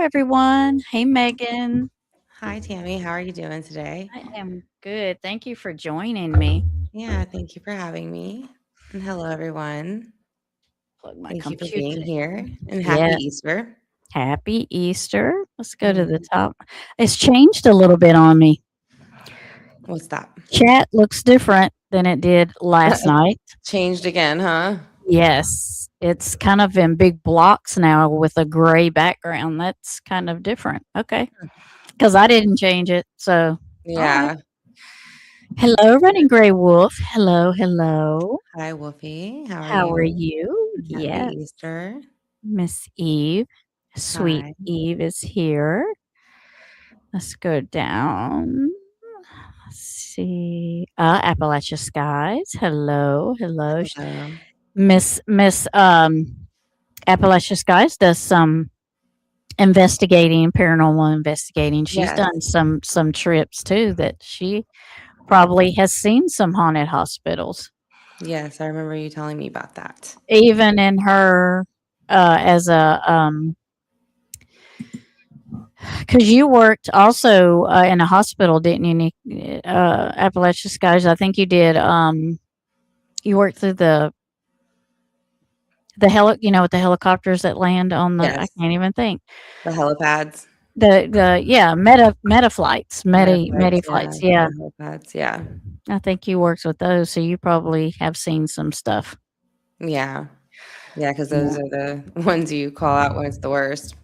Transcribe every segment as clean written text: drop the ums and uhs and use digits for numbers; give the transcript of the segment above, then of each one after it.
everyone. Hey, Megan. Hi, Tammy. How are you doing today? I am good. Thank you for joining me. Yeah, thank you for having me. And hello, everyone. Plug my Thank you for computer being here in. and happy Yeah. Easter. Happy Easter. Let's go to the Mm, top. It's changed a little bit on me. what's that? Chat looks different than it did last night. Changed again, huh? Yes. It's kind of in big blocks now with a gray background. That's kind of different. Okay. Because I didn't change it. So, all right. Yeah. Hello, Running Gray Wolf. Hello, hello. Hi, Wolfie. How are How are you? you? And happy Yeah, Easter. Miss Eve. Sweet Hi. Eve is here. Let's go down. Let's see. Appalachia Skies. Hello, hello. Hello. Miss Appalachia Skies does some investigating, paranormal investigating. She's Yes. done some trips too that she probably has seen some haunted hospitals. Yes, I remember you telling me about that. Even in her as a because you worked also in a hospital, didn't you, Appalachia Skies? I think you did. You worked through with the helicopters that land on the. I Yes. can't even think The helipads. the yeah meta flights, medi Metapads, yeah. flights. Yeah, The helipads, yeah. I think you worked with those, so you probably have seen some stuff. Yeah. Yeah, because those Yeah, are the ones you call out when it's the worst.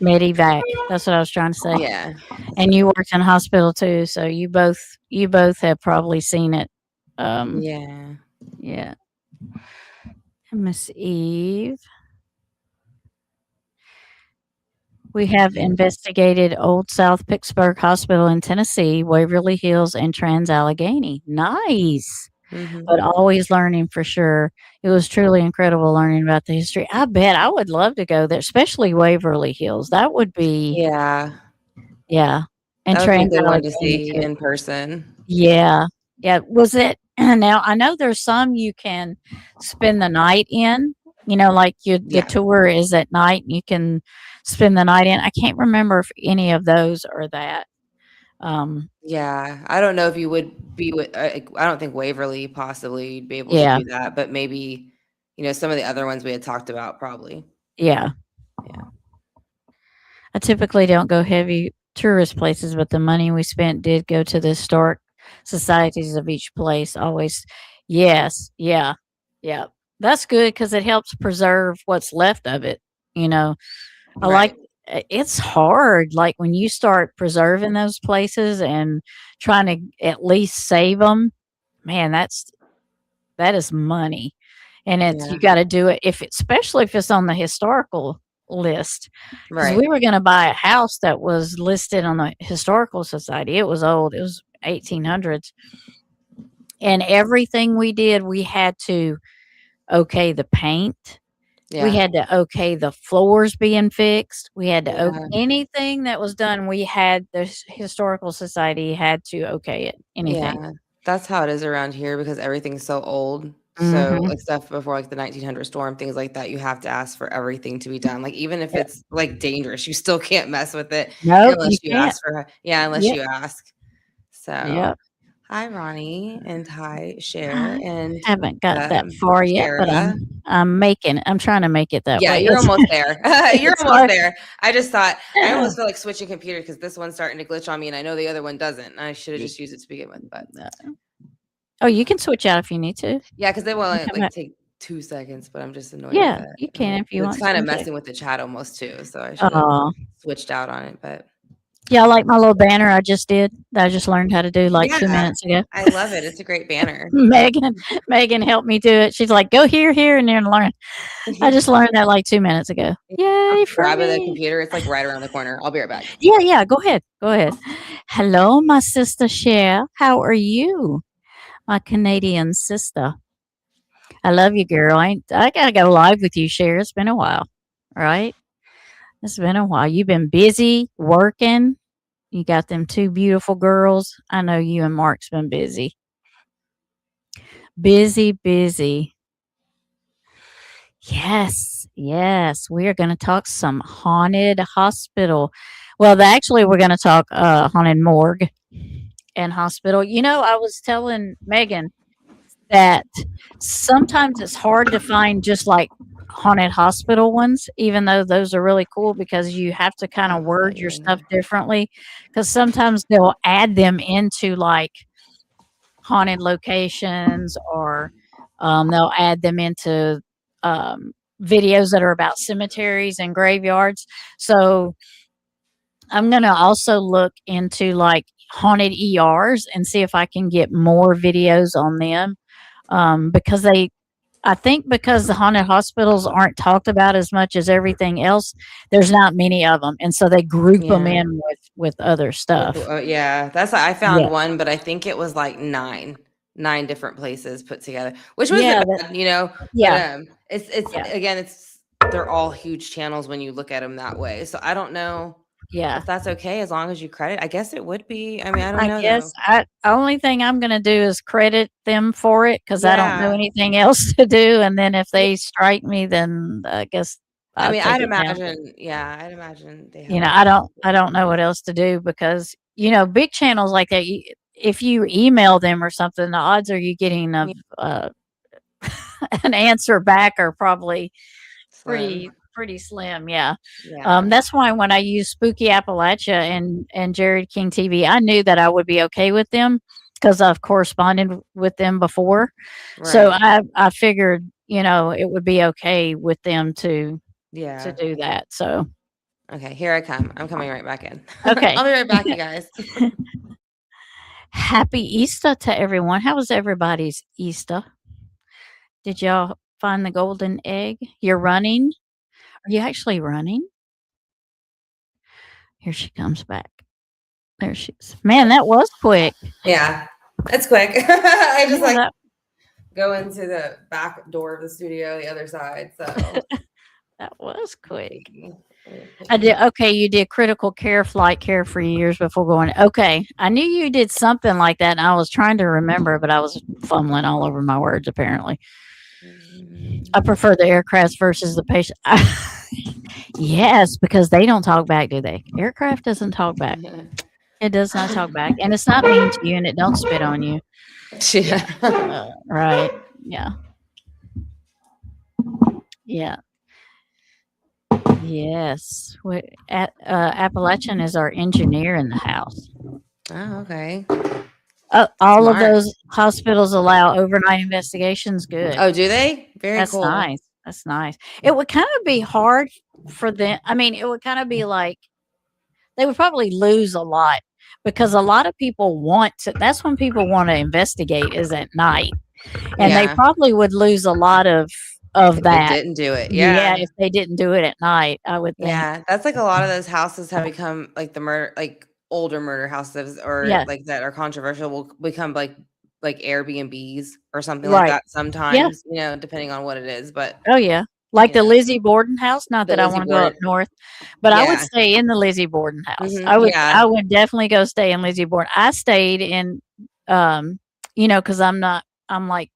medivac. That's what I was trying to say. Yeah. That's And what you worked in a hospital too, so you both have probably seen it. Um, Yeah. yeah. Miss Eve. We have Yeah. investigated Old South Pittsburgh Hospital in Tennessee, Waverly Hills, and Trans Allegheny. Nice. Mhm. But always learning for sure. It was truly incredible learning about the history. I bet I would love to go there, especially Waverly Hills. That would be, Yeah. yeah. And That would be a Trans good one to Allegheny see too. in person. Yeah. Yeah. Was it now I know there's some you can spend the night in, like the Yeah. tour is at night and you can spend the night in. I can't remember if any of those are that. Um, Yeah. I don't know if you would be with I don't think Waverly possibly you'd be able to yeah. do that, but maybe, some of the other ones we had talked about probably. Yeah. Yeah. I typically don't go heavy tourist places, but the money we spent did go to the historic societies of each place. Always, yes, yeah, yeah. That's good because it helps preserve what's left of it. You know, I like Right. it's hard, like, when you start preserving those places and trying to at least save them. Man, that is money, and it's Yeah. you gotta do it especially if it's on the historical list. Because Right. we were gonna buy a house that was listed on the Historical Society. It was old, it was 1800s, and everything we did, we had to okay the paint. We Yeah. had to okay the floors being fixed. We had to Yeah. anything that was done, we had the Historical Society had to okay it, anything. Yeah. That's how it is around here because everything's so old. So, Mhm. like, stuff before, like, the 1900 storm, things like that, you have to ask for everything to be done. Like, even if Yep. it's, like, dangerous, you still can't mess with it Nope, unless you you can't. ask for yeah, unless Yep, you ask. So, yep. hi, Ronnie, and hi, Cher, I and, haven't got that far yet, but Shara. I'm trying to make it that Yeah, way. you're almost there. You're It's almost hard. there. I just thought I almost feel like switching computers because this one's starting to glitch on me, and I know the other one doesn't. I should have Y just used it to begin with, but Oh, you can switch out if you need to. yeah, because they will And only, come like, back. take 2 seconds, but I'm just annoyed with Yeah, it. you I'm can like if you 'cause it's want kinda to. messing with the chat almost too, so I should have Aw. switched out on it, but Yeah, I like my little banner I just did, that I just learned how to do, like, 2 yeah, minutes ago. I love it. It's a great banner. Megan Megan helped me do it. She's like, "Go here, here, and then learn." I just learned that, like, 2 minutes ago. I'll Yay just for grab it at the me. computer. It's, like, right around the corner. I'll be right back. Yeah, yeah, go ahead, go ahead. Hello, my sister Cher. How are you? My Canadian sister. I love you, girl. I gotta go live with you, Cher. It's been a while, right? It's been a while. You've been busy working. You got them 2 beautiful girls. I know you and Mark's been busy. Busy, busy. Yes. Yes, we are going to talk some haunted hospital. Well, actually, we're going to talk haunted morgue and hospital. I was telling Megan that sometimes it's hard to find just like haunted hospital ones, even though those are really cool because you have to kind Oh, of I thought word you your were in stuff there. differently. Because sometimes they'll add them into like haunted locations, or they'll add them into um, videos that are about cemeteries and graveyards. So I'm going to also look into like haunted ERs and see if I can get more videos on them, because I think because the haunted hospitals aren't talked about as much as everything else, there's not many of them, and so they group them Yeah. in with other stuff. Yeah, I found Yeah, one, but I think it was like nine different places put together, which yeah, wasn't bad, you know. But yeah, it's yeah, again, they're all huge channels when you look at them that way. So I don't know yeah. if that's okay as long as you credit. I guess it would be. I mean, I don't I know guess though. only thing I'm gonna do is credit them for it because I don't know Yeah, anything else to do, and then if yeah. they strike me, then I guess I I'll mean, take it down. I'd imagine they You have know, a. I don't know what else to do because, big channels like that, if you email them or something, the odds are you getting Yeah, uh, an answer back are probably slim. pretty slim. Yeah. Yeah. That's why when I used Spooky Appalachia and Jared King TV, I knew that I would be okay with them because I've corresponded with them before. So Right. I figured, it would be okay with them to Yeah. do that. So Okay, here I come. I'm coming right back in. okay. I'll be right back, you guys. Happy Easter to everyone. How was everybody's Easter? Did y'all find the golden egg? You're running? Are you actually running? Here she comes back. There she is. Man, that was quick. Yeah, it's quick. I just Yeah, like that go into the back door of the studio, the other side. So that was quick. sneaky. I did okay, you did critical care, flight care for years before going. Okay. I knew you did something like that and I was trying to remember, but I was fumbling all over my words apparently. I prefer the aircrafts versus the patient. Yes, because they don't talk back, do they? Aircraft doesn't talk back. It does not talk back, and it's not mean to you, and it don't spit on you. Yeah, Yeah. right. Yeah, yeah, yes. Appalachian is our engineer in the house. Oh, okay. All of Smart. those hospitals allow overnight investigations. Good. Oh, do they? Very That's cool. nice. That's nice. It would kind of be hard for them. I mean, it would kind of be like they would probably lose a lot because a lot of people want to. That's when people want to investigate is at night, and they Yeah. probably would lose a lot of If they that. didn't do it. Yeah, Yeah. if they didn't do it at night, I would think. Yeah. That's like a lot of those houses have become like the murder, like older murder houses or Yeah, like that are controversial will become like Airbnbs or something like right. that Yeah. sometimes, depending on what it is. But, Oh, yeah. Like you the know, Lizzie Borden house, not the that I Lizzie wanna go up Borden. north, but I would Yeah. stay in the Lizzie Borden house. Yeah. I would definitely go stay in Lizzie Borden. I stayed in, um, because I'm like,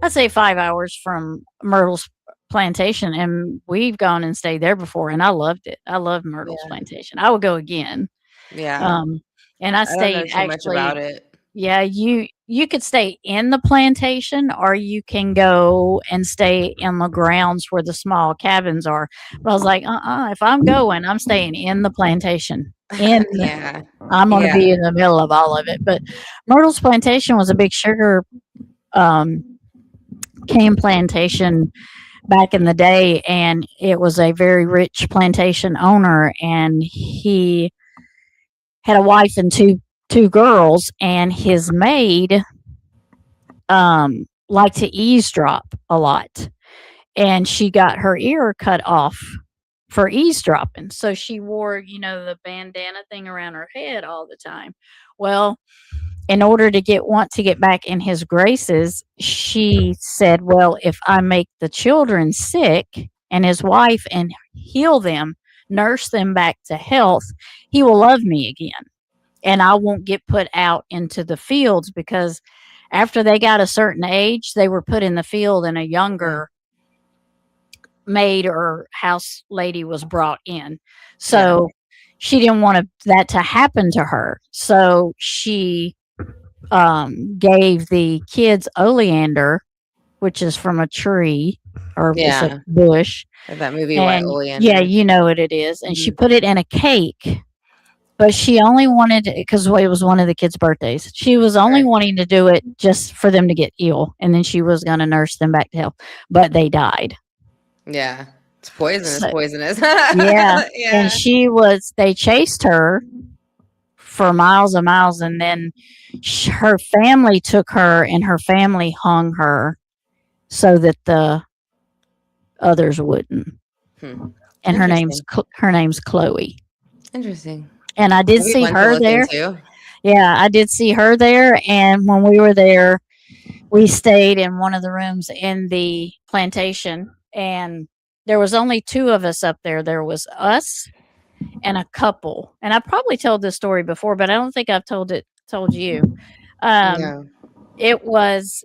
I'd say 5 hours from Myrtle's plantation, and we've gone and stayed there before, and I loved it. I love Myrtle's Yeah. plantation. I would go again. Yeah. Um, and I I don't know stayed too much actually. about it. Yeah, you could stay in the plantation or you can go and stay in the grounds where the small cabins are. But I was like, if I'm going, I'm staying in the plantation. Yeah. I'm gonna Yeah. be in the middle of all of it. But Myrtle's plantation was a big sugar um, cane plantation back in the day, and it was a very rich plantation owner, and he had a wife and two girls, and his maid liked to eavesdrop a lot, and she got her ear cut off for eavesdropping. So she wore, the bandana thing around her head all the time. Well, in order to want to get back in his graces, she said, "Well, if I make the children sick and his wife and heal them, nurse them back to health, he will love me again." And I won't get put out into the fields because after they got a certain age, they were put in the field in a Yeah. younger maid or house lady was brought in. So she didn't want that to happen to her. So she gave the kids oleander, which is from a tree or it's a Yeah. bush. Like that movie White And yeah, Oleander. you know what it is. And she Mhm. put it in a cake, but she only wanted because it was one of the kids' birthdays. She was only Right. wanting to do it just for them to get ill, and then she was going to nurse them back to health. But they died. Yeah. It's poisonous, So, poisonous. yeah, and Yeah. they chased her for miles and miles, and then her family took her, and her family hung her so that the others wouldn't. Hmm. And Interesting. her name's Chloe. Interesting. And I did Maybe see one to her look there. into. Yeah, I did see her there. And when we were there, we stayed in one of the rooms in the plantation. And there was only two of us up there. There was us and a couple. And I probably told this story before, but I don't think I've told you. No. It was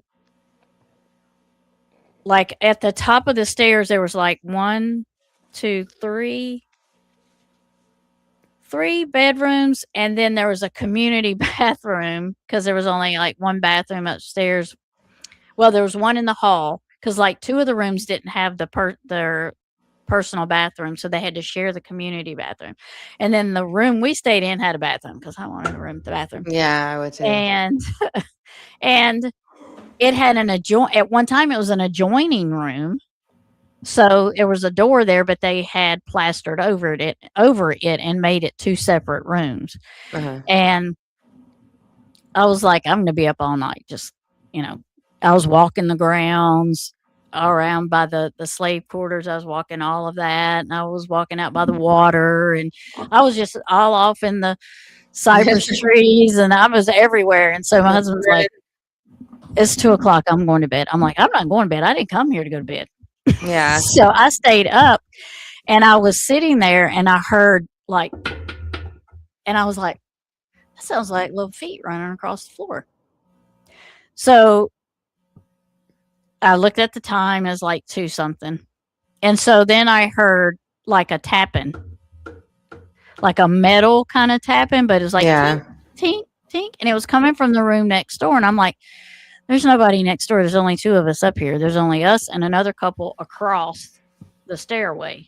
like at the top of the stairs, there was like 1, 2, 3 bedrooms, and then there was a community bathroom because there was only like one bathroom upstairs. Well, there was one in the hall because like two of the rooms didn't have their personal bathroom, so they had to share the community bathroom. And then the room we stayed in had a bathroom because I wanted a room with the bathroom. Yeah, I would too. And and it had at one time it was an adjoining room. So there was a door there, but they had plastered over it and made it two separate rooms. Uh-huh. And I was like, I'm going to be up all night. Just, I was walking the grounds around by the slave quarters. I was walking all of that. And I was walking out by the water. And I was just all off in the cypress trees. And I was everywhere. And so my husband's like, it's 2:00. I'm going to bed. I'm like, I'm not going to bed. I didn't come here to go to bed. Yeah. So I stayed up and I was sitting there and I heard and I was like, that sounds like little feet running across the floor. So I looked at the time, it was like 2 something. And so then I heard like a tapping, like a metal kind of tapping, but it was like Yeah. tink, tink. And it was coming from the room next door. And I'm like, there's nobody next door. There's only 2 of us up here. There's only us and another couple across the stairway.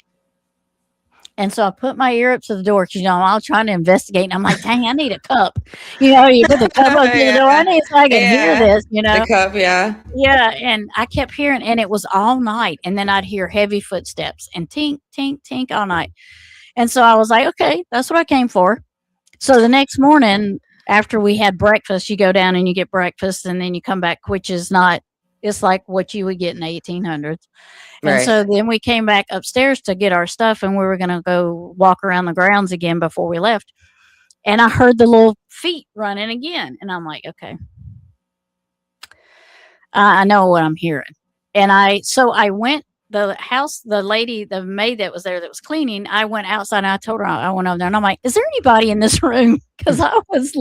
And so I put my ear up to the door because, I was trying to investigate. And I'm like, dang, I need a cup. You put the cup up to the door. I need so I can hear this, The cup, yeah. Yeah. And I kept hearing, and it was all night. And then I'd hear heavy footsteps and tink, tink, tink all night. And so I was like, okay, that's what I came for. So the next morning, after we had breakfast, you go down and you get breakfast and then you come back, which is not, it's like what you would get in the 1800s. And Right. so then we came back upstairs to get our stuff and we were going to go walk around the grounds again before we left. And I heard the little feet running again. And I'm like, okay, I know what I'm hearing. And I went, the maid that was there that was cleaning, I went outside and I told her I went over there and I'm like, is there anybody in this room? Because I was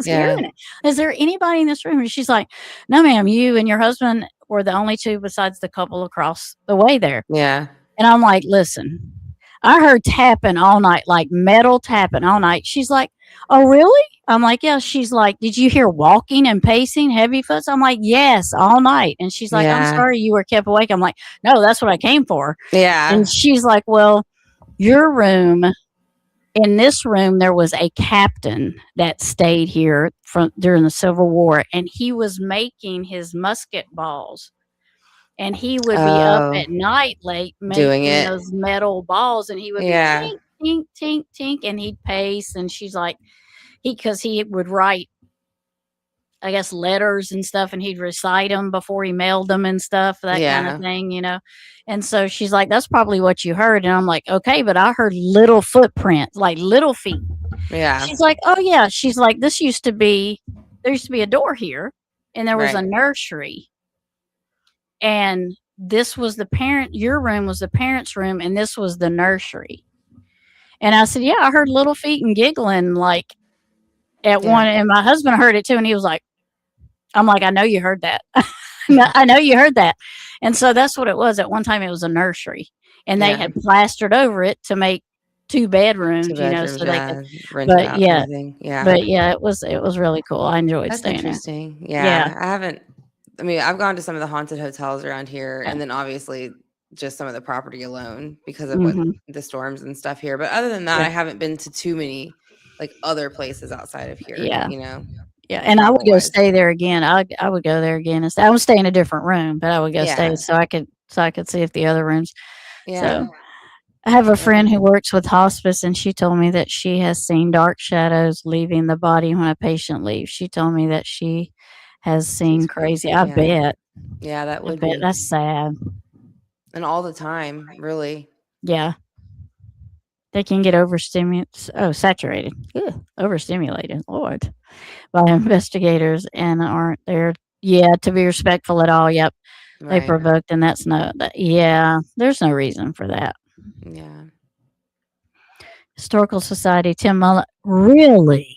hearing it. Is there anybody in this room? And she's like, no, ma'am, you and your husband were the only two besides the couple across the way there. Yeah. And I'm like, listen, I heard tapping all night, like metal tapping all night. She's like, oh, really? I'm like, yeah. She's like, did you hear walking and pacing, heavy foot? I'm like, yes, all night. And she's like, I'm sorry you were kept awake. I'm like, no, that's what I came for. Yeah. And she's like, well, in this room, there was a captain that stayed here during the Civil War, and he was making his musket balls. And he would be up at night late making those metal balls, and he would be tink, tink, tink, tink, and he'd pace. And she's like, because he would write, I guess, letters and stuff, and he'd recite them before he mailed them and stuff, that kind of thing, And so she's like, that's probably what you heard. And I'm like, okay, but I heard little footprints, like little feet. Yeah. She's like, oh yeah. She's like, there used to be a door here, and there was a nursery. And this was your room was the parents' room, and this was the nursery. And I said, yeah, I heard little feet and giggling like at one, and my husband heard it too. And he was like, I'm like, I know you heard that. I know you heard that. And so that's what it was. At one time, it was a nursery, and they Yeah. had plastered over it to make 2 bedrooms, 2 you know, bedrooms, so they could. yeah, rent it But out and yeah, everything. Yeah. but yeah, it was really cool. I enjoyed That's staying there. interesting. Yeah, Yeah. I mean, I've gone to some of the haunted hotels around here, yeah. and then obviously just some of the property alone because of what Hmm. the storms and stuff here. But other than that, Yeah, I haven't been to too many like other places outside of here, yeah, you know, yeah. And I would travel go wise. stay there again. I would go there again. I would stay in a different room, but I would go stay Yeah. so I could see if the other rooms. Yeah. So I have a Yeah. friend who works with hospice, and she told me that she has seen dark shadows leaving the body when a patient leaves. She told me that she has seen It's crazy. creepy. I Yeah. bet. Yeah, that I would bet be. that's sad. And all the time, really. Yeah. They can get overstimulated. Oh, saturated. Ugh, overstimulated. Lord. By investigators and aren't there. Yeah, to be respectful at all. Yep. They Right. provoked, and that's no. Yeah, there's no reason for that. Yeah. Historical Society, Tim Mullen. Really?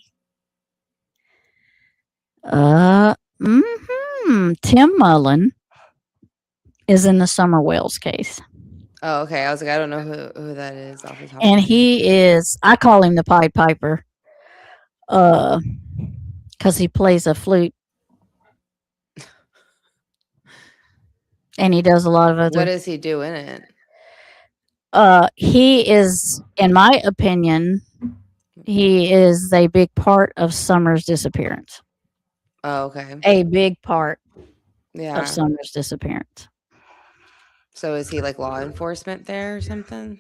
Tim Mullen is in the Summer Wells case. Oh, okay. I was like, I don't know who that is off the top of And my head. he is, I call him the Pied Piper, because he plays a flute and he does a lot of What other. does he do in it? He is, in my opinion, he is a big part of Summer's disappearance. Oh, okay. A big part Yeah. of Summer's disappearance. So is he like law enforcement there or something?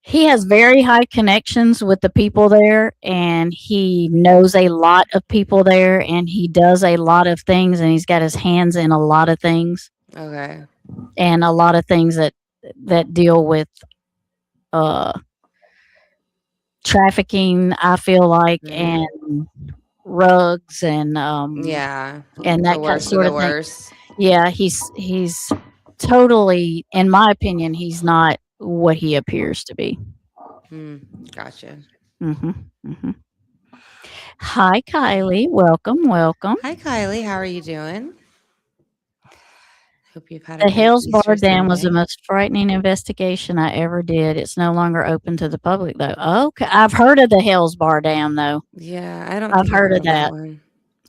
He has very high connections with the people there, and he knows a lot of people there, and he does a lot of things, and he's got his hands in a lot of things, Okay. and a lot of things that deal with uh trafficking, I feel like, Mhm. and rugs and Yeah. and The that kind worst of sort the of thing. worst. Yeah, he's totally, in my opinion, he's not what he appears to be. Gotcha. Hi, Kylie. Welcome. Hi, Kylie. How are you doing? Hope you've had a The great Hales Easter Bar Dam was the Sunday. most frightening investigation I ever did. It's no longer open to the public, though. Okay, I've heard of the Hales Bar Dam, though. Yeah, I don't I've think I've heard heard of of that that. one.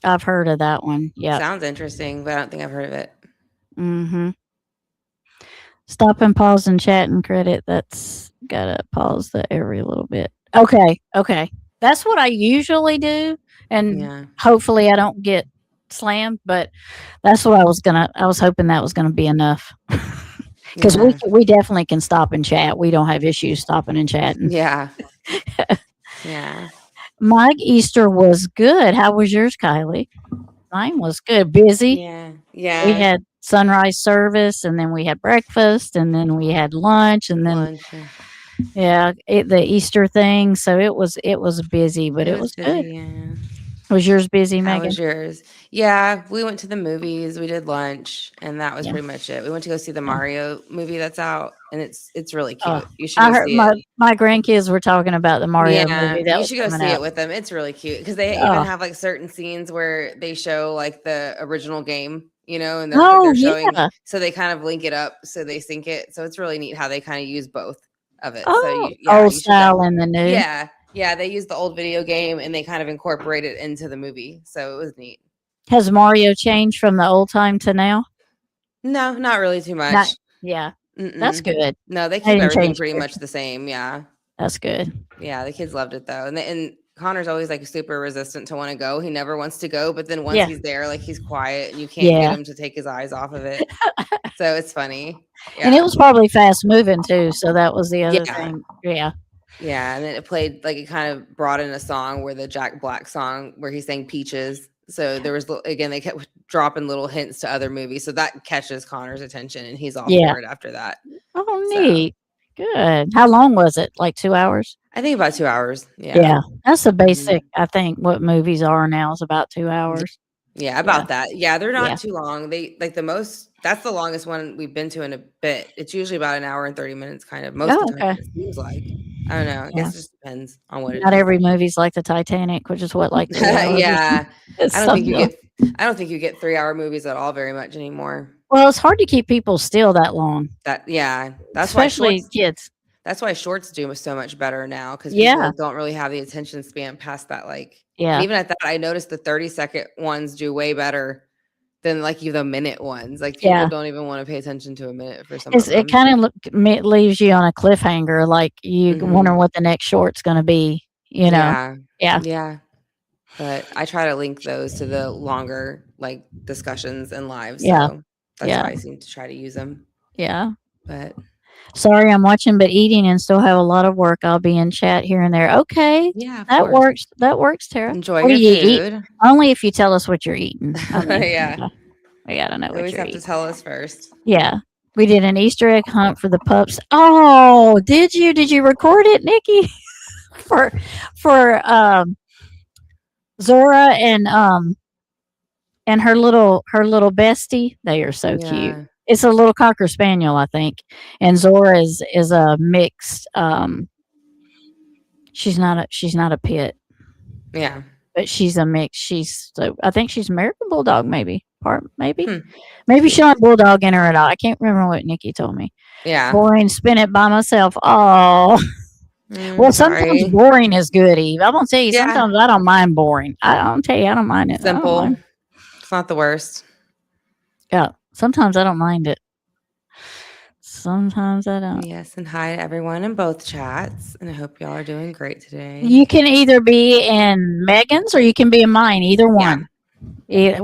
I've heard of that one. Yep. Sounds interesting, but I don't think I've heard of it. Mm-hmm. Stop and pause and chat and credit. That's gotta pause that every little bit. Okay. That's what I usually do, and Yeah. hopefully I don't get slammed. But that's what I was hoping that was gonna be enough. Because Yeah. we definitely can stop and chat. We don't have issues stopping and chatting. Yeah. Yeah. My Easter was good. How was yours, Kylie? Mine was good. Busy. Yeah. We Yeah. had sunrise service, and then we had breakfast, and then we had lunch, and then Lunch. the Easter thing. So it was busy, but it was good. busy. Yeah. Was yours busy, How Megan? was yours? Yeah, we went to the movies. We did lunch, and that was Yeah. pretty much it. We went to go see the Mario movie that's out, and it's really Oh, cute. You should I go heard see it. my grandkids were talking about the Mario Yeah, movie that you was should go coming see it out. with them. It's really cute because they even Oh, have like certain scenes where they show like the original game, you know, and oh they're showing, yeah. so they kind of link it up, so they sync it. So it's really neat how they kind of use both of it. So Oh, yeah, old you should style and the new. yeah, they use the old video game and they kind of incorporate it into the movie. So it was neat. Has Mario changed from the old time to now? No, not really too Not, much. yeah, that's Mm-mm. good. No, they They keep didn't everything change pretty it. much the same. Yeah. That's good. Yeah, the kids loved it though. And Connor's always like super resistant to want to go. He never wants to go, but then once Yeah, he's there, like he's quiet and you can't get yeah. him to take his eyes off of it. So it's funny. And it Yeah. was probably fast moving too, so that was the other Yeah. thing. Yeah. Yeah. And then it played like it kind of brought in a song where the Jack Black song where he sang Peaches. So there was again, they kept dropping little hints to other movies. So that catches Connor's attention and he's all Yeah. for it after that. Oh, So neat. Good. How long was it? Like 2 hours? I think about 2 hours. Yeah. Yeah. That's the Mhm. basic, I think, what movies are now is about 2 hours. Yeah, Yeah. about that. Yeah, they're Yeah. not too long. They like that's the longest one we've been to in a bit. It's usually about an hour and 30 minutes, kind of most Oh, of the time. okay. It seems like. I don't know. I Yeah. guess it just depends on what it Not is. every movie's like the Titanic, which is what, like 3 hours or Yeah. something? It's I don't think you something. get 3-hour movies at all very much anymore. Well, it's hard to keep people still that long, That yeah, that's why especially shorts. kids. That's why shorts do so much better now because Yeah, people don't really have the attention span past that. Like, and yeah, even at that, I noticed the 30-second ones do way better than like the minute ones. Like, people yeah. don't even want to pay attention to a minute for some of It them. kind of leaves you on a cliffhanger, like you wonder Hmm. what the next short's going to be. You know? Yeah, Yeah, yeah. But I try to link those to the longer like discussions and lives, yeah, so that's yeah, why I seem to try to use them. yeah. But Sorry, I'm watching but eating and still have a lot of work. I'll be in chat here and there. Okay, yeah, of that course. works. That works, Tara. Enjoy What do your you eat? food. Only if you tell us what you're eating. I mean, Yeah, we gotta know you what always you're have to eating. tell us first. Yeah. We did an Easter egg hunt for the pups. Oh, did you? Did you record it, Nikki? for for Zora and her little bestie. They are so cute. Yeah, It's a little cocker spaniel, I think. And Zora is a mixed she's not a pit, yeah. but she's a mix. I think she's American Bulldog, maybe. Part maybe. Hmm. Maybe she Cute. don't have Bulldog in her at all. I can't remember what Nikki told me. Yeah. Boring, spin it by myself. Oh, well, sometimes Sorry. boring is good, Eve. I'm gonna tell you, Yeah. sometimes I don't mind boring. I don't tell you, I don't mind it. I don't Simple. mind. It's not the worst. Yeah, sometimes I don't mind it. Sometimes I don't. Yes, and hi to everyone in both chats. And I hope y'all are doing great today. You can either be in Megan's or you can be in mine. Either Yeah. one,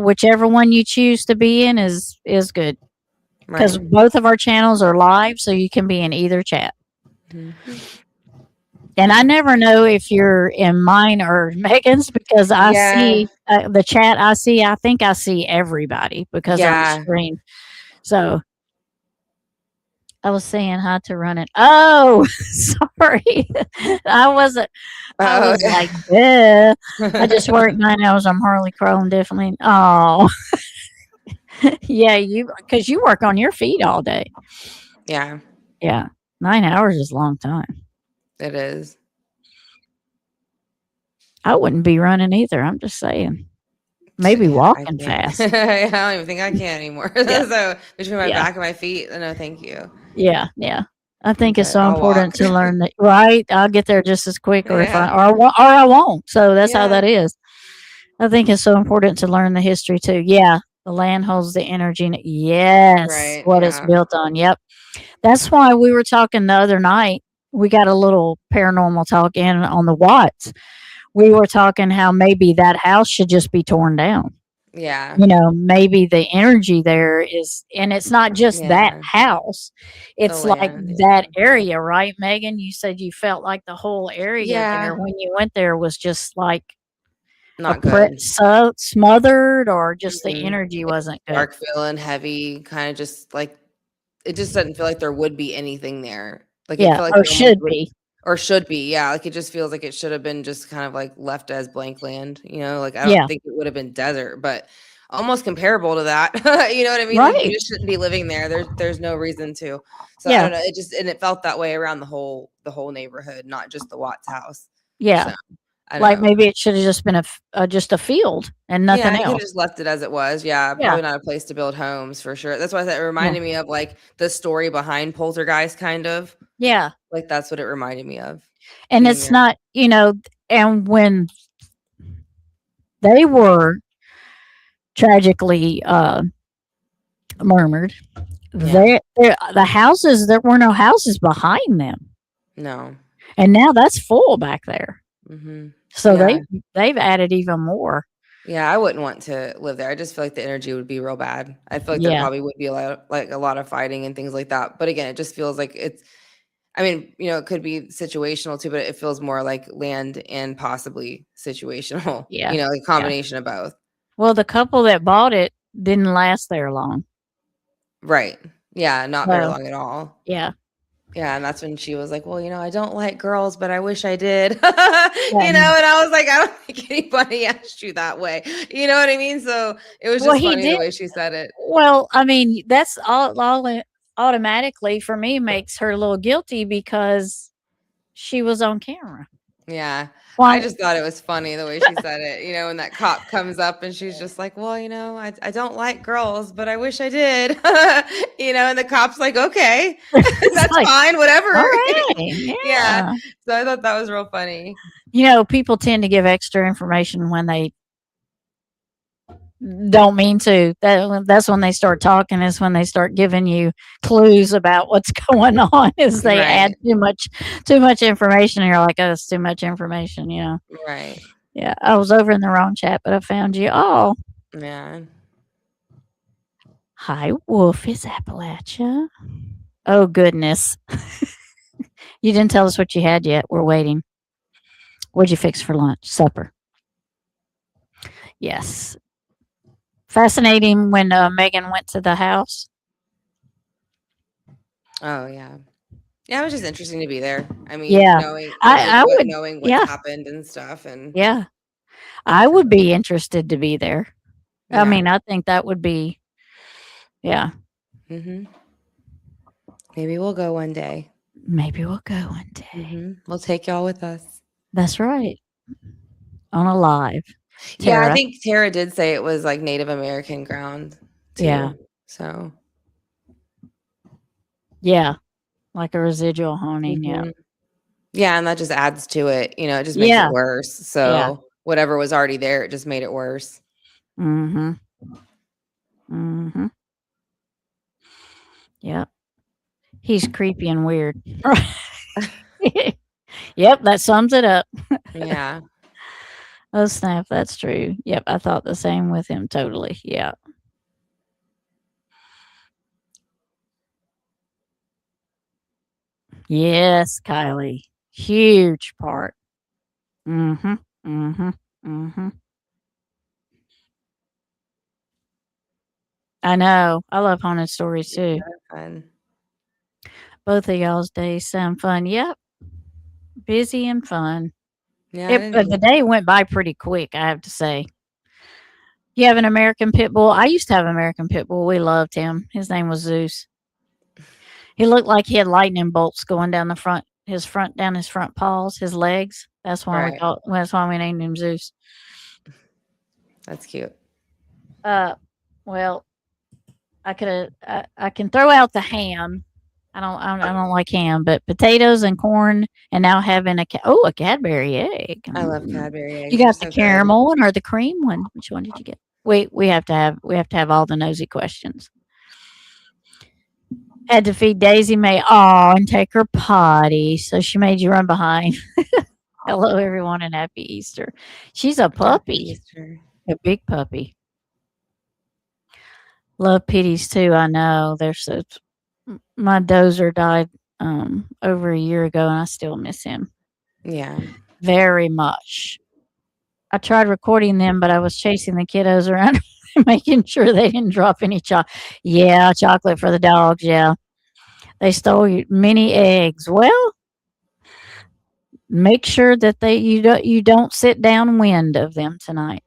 whichever one you choose to be in is good because Right. both of our channels are live, so you can be in either chat. Mhm. And I never know if you're in mine or Megan's because I Yeah. see the chat. I think I see everybody because of the Yeah. screen. So I was saying hi to Run It. Oh, sorry. I wasn't. I Oh, was like, yeah. I just yeah. worked 9 hours. I'm Harley Crow. Definitely. Oh, yeah. Because you work on your feet all day. Yeah, Yeah. 9 hours is a long time. it is. I wouldn't be running either. I'm just saying. Maybe Yeah, I walking can't. fast. I don't even think I can anymore. Yeah. So between my Yeah. back and my feet, no, thank you. Yeah. Yeah. I think it's But so I'll important walk. to learn that. Right. I'll get there just as quick, or if I Yeah. or I won't. So that's how Yeah. that is. I think it's so important to learn the history too. Yeah, the land holds the energy. Yes, Right. what it's Yeah. built on. Yep. That's why we were talking the other night. We got a little paranormal talk in on the Watts. We were talking how maybe that house should just be torn down. Yeah. Maybe the energy there is, and it's not just that Yeah. house. The It's like land. that Yeah. area, right, Megan? You said you felt like the whole area there Yeah. when you went there was just like Not good. smothered, or just the Mm-mm. energy wasn't good. Dark feeling, heavy, kind of just like it just doesn't feel like there would be anything there. Like it Yeah, felt like or there almost should would be. or should be. Yeah. Like it just feels like it should have been just kind of like left as blank land. Like I don't Yeah, think it would have been desert, but almost comparable to that. You know what I mean? Like you right. just shouldn't be living there. There's no reason to. So I Yeah, don't know. It just and it felt that way around the whole neighborhood, not just the Watts house. yeah. So I don't Like know. maybe it should have just been just a field and Yeah, nothing he could've else. just left it as it was. Yeah, Yeah, probably not a place to build homes for sure. That's why I said it yeah, reminded me of, like, the story behind Poltergeist, kind of. yeah. Like, that's what it reminded me of, And being it's there. not, and when they were tragically murmured, Yeah. the houses, there were no houses behind them, No. and now that's full back there. Mhm. So Yeah. they've added even more. Yeah, I wouldn't want to live there. I just feel like the energy would be real bad. I feel like there Yeah, probably would be a lot of fighting and things like that. But again, it just feels like it's I mean, it could be situational too, but it feels more like land and possibly situational, yeah, a yeah. combination of both. Well, the couple that bought it didn't last there long. Right. Yeah, not very So long at all. yeah, Yeah, and that's when she was like, "Well, I don't like girls, but I wish I did." and And I was like, "I don't think anybody asked you that way." You know what I mean? So, it was well, just he funny the did. way she said it. Well, I mean, that's all it automatically for me makes her a little guilty because she was on camera. Yeah. Well, I just thought it was funny the way she said it. When that cop comes up and she's just like, "Well, I don't like girls, but I wish I did." And the cop's like, "Okay, it's that's like, fine, all whatever." right, Yeah. yeah. So I thought that was real funny. People tend to give extra information when they don't mean to. That's when they start talking. Is when they start giving you clues about what's going on. Is they add Right. too much information, and you're like, oh, it's too much information. Right. Yeah. I was over in the wrong chat, but I found you. Oh, Yeah. hi, Wolf is Appalachia. Oh goodness, you didn't tell us what you had yet. We're waiting. What'd you fix for lunch? Supper. Yes. Fascinating when Megan went to the house. Oh, yeah. Yeah, it was just interesting to be there. I mean, Yeah. knowing I would. knowing what Yeah. happened and stuff, and Yeah. I would be interested to be there. I yeah. mean, I think that would be, yeah, Mhm. Maybe we'll go one day. maybe we'll go one day. We'll take y'all with us. That's right. On a live. Yeah, I Tara. think Tara did say it was like Native American ground Yeah. too. So, Yeah. Like a residual haunting. Yeah. mhm. Yeah, and that just adds to it. It just makes it Yeah. worse. Yeah. So whatever was already there, it just made it worse. Mm-hmm. Mm-hmm. Yeah. He's creepy and weird. Yep. That sums it up. Yeah. Oh, snap. That's true. Yep. I thought the same with him. Totally. Yeah. Yes, Kylie. Huge part. Mm-hmm. Mm-hmm. Mm-hmm. I know. I love haunted stories too. Fun. Both of y'all's days sound fun. Yep. Busy and fun. Yeah, I The didn't. day went by pretty quick, I have to say. You have an American pit bull? I used to have an American pit bull. We loved him. His name was Zeus. He looked like he had lightning bolts going down his front paws, his legs. Right. That's why we named him Zeus. That's cute. Well, I can throw out the ham. I don't like ham, but potatoes and corn, and now having a Cadbury egg. I love Mm. Cadbury You eggs. They're got the so good. caramel one or the cream one? Which one did you get? We have to have all the nosy questions. Had to feed Daisy May and take her potty, so she made you run behind. Hello, everyone, and happy Easter. She's a Happy puppy, Easter. a big puppy. Love pitties too. I know they're so. My dozer died over a year ago, and I still miss him Yeah. very much. I tried recording them, but I was chasing the kiddos around, making sure they didn't drop any chocolate. Yeah, chocolate for the dogs. Yeah, they stole many eggs. Well, make sure that you don't sit downwind of them tonight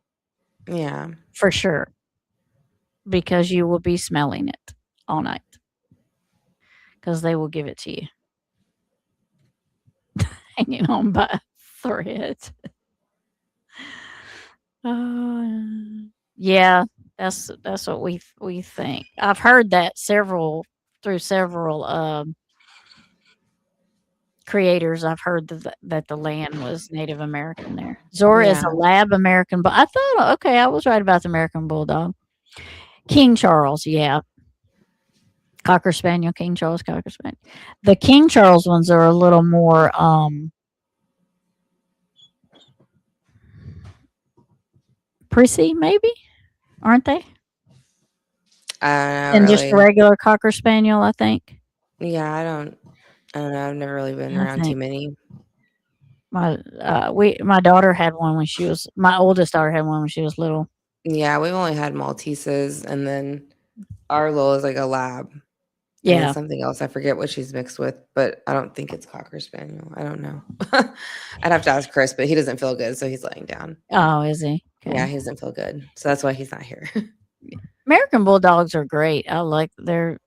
Yeah. for sure, because you will be smelling it all night because they will give it to you hanging on by a thread. Yeah, that's what we think. I've heard that through several creators. I've heard that the land was Native American there. Zora is Yeah. a lab American, but I thought okay, I was right about the American Bulldog. King Charles, yeah. Cocker Spaniel, King Charles Cocker Spaniel. The King Charles ones are a little more prissy, maybe, aren't they? I don't And know, just a really. regular Cocker Spaniel, I think. Yeah, I don't know. I've never really been I around too think many. my daughter had one when she was my oldest daughter had one when she was little. Yeah, we've only had Malteses, and then Arlo is like a lab, and then Yeah. something else. I forget what she's mixed with, but I don't think it's Cocker Spaniel. I don't know. I'd have to ask Chris, but he doesn't feel good, so he's laying down. Oh, is he? Okay. Yeah, he doesn't feel good, so that's why he's not here. American Bulldogs are great. Their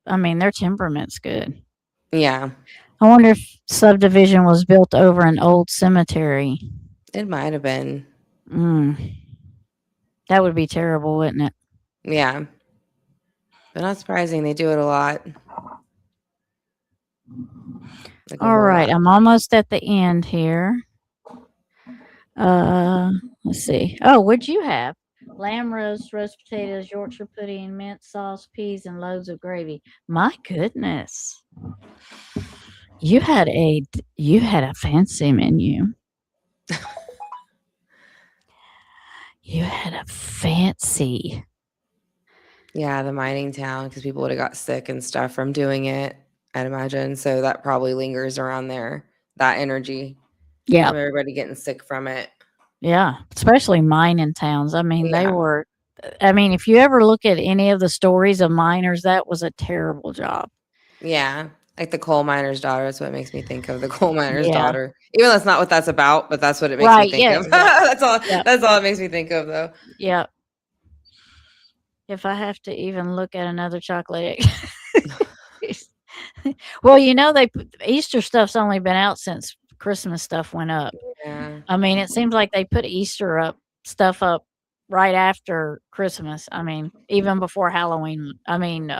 temperament's good. Yeah. I wonder if subdivision was built over an old cemetery. It might have been. Mm, that would be terrible, wouldn't it? Yeah. But not surprising. They do it a lot. Like a All whole right, lot. I'm almost at the end here. Let's see. Oh, what'd you have? Lamb roast, roast potatoes, Yorkshire pudding, mint sauce, peas, and loads of gravy. My goodness, you had a fancy menu. You had a fancy. Yeah, the mining town, because people would have got sick and stuff from doing it, I'd imagine. So that probably lingers around there. That energy Yeah, from everybody getting sick from it. yeah, especially mining towns. I mean, they Yeah. were. I mean, if you ever look at any of the stories of miners, that was a terrible job. Yeah. Like the coal miner's daughter. That's what makes me think of the coal miner's Yeah. daughter. Even though that's not what that's about, but that's what it makes me Right. think Yeah. of. Yeah. Yep. That's all it makes me think of though. Yep. If I have to even look at another chocolate egg. Well, Easter stuff's only been out since Christmas stuff went up. Yeah. I mean, it seems like they put stuff up right after Christmas. I mean, even before Halloween. I mean,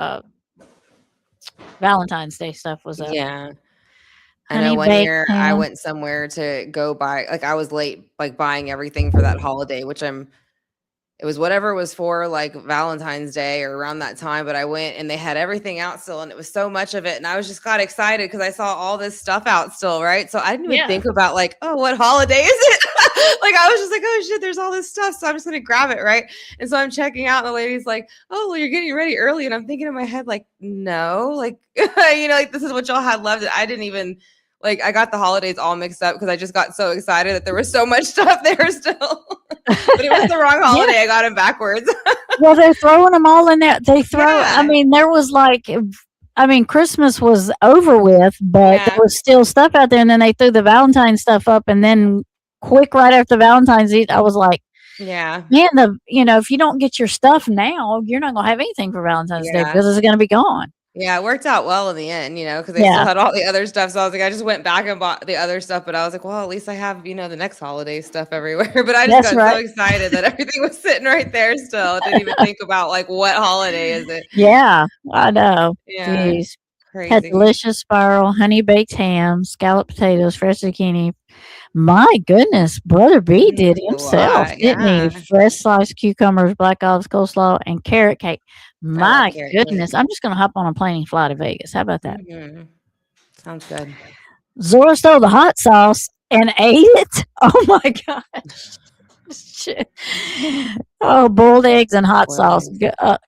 Valentine's Day stuff was up. Yeah. I know Honey one baked year I ham. went somewhere to go buy, like I was late, like buying everything for that holiday, it was whatever it was for, like Valentine's Day or around that time. But I went and they had everything out still, and it was so much of it. And I was just got excited because I saw all this stuff out still, right? So I didn't even Yeah. think about like, oh, what holiday is it? Like I was just like, oh shit, there's all this stuff. So I'm just gonna grab it, right? And so I'm checking out, and the lady's like, oh, well, you're getting ready early. And I'm thinking in my head, like, no, like, like this is what y'all had left. I didn't even like I got the holidays all mixed up because I just got so excited that there was so much stuff there still. But it was the wrong holiday. Yeah. I got them backwards. Well, they're throwing them all in there. I Yeah. mean, there was Christmas was over with, but there Yeah. was still stuff out there. And then they threw the Valentine's stuff up. And then quick right after Valentine's Eve, I was like, Yeah. man, if you don't get your stuff now, you're not going to have anything for Valentine's Day Yeah. because it's going to be gone. Yeah. It worked out well in the end, because they still Yeah. had all the other stuff. So I was like, I just went back and bought the other stuff, but I was like, well, at least I have, the next holiday stuff everywhere. But I just That's got so right. excited that everything was sitting right there still. I didn't even think about like what holiday is it. Yeah, I know. Yeah. Jeez. Had Crazy. delicious spiral, honey baked ham, scalloped potatoes, fresh zucchini. My goodness, Brother B did That's a himself, lot. didn't Yeah. he? Fresh sliced cucumbers, black olives, coleslaw, and carrot cake. I love My carrot cake. goodness, I'm just going to hop on a plane and fly to Vegas. How about that? Mhm. Sounds good. Zora stole the hot sauce and ate it. Oh my gosh. Shit. Oh, boiled eggs and hot sauce. Boiled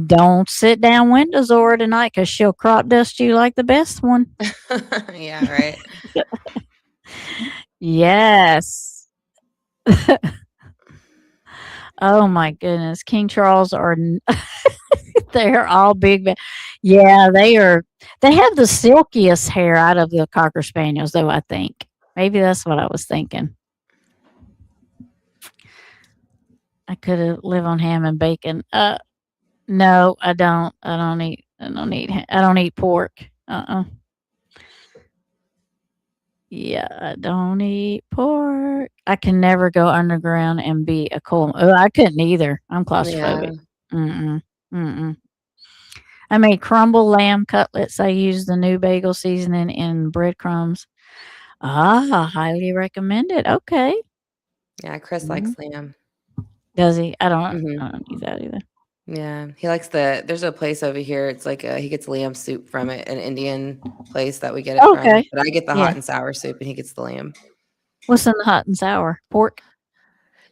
Don't sit downwind of Zora tonight because she'll crop dust you like the best one. Yeah, right. Yes. Oh my goodness. King Charles they're all big. Yeah, they are. They have the silkiest hair out of the Cocker Spaniels, though, I think. Maybe that's what I was thinking. I could have live on ham and bacon. No, I don't. I don't eat pork. Yeah, I don't eat pork. I can never go underground and be a coal. Oh, I couldn't either. I'm claustrophobic. Yeah. Mm-mm. I made crumble lamb cutlets. I used the new bagel seasoning in breadcrumbs. Highly recommended. Okay. Yeah, Chris likes lamb. Does he? I don't Mhm. eat that either. Yeah, he likes there's a place over here, it's like, he gets lamb soup from it, an Indian place that we get it from, Okay. but I get the Yeah. hot and sour soup, and he gets the lamb. What's in the hot and sour? Pork?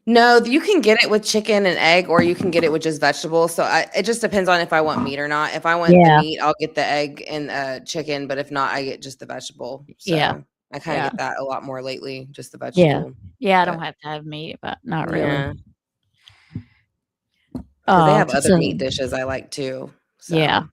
No, you can get it with chicken and egg, or you can get it with just vegetables, so it just depends on if I want meat or not. If I want the Yeah. meat, I'll get the egg and, chicken, but if not, I get just the vegetable, Yeah. so I kinda Yeah. get that a lot more lately, just the Yeah. vegetable. Yeah, I But don't have to have meat, but not really. yeah. 'Cause they have Just other meat dishes I like too, Yeah. so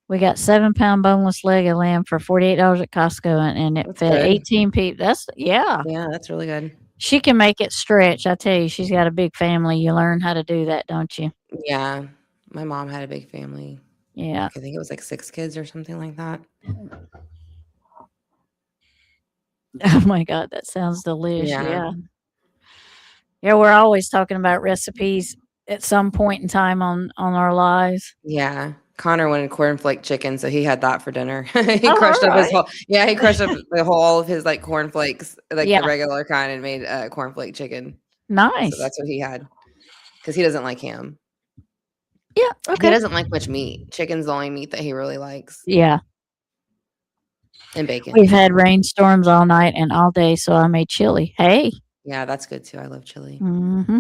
We got 7-pound boneless leg of lamb for $48 at Costco, and it That's fed good. 18 people. Yeah. Yeah, that's really good. She can make it stretch. I tell you, she's got a big family. You learn how to do that, don't you? Yeah. My mom had a big family. Yeah. I think it was like 6 kids or something like that. Oh my God, that sounds delish. Yeah. Yeah. Yeah, we're always talking about recipes at some point in time on our lives. Yeah. Connor wanted cornflake chicken, so he had that for dinner. He Oh, crushed all up his right. whole he crushed up the whole all of his, like, cornflakes, like, the Yeah. regular kind, and made, cornflake chicken. So Nice. that's what he had, because he doesn't like ham. Yeah. He Okay. doesn't like much meat. Chicken's the only meat that he really likes, Yeah. and bacon. We've had rainstorms all night and all day, so I made chili. Hey. Yeah, that's good too. I love chili. Mm-hmm.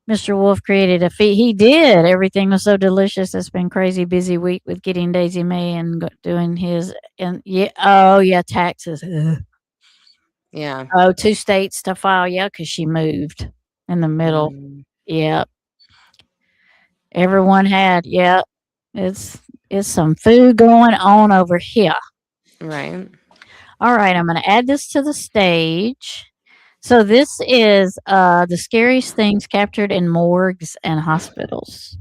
Mr. Wolf created a feat. He did. Everything was so delicious. It's been crazy busy week with getting Daisy May and doing his and yeah. Oh yeah, taxes. Ugh. Yeah. Oh, 2 states to file. Yeah, because she moved in the middle. Mm, Yeah, everyone had. Yeah, it's it's some food going on over here. right. All right, I'm going to add this to the stage. So this is the scariest things captured in morgues and hospitals.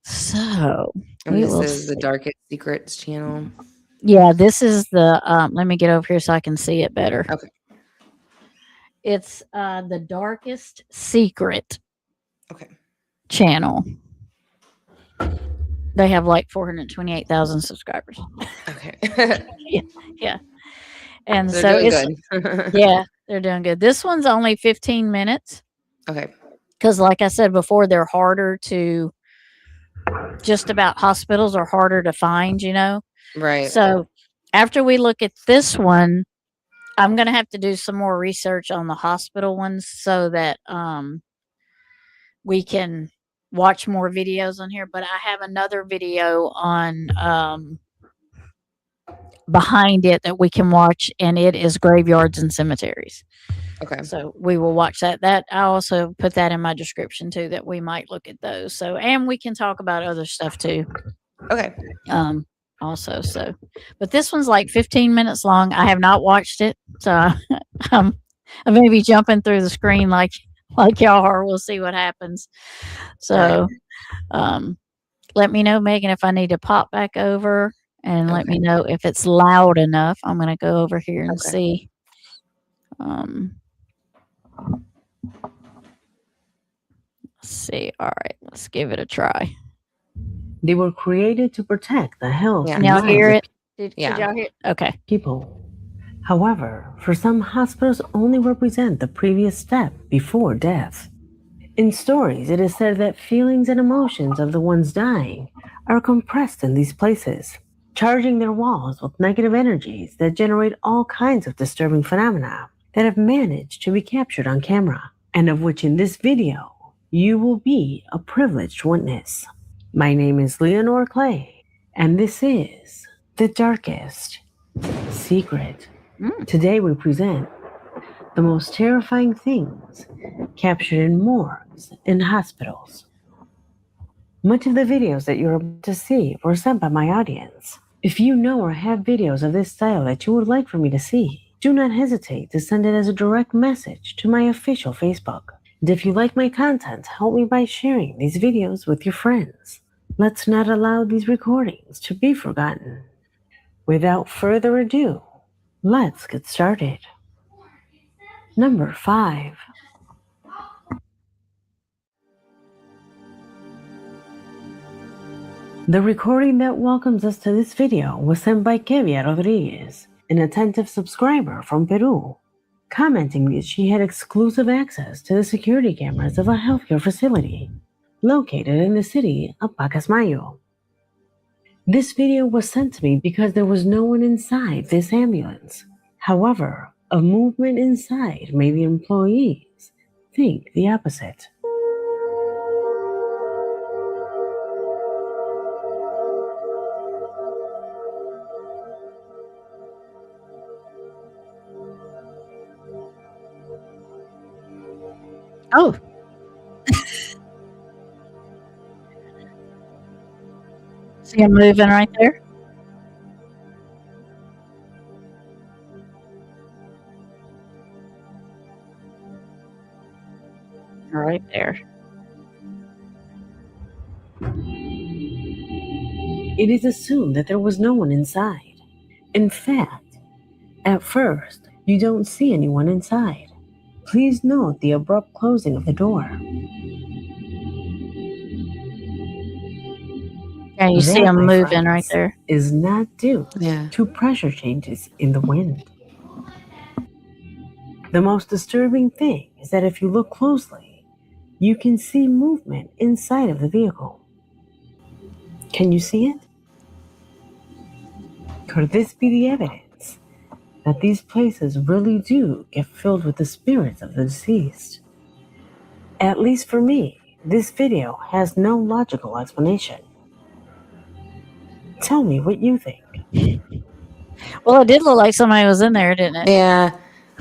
So And we this will is the see. Darkest Secrets channel. Yeah, this is the. Let me get over here so I can see it better. Okay. It's the Darkest Secret Okay. channel. They have like 428,000 subscribers. Okay. Yeah, and They're so doing it's good. yeah, they're doing good. This one's only 15 minutes Okay. because, like I said before, they're harder to. Just about hospitals are harder to find, you know. Right. So after we look at this one, I'm gonna have to do some more research on the hospital ones so that we can watch more videos on here. But I have another video on behind it that we can watch, and it is graveyards and cemeteries. Okay. So we will watch that. That I also put that in my description too, that we might look at those. So and we can talk about other stuff too. Okay. Also, so but this one's like 15 minutes long. I have not watched it, so I may be jumping through the screen like y'all are. We'll see what happens. Right. So let me know, Megan, if I need to pop back over, and let Okay. me know if it's loud enough. I'm going to go over here and Okay. see. Let's see. All right, let's give it a try. They were created to protect the health Yeah. and Y'all hear lives of it? Yeah. Could y'all hear it? Okay. people. However, for some hospitals only represent the previous step before death. In stories, it is said that feelings and emotions of the ones dying are compressed in these places, charging their walls with negative energies that generate all kinds of disturbing phenomena that have managed to be captured on camera, and of which in this video you will be a privileged witness. My name is Leonore Clay, and this is The Darkest Secret. Today we present the most terrifying things captured in morgues and hospitals. Much of the videos that you're about to see were sent by my audience. If you know or have videos of this style that you would like for me to see, do not hesitate to send it as a direct message to my official Facebook. And if you like my content, help me by sharing these videos with your friends. Let's not allow these recordings to be forgotten. Without further ado, let's get started. Number 5. The recording that welcomes us to this video was sent by Kevia Rodriguez, an attentive subscriber from Peru, commenting that she had exclusive access to the security cameras of a healthcare facility located in the city of Pacasmayo. This video was sent to me because there was no one inside this ambulance. However, a movement inside made the employees think the opposite. Oh. See him moving right there? Right there. It is assumed that there was no one inside. In fact, at first, you don't see anyone inside. Please note the abrupt closing of the door. Yeah, you see That, him my moving right friends, there. is not due Yeah. to pressure changes in the wind. The most disturbing thing is that if you look closely, you can see movement inside of the vehicle. Can you see it? Could this be the evidence that these places really do get filled with the spirits of the deceased? At least for me, this video has no logical explanation. Tell me what you think. Well, it did look like somebody was in there, didn't it? Yeah.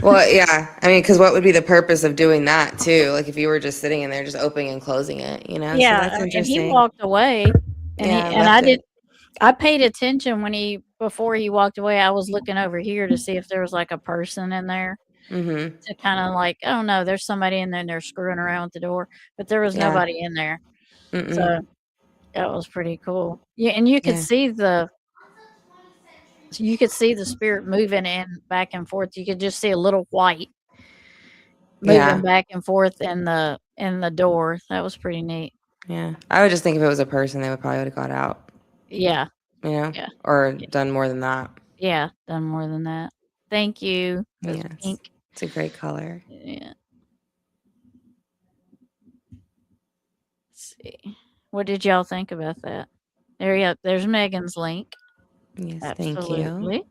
Well, yeah. I mean, because what would be the purpose of doing that too? Like if you were just sitting in there, just opening and closing it, you know? So Yeah, that's and he interesting. walked away, and Yeah, and I left did. it. I paid attention before he walked away. I was looking over here to see if there was like a person in there Mm-hmm. to kind of like, oh no, there's somebody in there and they're screwing around with the door, but there was Yeah. nobody in there. Mm-mm. So that was pretty cool. Yeah, and you could Yeah. see the spirit moving and back and forth. You could just see a little white moving Yeah. back and forth in the door. That was pretty neat. Yeah. I would just think if it was a person, they would probably would have got out, Yeah, you know? Yeah. Or Yeah. done more than that. yeah, done more than that. Thank you. It was Yes. pink. It's a great color. Yeah. Let's see. What did y'all think about that? There's Megan's link. Yes, thank you. Absolutely.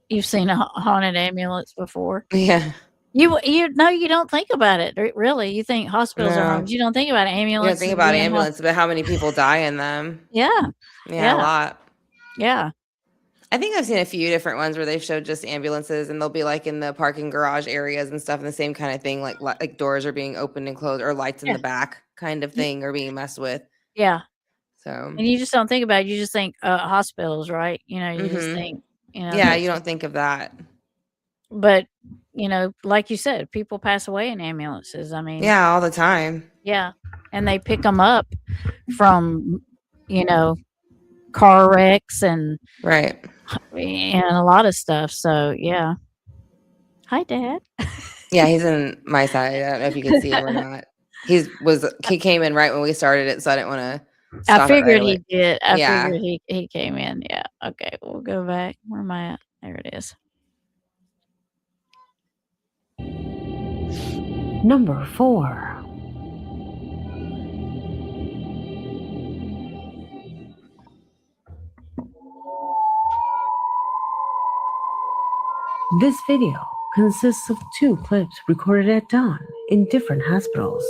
You've seen a haunted ambulance before. Yeah. You no, you don't think about it really. You think hospitals are No. homes. You don't think about You don't ambulances. think about being ambulance, but how many people die in them? Yeah, Yeah, Yeah. a lot. yeah, I think I've seen a few different ones where they've showed just ambulances and they'll be like in the parking garage areas and stuff and the same kind of thing, like doors are being opened and closed or lights in Yeah. the back kind of thing are being messed with. yeah. So And you just don't think about it. You just think hospitals, right? You know, you just Mhm. think, yeah, you don't think of that. But like you said, people pass away in ambulances. I mean, Yeah, all the time. yeah, and they pick them up from car wrecks and Right. a lot of stuff. So yeah. Hi, Dad. Yeah, he's in my side. I don't know if you can see him or not. He came in right when we started it, so I didn't want to. I figured he he did. I Yeah. figured he came in. Yeah. Okay. We'll go back. Where am I at? There it is. Number 4. This video consists of 2 clips recorded at dawn in different hospitals.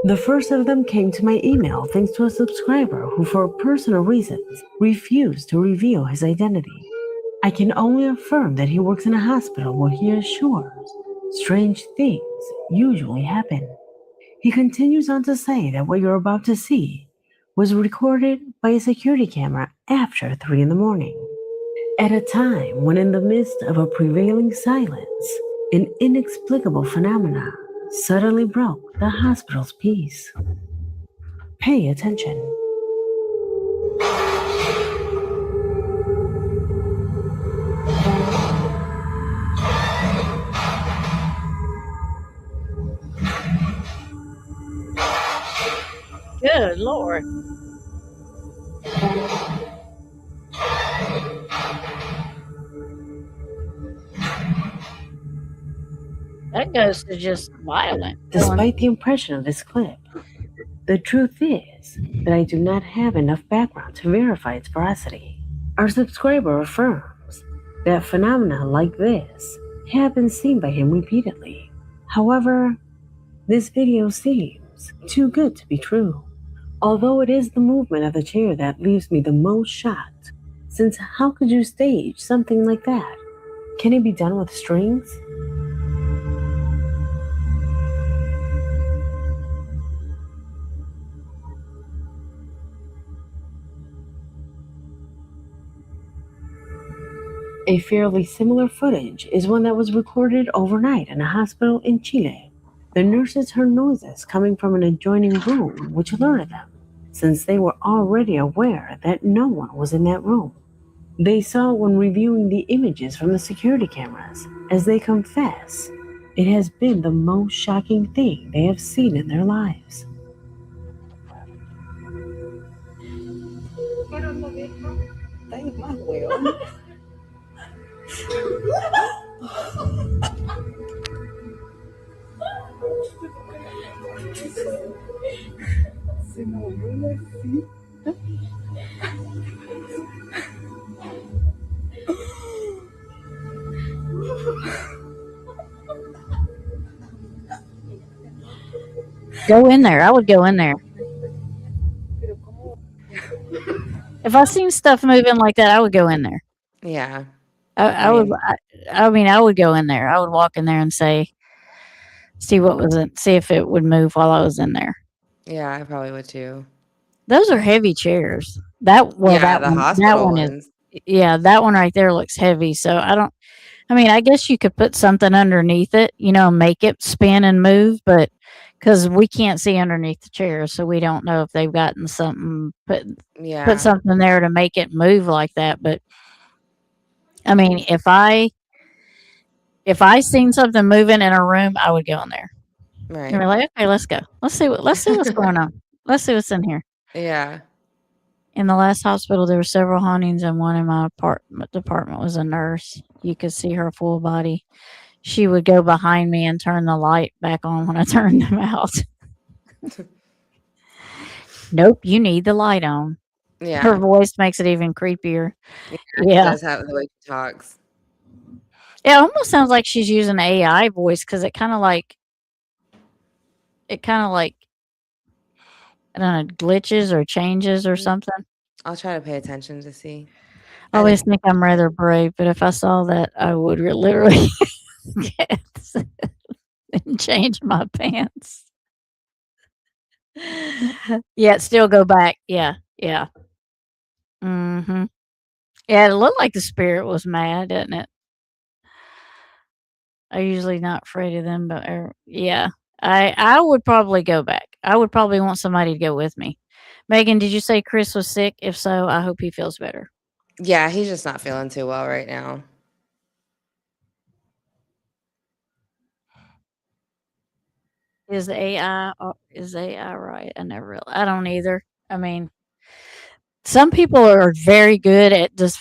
The first of them came to my email thanks to a subscriber who, for personal reasons, refused to reveal his identity. I can only affirm that he works in a hospital where he assures strange things usually happen. He continues on to say that what you're about to see was recorded by a security camera after 3 in the morning. At a time when in the midst of a prevailing silence, an inexplicable phenomena suddenly broke the hospital's peace. Pay attention. Good Lord. That goes to just violent. Despite the impression of this clip, the truth is that I do not have enough background to verify its veracity. Our subscriber affirms that phenomena like this have been seen by him repeatedly. However, this video seems too good to be true. Although it is the movement of the chair that leaves me the most shocked, since how could you stage something like that? Can it be done with strings? A fairly similar footage is one that was recorded overnight in a hospital in Chile. The nurses heard noises coming from an adjoining room, which alerted them. since they were already aware that no one was in that room. They saw it when reviewing the images from the security cameras. As they confess, it has been the most shocking thing they have seen in their lives. Go in there. I would go in there. If I seen stuff moving like that, I would go in there. Yeah. I would. I mean, I would go in there. I would walk in there and see what was it. See if it would move while I was in there. Yeah, I probably would too. Those are heavy chairs. That hospital one ones. is that one right there looks heavy. So I guess you could put something underneath it, make it spin and move, but because we can't see underneath the chairs, so we don't know if they've gotten something put something there to make it move like that. But I mean, if I seen something moving in a room, I would go in there. Right. And we're like, okay, let's go. Let's see what's going on. Let's see what's in here. Yeah. In the last hospital, there were several hauntings, and one in my department was a nurse. You could see her full body. She would go behind me and turn the light back on when I turned them out. Nope, you need the light on. Yeah. Her voice makes it even creepier. Yeah. She does have the way she talks. It almost sounds like she's using AI voice because it kind of like I don't know, glitches or changes or something. I'll try to pay attention to see. I always think I'm rather brave, but if I saw that, I would literally and change my pants. Yeah, still go back. Yeah. Mm-hmm. Yeah, it looked like the spirit was mad, didn't it? I'm usually not afraid of them, but yeah. I would probably go back. I would probably want somebody to go with me. Megan, did you say Chris was sick? If so, I hope he feels better. Yeah, he's just not feeling too well right now. Is AI right? I don't either. I mean, some people are very good at just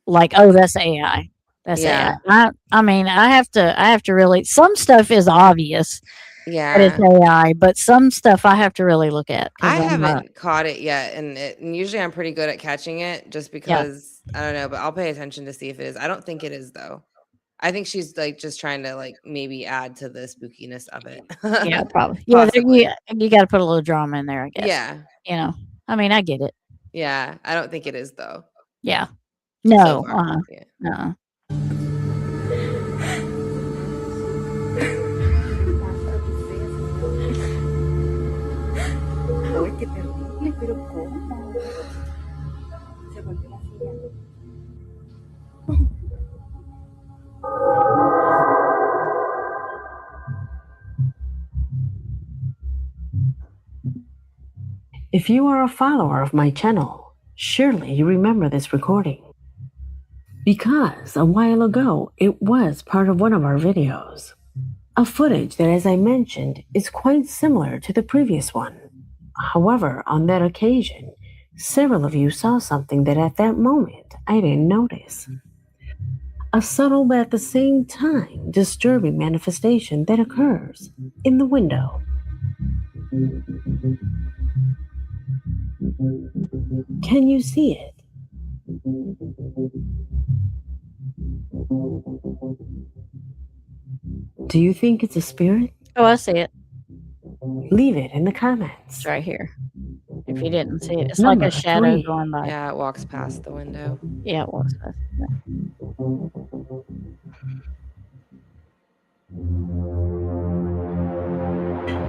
like, oh, that's AI. That's AI. I mean, I have to really. Some stuff is obvious. Yeah, that it's AI, but some stuff I have to really look at. I haven't caught it yet, and usually I'm pretty good at catching it, just because I don't know. But I'll pay attention to see if it is. I don't think it is though. I think she's like just trying to like maybe add to the spookiness of it. Yeah, probably. Yeah, you got to put a little drama in there, I guess. Yeah. I mean, I get it. Yeah, I don't think it is though. Yeah. No. No. Qué terrible, pero ¿cómo? Se volvió la silla. If you are a follower of my channel, surely you remember this recording. Because a while ago, it was part of one of our videos. A footage that, as I mentioned, is quite similar to the previous one. However, on that occasion, several of you saw something that at that moment I didn't notice. A subtle but at the same time disturbing manifestation that occurs in the window. Can you see it? Do you think it's a spirit? Oh, I see it. Leave it in the comments. It's right here. If you didn't see it, it's like a shadow going by. Yeah, it walks past the window. Yeah, it walks past.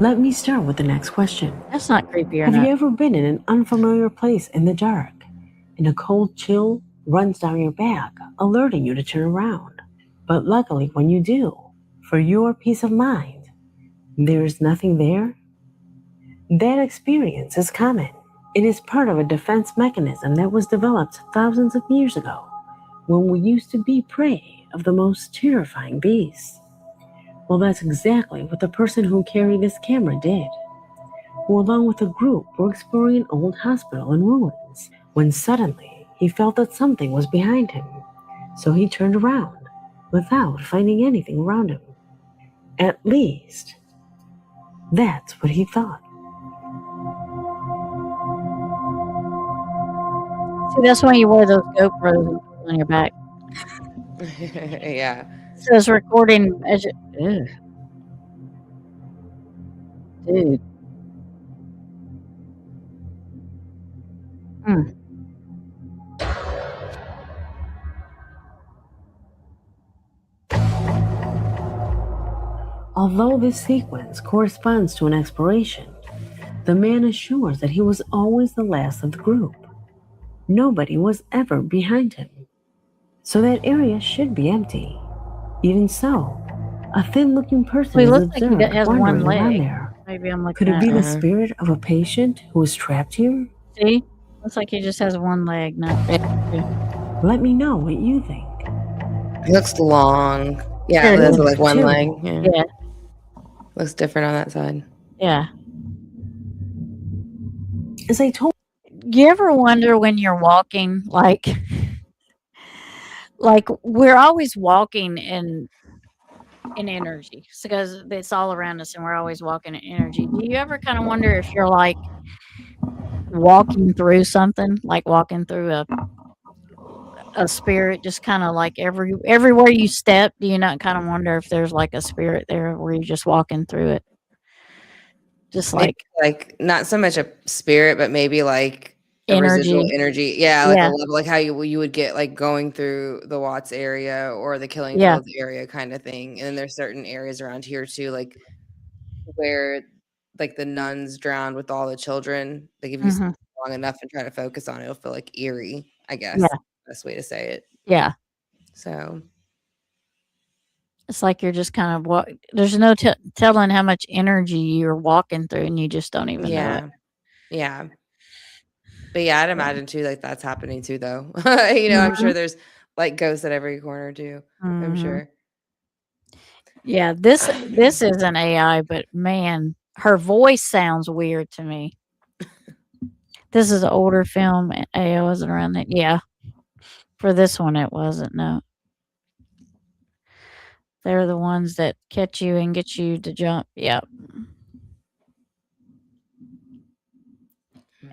Let me start with the next question. That's not creepy or Have not. you ever been in an unfamiliar place in the dark and a cold chill runs down your back, alerting you to turn around? But luckily, when you do, for your peace of mind, there is nothing there? That experience is common. It is part of a defense mechanism that was developed thousands of years ago when we used to be prey of the most terrifying beasts. Well, that's exactly what the person who carried this camera did, who along with a group were exploring an old hospital in ruins, when suddenly he felt that something was behind him. So he turned around without finding anything around him. At least, that's what he thought. See, that's why you wear those GoPros on your back. Yeah. So it's recording as you. Ugh. Dude. Mm. Although this sequence corresponds to an exploration, the man assures that he was always the last of the group. Nobody was ever behind him. So that area should be empty. Even so, a thin-looking person Well, he is looks like he observed has one wandering around leg. there. Maybe I'm looking Could it at be the Uh-huh. spirit of a patient who is trapped here? See? Looks like he just has one leg. No. Let me know what you think. It looks long. Yeah, Yeah, it it does is. look like one Too. leg. Yeah. Yeah. Looks different on that side. Yeah. As I told You ever wonder when you're walking, like we're always walking in energy because it's all around us and we're always walking in energy. Do you ever kind of wonder if you're like walking through something, like walking through a spirit, just kind of like everywhere you step, do you not kind of wonder if there's like a spirit there where you're just walking through it? Just Maybe like not so much a spirit, but maybe like a energy. residual energy. Yeah, like Yeah. a level, like how you would get like going through the Watts area or the Killing Yeah. Fields area kind of thing. And then there's certain areas around here too, like where like the nuns drowned with all the children. Like if you stay Mhm. long enough and try to focus on it, it'll feel like eerie, I guess. Yeah. Best way to say it. Yeah. So It's like you're just kind of there's no telling how much energy you're walking through and you just don't even know it. yeah. Yeah. But yeah, I'd imagine too, like that's happening too, though. I'm sure there's like ghosts at every corner too. I'm Mhm. sure. Yeah, this is an AI, but man, her voice sounds weird to me. This is an older film. AI wasn't around that. Yeah, for this one, it wasn't. No, they're the ones that catch you and get you to jump. Yep.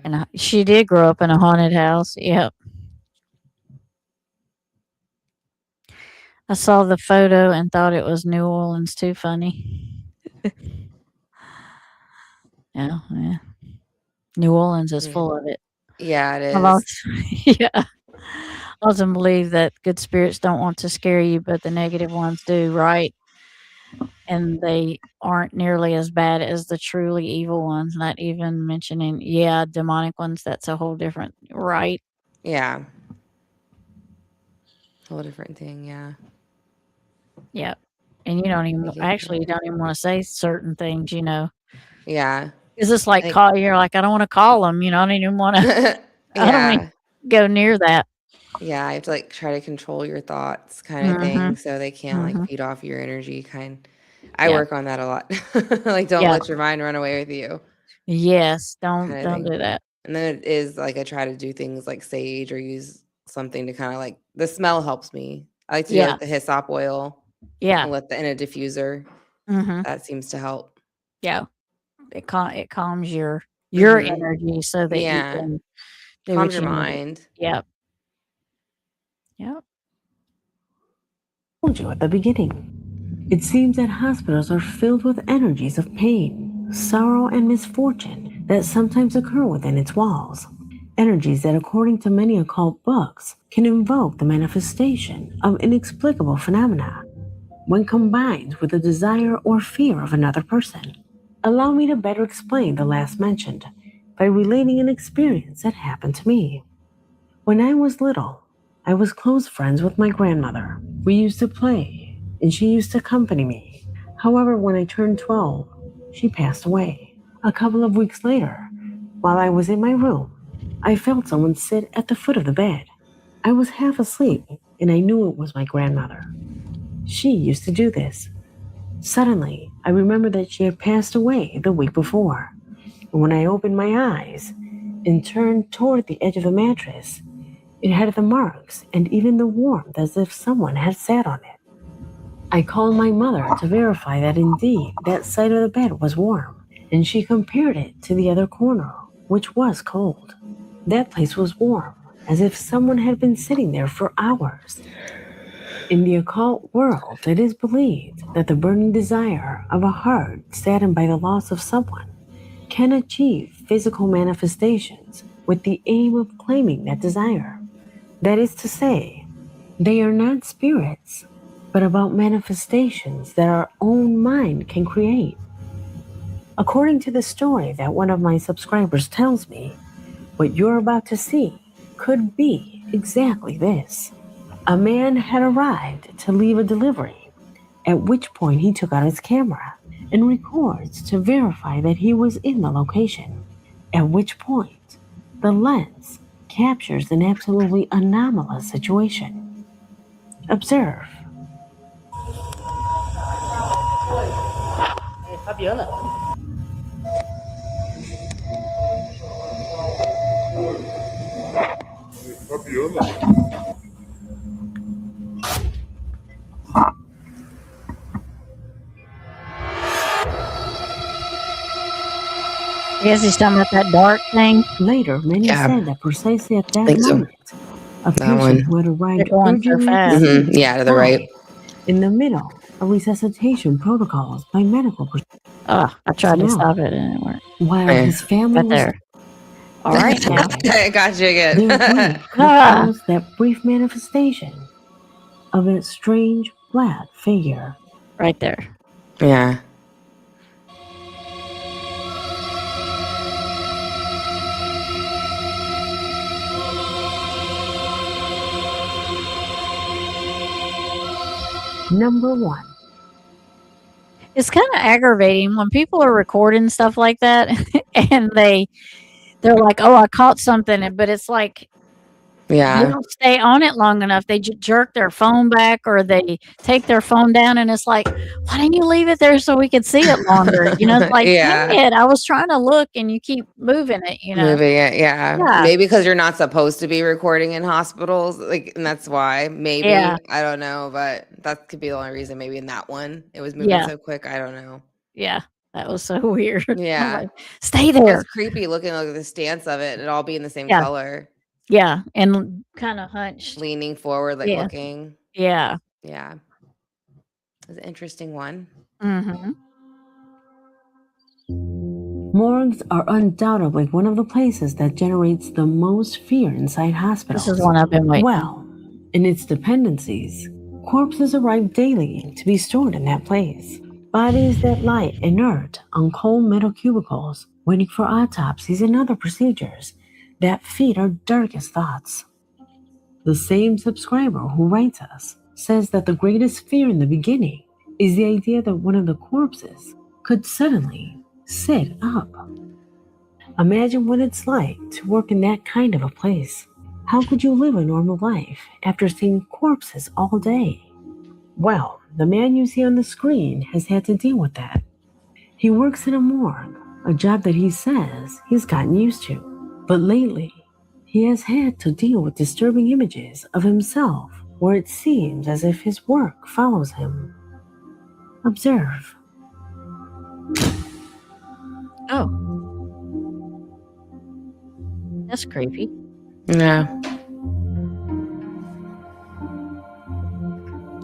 And she did grow up in a haunted house. Yep. I saw the photo and thought it was New Orleans. Too funny. Yeah. New Orleans is Yeah. full of it. Yeah, it I is. yeah. I also believe that good spirits don't want to scare you, but the negative ones do, right? And they aren't nearly as bad as the truly evil ones, not even mentioning, demonic ones. That's a whole different, right? Yeah. Whole different thing. Yeah. Yep. And you don't even, Like it- actually, you don't even want to say certain things, Yeah. Because it's like, you're like, I don't want to call them, I don't even want to, I don't want Yeah. to go near that. Yeah. I have to like try to control your thoughts kind of thing so they can't like feed off your energy I Yeah. work on that a lot. Like don't Yeah. let your mind run away with you. Yes. Don't Kinda thing. do that. And then it is like I try to do things like sage or use something to kind of like the smell helps me. I like to do Yeah. like the hyssop oil Yeah. and let the in a diffuser. hmm That seems to help. Yeah. It calms your Mhm. energy so that you Yeah. can do Calms what your you need. mind. Yep. Yep. told you at the beginning. It seems that hospitals are filled with energies of pain, sorrow, and misfortune that sometimes occur within its walls. Energies that, according to many occult books, can invoke the manifestation of inexplicable phenomena when combined with the desire or fear of another person. Allow me to better explain the last mentioned by relating an experience that happened to me. When I was little, I was close friends with my grandmother. We used to play, and she used to accompany me. However, when I turned 12, she passed away. A couple of weeks later, While I was in my room, I felt someone sit at the foot of the bed. I was half asleep, and I knew it was my grandmother. She used to do this. Suddenly, I remembered that she had passed away the week before. And when I opened my eyes and turned toward the edge of the mattress, it had the marks and even the warmth as if someone had sat on it. I called my mother to verify that indeed that side of the bed was warm, and she compared it to the other corner, which was cold. That place was warm, as if someone had been sitting there for hours. In the occult world, it is believed that the burning desire of a heart saddened by the loss of someone can achieve physical manifestations with the aim of claiming that desire. That is to say, they are not spirits, but about manifestations that our own mind can create. According to the story that one of my subscribers tells me, what you're about to see could be exactly this. A man had arrived to leave a delivery, at which point he took out his camera and records to verify that he was in the location, at which point the lens captures an absolutely anomalous situation. Observe. I guess he's talking about that dark thing. Later, many Yeah. said that precisely at that Think so. moment, a That patient one. who had They're arrived going so urgently fast. Yeah, to the right. in the middle of resuscitation protocols by medical Oh, I tried to personnel, stop it and it didn't work. while Yeah. his family Right was there. All right now. I got you their again. grief confirms that brief manifestation of a strange flat figure. Right there. Yeah. Number 1. It's kind of aggravating when people are recording stuff like that and they're like, "Oh, I caught something," but it's like they Yeah. don't stay on it long enough. They jerk their phone back or they take their phone down, and it's like, why didn't you leave it there so we could see it longer? You know, it's like, Yeah. dang it, I was trying to look and you keep moving it. You know, Moving it, yeah. Yeah. Maybe because you're not supposed to be recording in hospitals, like, and that's why. Maybe Yeah. I don't know, but that could be the only reason. Maybe in that one, it was moving Yeah. so quick. I don't know. Yeah, that was so weird. I'm Yeah, like, stay it there. was creepy looking like the stance of it. It all be in the same Yeah. color, Yeah, and kind of hunched. leaning forward, like Yeah. looking. Yeah. Yeah, it was an interesting one. Mm-hmm. Morgues are undoubtedly one of the places that generates the most fear inside hospitals. This is one I've been waiting. Well, in its dependencies, corpses arrive daily to be stored in that place. Bodies that lie inert on cold metal cubicles, waiting for autopsies and other procedures that feed our darkest thoughts. The same subscriber who writes us says that the greatest fear in the beginning is the idea that one of the corpses could suddenly sit up. Imagine what it's like to work in that kind of a place. How could you live a normal life after seeing corpses all day? Well, the man you see on the screen has had to deal with that. He works in a morgue, a job that he says he's gotten used to. But lately, he has had to deal with disturbing images of himself where it seems as if his work follows him. Observe. Oh, that's creepy. Yeah,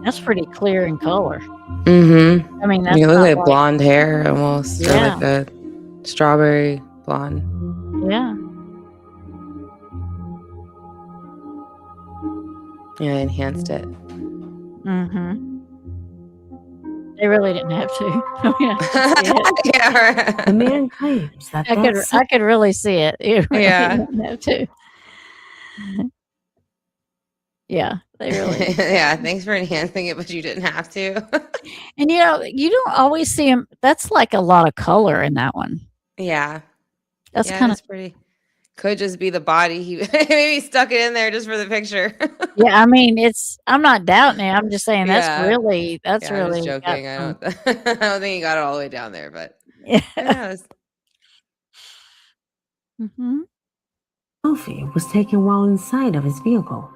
That's pretty clear in color. mm-hmm. I mean, that's You look not like like, blonde hair almost, or Yeah. like a strawberry blonde. yeah. Yeah, I enhanced it. Mm-hmm. They really didn't have to. I mean, I could see it. Yeah, right. The man claims that I could really see it. You really Yeah. didn't have to. Yeah, they really. Yeah, thanks for enhancing it, but you didn't have to. And you know, you don't always see them. That's like a lot of color in that one. Yeah. That's Yeah, kind of that's pretty. Could just be the body. He maybe stuck it in there just for the picture. yeah. I mean, I'm not doubting it. I'm just saying Yeah. that's Yeah, I'm just really got joking. I some. don't I don't think he got it all the way down there, but Yeah. who knows? Hmm. Selfie was taken while inside of his vehicle,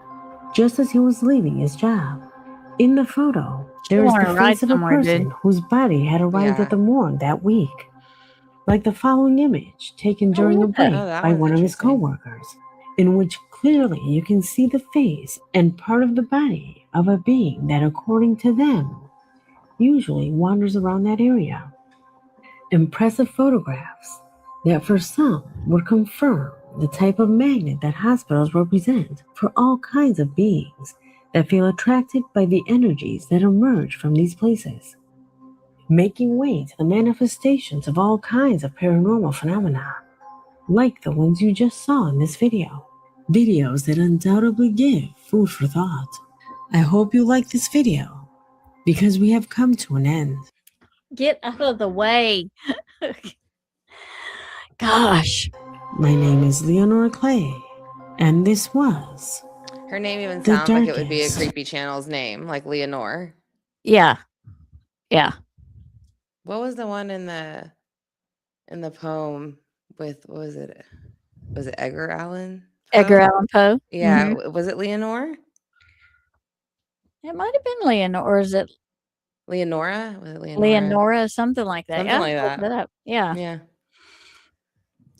just as he was leaving his job. In the photo, there is Want the to ride face of a somewhere, dude? person whose body had arrived Yeah. at the morgue that week, like the following image taken Oh, during a look at break Oh, that by one's one of his interesting. coworkers, in which clearly you can see the face and part of the body of a being that, according to them, usually wanders around that area. Impressive photographs that for some would confirm the type of magnet that hospitals represent for all kinds of beings that feel attracted by the energies that emerge from these places, making way to the manifestations of all kinds of paranormal phenomena, like the ones you just saw in this video. Videos that undoubtedly give food for thought. I hope you like this video, because we have come to an end. Get out of the way. Gosh. My name is Leonora Clay, and this was Her name even The sounds like it would be a Darkest. creepy channel's name, like Leonore. Yeah. Yeah. What was the one in the poem with what was it? Was it Edgar Allan Edgar Poe? Allan Poe. Yeah, Mhm. was it Leonore? It might have been Leonora, or is it Leonora? Was it Leonora? Leonora? Something like that. Something Yeah, like look that. that up. Yeah. Yeah.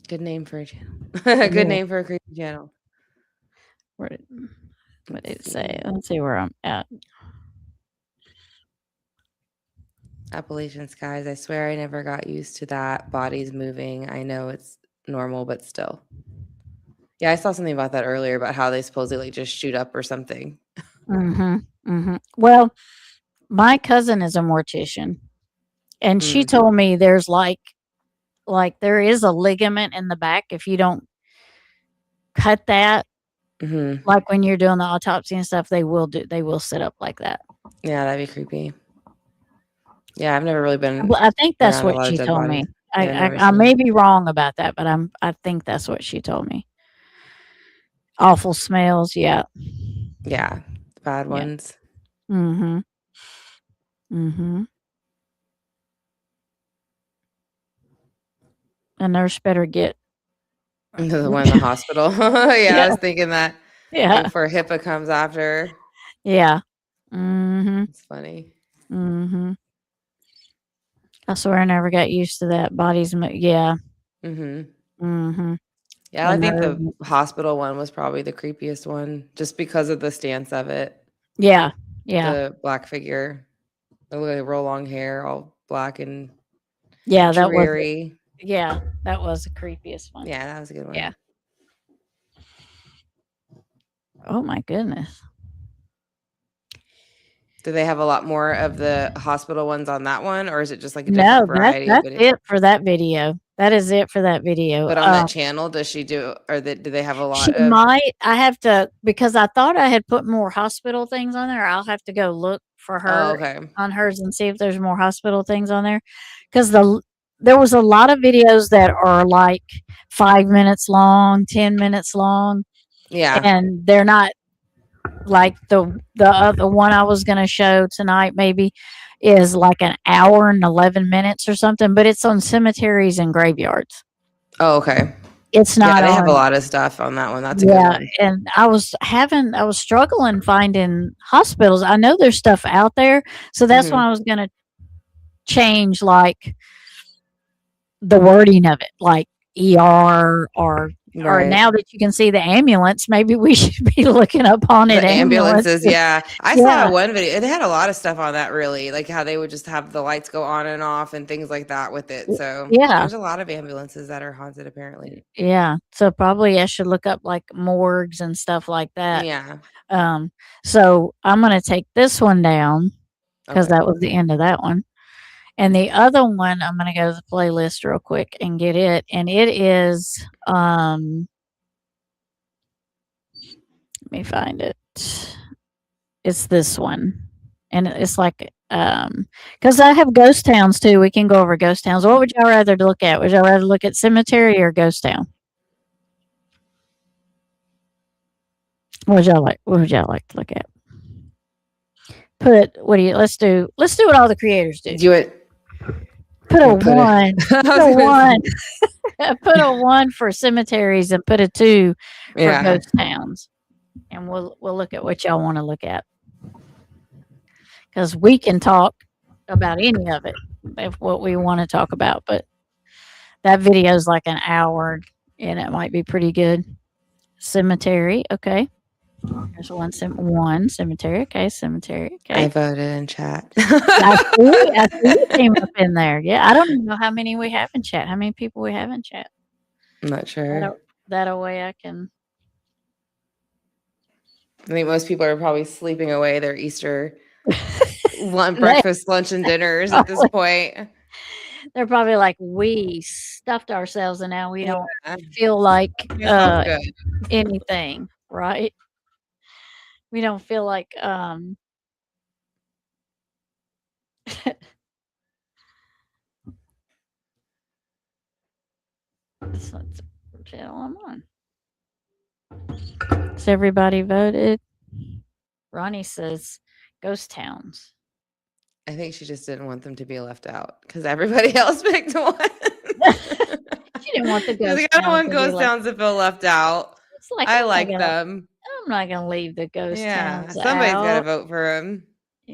Good name for a channel. It Good is. name for a creepy channel. What did it Let's say? see. Let's see where I'm at. Appalachian skies. I swear I never got used to that. Bodies moving. I know it's normal, but still. Yeah, I saw something about that earlier about how they supposedly like just shoot up or something. Well, my cousin is a mortician, and she Mm. told me there's like there is a ligament in the back. If you don't cut that, Hmm. like when you're doing the autopsy and stuff, they will sit up like that. Yeah, that'd be creepy. Yeah, I've never really been Well, I think that's around a what lot of she dead told bodies. me. Yeah, I've never I seen may it. be wrong about that, but I think that's what she told me. Awful smells, yeah. Yeah, the bad Yeah. ones. Mhm. Mhm. A nurse better get The one in the hospital. Yeah, I Yeah. was thinking that Yeah. before HIPAA comes after. Yeah. Mhm. It's funny. Mhm. I swear I never got used to that. Yeah. Hmm. Mhm. Yeah, The I think nerve. the hospital one was probably the creepiest one, just because of the stance of it. Yeah. Yeah. The black figure, the really real long hair, all black and Yeah, that was dreary. yeah, that was the creepiest one. Yeah, that was a good one. Yeah. Oh my goodness. Do they have a lot more of the hospital ones on that one, or is it just like a No, different variety of that's video? it for that video. That is it for that video. But on that channel, does she do, or do they have a She lot of? might. I have to, because I thought I had put more hospital things on there. I'll have to go look for Oh, her okay. on hers and see if there's more hospital things on there. Because there was a lot of videos that are like 5 minutes long, 10 minutes long, Yeah. and they're not like the other one I was going to show tonight. Maybe is like an hour and 11 minutes or something, but it's on cemeteries and graveyards. Oh, okay. It's Yeah, not they have a on. lot of stuff on that one. That's a good Yeah, one. and I was struggling finding hospitals. I know there's stuff out there, so that's why Mhm. I was gonna change like the wording of it, like ER or Right. now that you can see the ambulance, maybe we should be looking up haunted The ambulances, ambulances. yeah. I Yeah. saw one video. They had a lot of stuff on that, really, like how they would just have the lights go on and off and things like that with it. So Yeah. there's a lot of ambulances that are haunted, apparently. Yeah. So probably I should look up like morgues and stuff like that. Yeah. So I'm gonna take this one down because Okay. that was the end of that one. And the other one, I'm gonna go to the playlist real quick and get it. And it is let me find it. It's this one. And it's like Because I have ghost towns too. We can go over ghost towns. What would y'all rather look at? Would y'all rather look at cemetery or ghost town? What would y'all like? What would y'all like to look at? Let's do what all the creators do. Do it. Put a Put it- one. I Put was a gonna one. Put a one for cemeteries and put a 2 for Yeah. ghost towns. And we'll look at what y'all want to look at. Because we can talk about any of it if what we want to talk about, but that video is like an hour and it might be pretty good. Cemetery, okay. There's one cemetery, okay, cemetery, I okay. voted in chat. I see you came up in there. Yeah, I don't even know how many we have in chat. How many people we have in chat? I'm not sure. That a way I can. I think most people are probably sleeping away their Easter breakfast, lunch, and dinners at this point. They're probably like, we stuffed ourselves and now we don't Yeah. feel like It sounds good. anything, right? We don't feel like that's not the channel I'm on. Has everybody voted? Ronnie says ghost towns. I think she just didn't want them to be left out because everybody else picked one. She didn't want the She's ghost like, I don't towns want to be ghost left- towns to feel left out. It's like I I'm not like gonna- them. I'm not gonna leave the ghost Yeah, towns somebody's got to out. vote for them.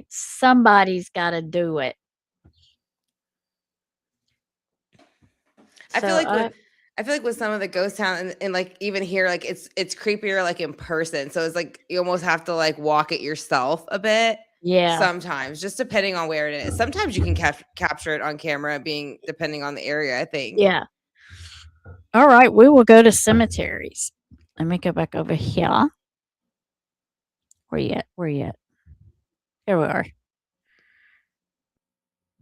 Somebody's got to do it. I feel So like with some of the ghost town and like even here, like it's creepier like in person. So it's like you almost have to like walk it yourself a bit. yeah. Sometimes, just depending on where it is. Sometimes you can capture it on camera, depending on the area. I think. Yeah. All right, we will go to cemeteries. Let me go back over here. Where you at? Where you at? Here we are.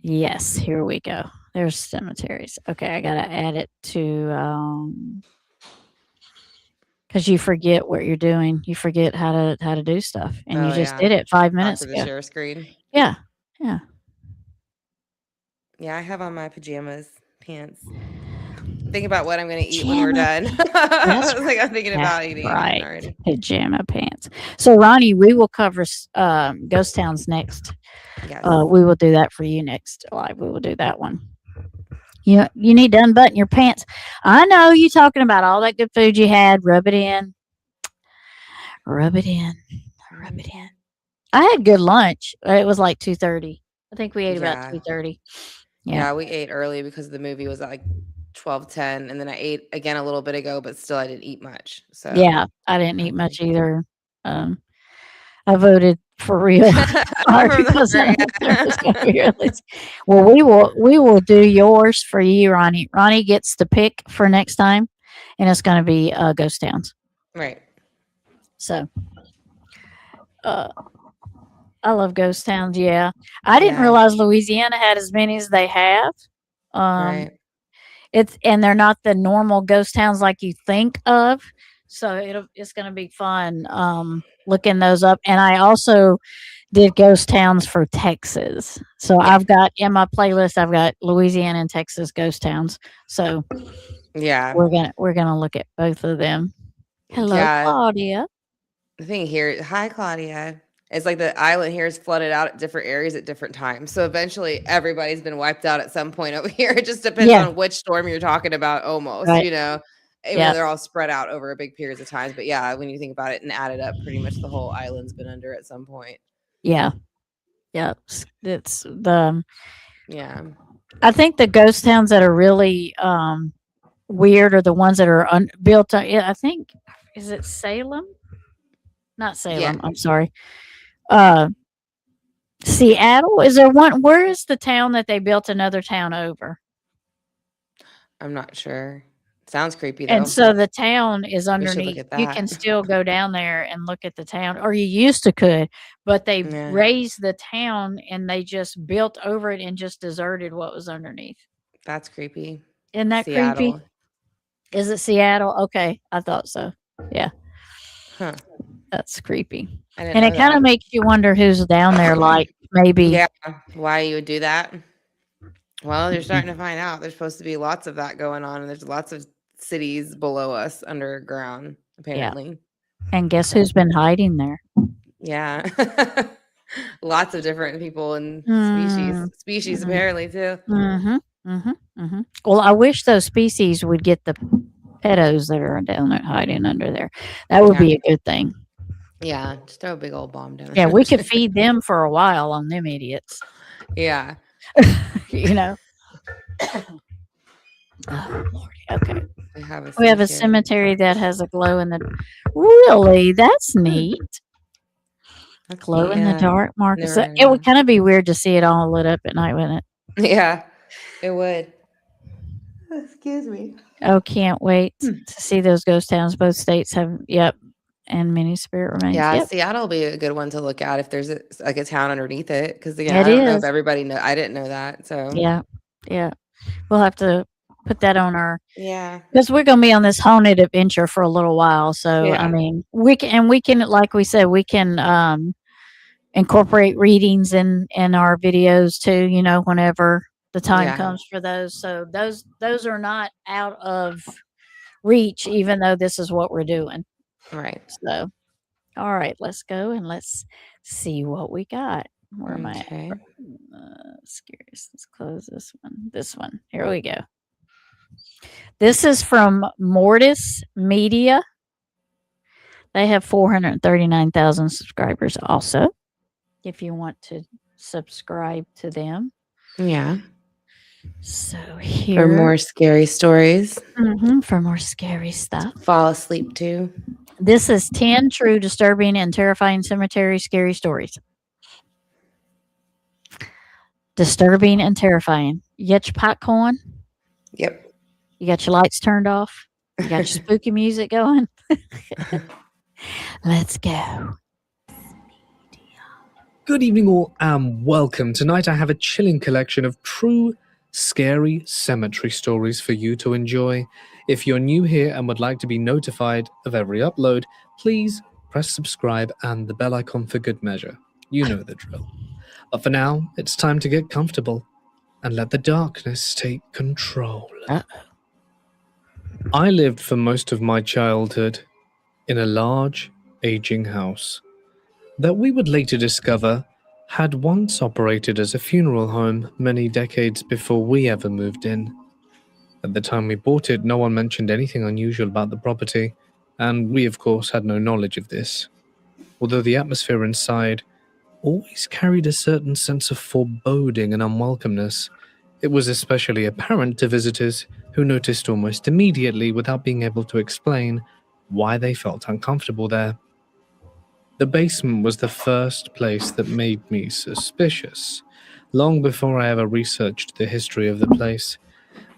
Yes, here we go. There's cemeteries. Okay, I gotta add it to because you forget what you're doing. You forget how to do stuff, and Oh, you just yeah. did it 5 Back minutes to the ago. share screen. Yeah. Yeah, I have on my pajamas pants. Think about what I'm going to eat when we're done. That's Like I'm thinking That's about eating right. already. Pajama pants. So Ronnie, we will cover ghost towns next. Yes. We will do that for you next live. We will do that one. You need to unbutton your pants. I know you talking about all that good food you had. Rub it in. Rub it in. Rub it in. I had good lunch. It was like 2:30. I think we ate Yeah. about 2:30. Yeah, we ate early because the movie was at like 12:10, and then I ate again a little bit ago, but still I didn't eat much. So Yeah, I didn't eat much either. I voted for real. Because I knew there was gonna be early. Well, we will do yours for you, Ronnie. Ronnie gets the pick for next time, and it's going to be ghost towns. Right. So, I love ghost towns. Yeah, I didn't Yeah. realize Louisiana had as many as they have. Right. And they're not the normal ghost towns like you think of. So it's going to be fun looking those up. And I also did ghost towns for Texas. So I've got in my playlist, I've got Louisiana and Texas ghost towns. So Yeah. we're gonna look at both of them. Hello, Yeah. Claudia. The thing here, hi Claudia. It's like the island here is flooded out at different areas at different times. So eventually everybody's been wiped out at some point over here. It just depends Yeah. on which storm you're talking about almost, Right. you know. Even Yeah. though they're all spread out over a big periods of times. But yeah, when you think about it and add it up, pretty much the whole island's been under at some point. Yeah. Yeah. It's the Yeah. I think the ghost towns that are really weird are the ones that are built on. I think is it Salem? Not Salem. Yeah. I'm sorry. Seattle. Is there one? Where is the town that they built another town over? I'm not sure. Sounds creepy though. And so the town is look underneath. at You that. can still go down there and look at the town, or you used to could, but they Yeah. raised the town and they just built over it and just deserted what was underneath. That's creepy. Isn't that Seattle. creepy? Is it Seattle? Okay, I thought so. Yeah, Huh. that's creepy. I didn't And know it kind that. of makes you wonder who's down there, like maybe. Yeah. Why you would do that? Well, you're starting to find out there's supposed to be lots of that going on, and there's lots of cities below us underground, apparently. And guess who's been hiding there? Yeah. Lots of different people and species Mhm. apparently too. Well, I wish those species would get the pedos that are down there hiding under there. That would be a good thing. Yeah, just throw a big old bomb down. Yeah, we could feed them for a while on them idiots. Yeah. You know. Oh, Lord. Okay. We have a cemetery that has a glow in the. Really, that's neat. Glow in the dark markers. It would kind of be weird to see it all lit up at night, wouldn't it? Yeah, it would. Excuse me. Oh, can't wait to see those ghost towns. Both states have. Yep. And many spirit remains. Yeah, Yep. Seattle will be a good one to look at if there's like a town underneath it. Because It I don't know if is. everybody know. I didn't know that. So Yeah. We'll have to put that on our. yeah. Because we're going to be on this haunted adventure for a little while. So, Yeah. I mean, we can, like we said, we can incorporate readings in our videos too, you know, whenever the time Yeah. comes for those. So those are not out of reach, even though this is what we're doing. Right. So, all right, let's go and let's see what we got. Where am Okay. I? Scariest. Let's close this one. This one. Here we go. This is from Mortis Media. They have 439,000 subscribers also. If you want to subscribe to them. Yeah. So For here. more scary stories. For more scary stuff. Fall asleep too. This is 10 true, disturbing, and terrifying cemetery scary stories. Disturbing and terrifying. You got your popcorn? Yep. You got your lights turned off? You got your spooky music going? Let's go. Good evening, all, and welcome. Tonight I have a chilling collection of true, scary cemetery stories for you to enjoy. If you're new here and would like to be notified of every upload, please press subscribe and the bell icon for good measure. You know the drill. But for now, it's time to get comfortable and let the darkness take control. I lived for most of my childhood in a large, aging house that we would later discover had once operated as a funeral home many decades before we ever moved in. At the time we bought it, no one mentioned anything unusual about the property, and we of course had no knowledge of this. Although the atmosphere inside always carried a certain sense of foreboding and unwelcomeness, it was especially apparent to visitors who noticed almost immediately, without being able to explain, why they felt uncomfortable there. The basement was the first place that made me suspicious, long before I ever researched the history of the place,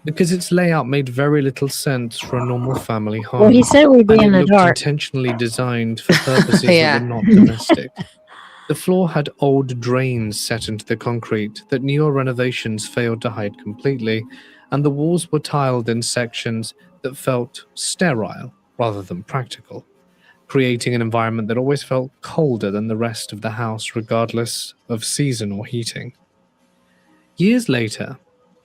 because its layout made very little sense for a normal family home. Well, he said we'd be and in it the looked dark. intentionally designed for purposes Yeah. that were not domestic. The floor had old drains set into the concrete that newer renovations failed to hide completely, and the walls were tiled in sections that felt sterile rather than practical, creating an environment that always felt colder than the rest of the house, regardless of season or heating. Years later,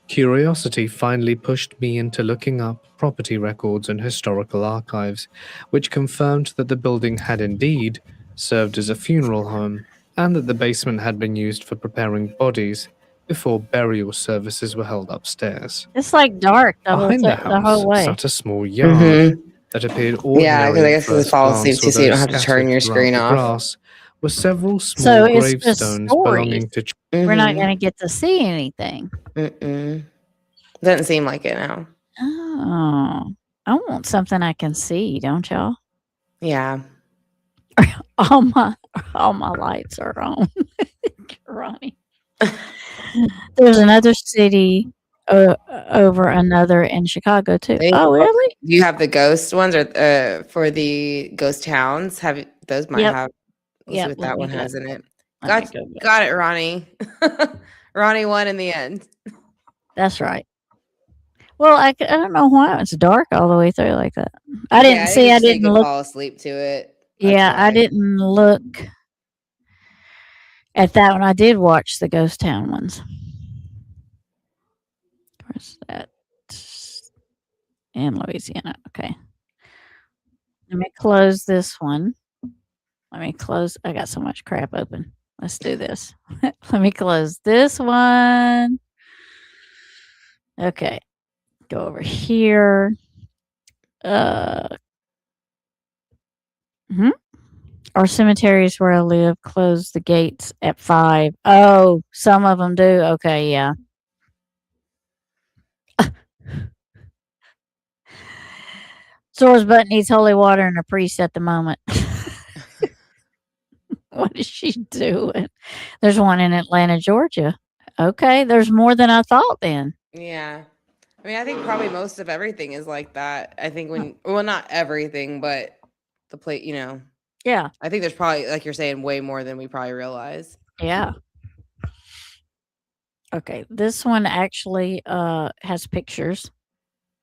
curiosity finally pushed me into looking up property records and historical archives, which confirmed that the building had indeed served as a funeral home, and that the basement had been used for preparing bodies before burial services were held upstairs. It's like dark the whole, Behind the the whole house way. sat a small yard Mhm. that appeared ordinary. Yeah, because I guess at it's first fall asleep glance, too, so you don't although have to turn your scattered screen throughout the off. grass were several small So it's just gravestones belonging to We're not Mhm. going to get to see anything. Mm-mm. Doesn't seem like it now. Oh, I want something I can see, don't y'all? Yeah. All my lights are on. Ronnie. There's another city over another in Chicago too. They- Oh, really? Do you have the ghost ones or for the ghost towns? Have those might Yep. have? Let's Yep, see what let that me one go. has in it. Let me go back. Got it, Ronnie. Ronnie won in the end. That's right. Well, I don't know why it's dark all the way through like that. I didn't see. I think you didn't could look. fall asleep to it. That's Yeah, I why. didn't look At that one, I did watch the Ghost Town ones. Where's that? In Louisiana. Okay. Let me close this one. Let me close. I got so much crap open. Let's do this. Let me close this one. Okay. Go over here. Our cemeteries where I live close the gates at 5. Oh, some of them do. Okay, yeah. Zora's butt needs holy water and a priest at the moment. What is she doing? There's one in Atlanta, Georgia. Okay, there's more than I thought then. Yeah. I mean, I think probably most of everything is like that. I think well, not everything, but the plate, Yeah, I think there's probably, like you're saying, way more than we probably realize. yeah. Okay, this one actually has pictures,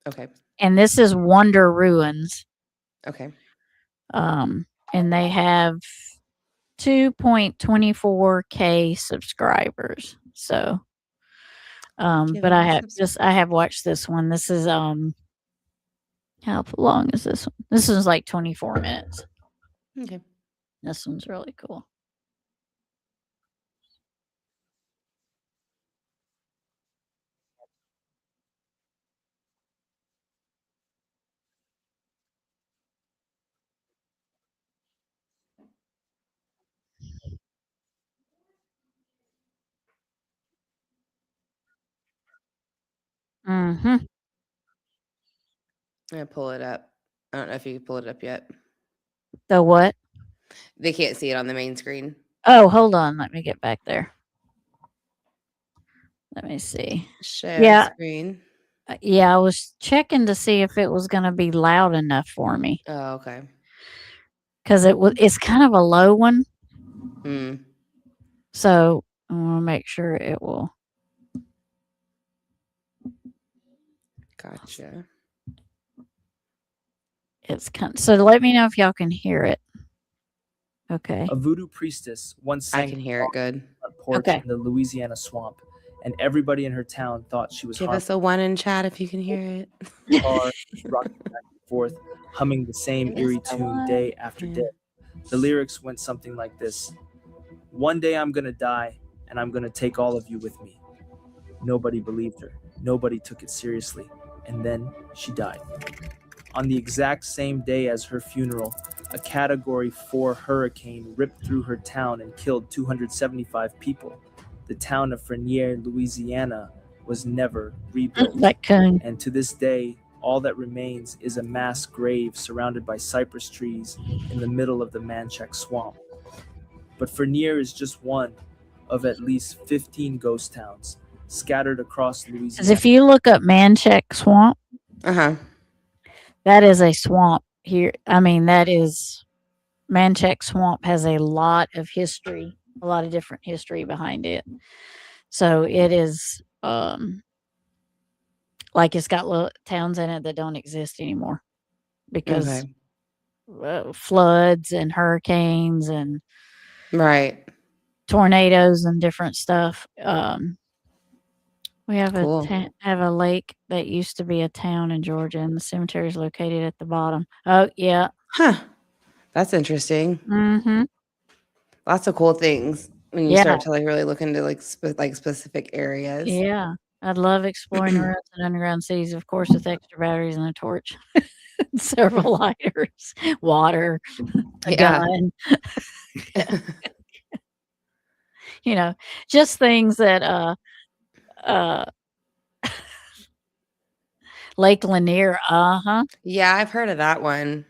Okay. and this is Wonder Ruins. Okay. And they have 2.24K subscribers. So, but I have watched this one. This is how long is this one? This is like 24 minutes. Okay. This one's really cool. Mm-hmm. I'm gonna pull it up. I don't know if you can pull it up yet. The what? They can't see it on the main screen. Oh, hold on. Let me get back there. Let me see. Share screen. Yeah, I was checking to see if it was going to be loud enough for me Oh, okay. because it's kind of a low one. Mm. So I want to make sure it will. Gotcha. It's so let me know if y'all can hear it. Okay. A voodoo priestess once sang I can hear it good. on a porch Okay. in the Louisiana swamp, and everybody in her town thought she was Give us a 1 in chat if you can hear it. harmful, rocking back and forth, humming the same Give eerie us a tune one. day after Yeah. day. The lyrics went something like this: "One day I'm gonna die, and I'm gonna take all of you with me." Nobody believed her. Nobody took it seriously. And then she died. On the exact same day as her funeral, a Category 4 hurricane ripped through her town and killed 275 people. The town of Frenier, Louisiana, was never rebuilt. That coon. And to this day, all that remains is a mass grave surrounded by cypress trees in the middle of the Manchac swamp. But Frenier is just one of at least 15 ghost towns scattered across Because Louisiana. if you look up Manchac Swamp, Uh-huh. that is a swamp here. I mean, Manchac Swamp has a lot of history, a lot of different history behind it. So it is like it's got little towns in it that don't exist anymore because floods and hurricanes and Right. tornadoes and different stuff. We have Cool. have a lake that used to be a town in Georgia, and the cemetery is located at the bottom. Oh yeah. Huh. That's interesting. Mm-hmm. Lots of cool things when you Yeah. start to really look into specific areas. Yeah. I'd love exploring the roads and underground cities, of course, with extra batteries and a torch, several lighters, water, a Yeah. gun. Just things that Lake Lanier. Uh-huh. Yeah, I've heard of that one,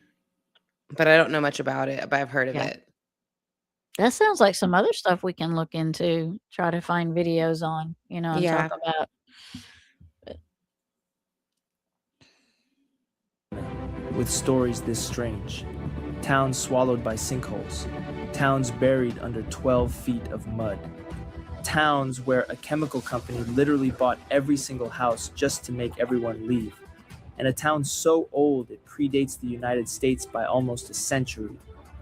but I don't know much about it, but I've heard of Yeah. it. That sounds like some other stuff we can look into, try to find videos on, and Yeah. talk about. with stories this strange. Towns swallowed by sinkholes. Towns buried under 12 feet of mud. Towns where a chemical company literally bought every single house just to make everyone leave. And a town so old it predates the United States by almost a century,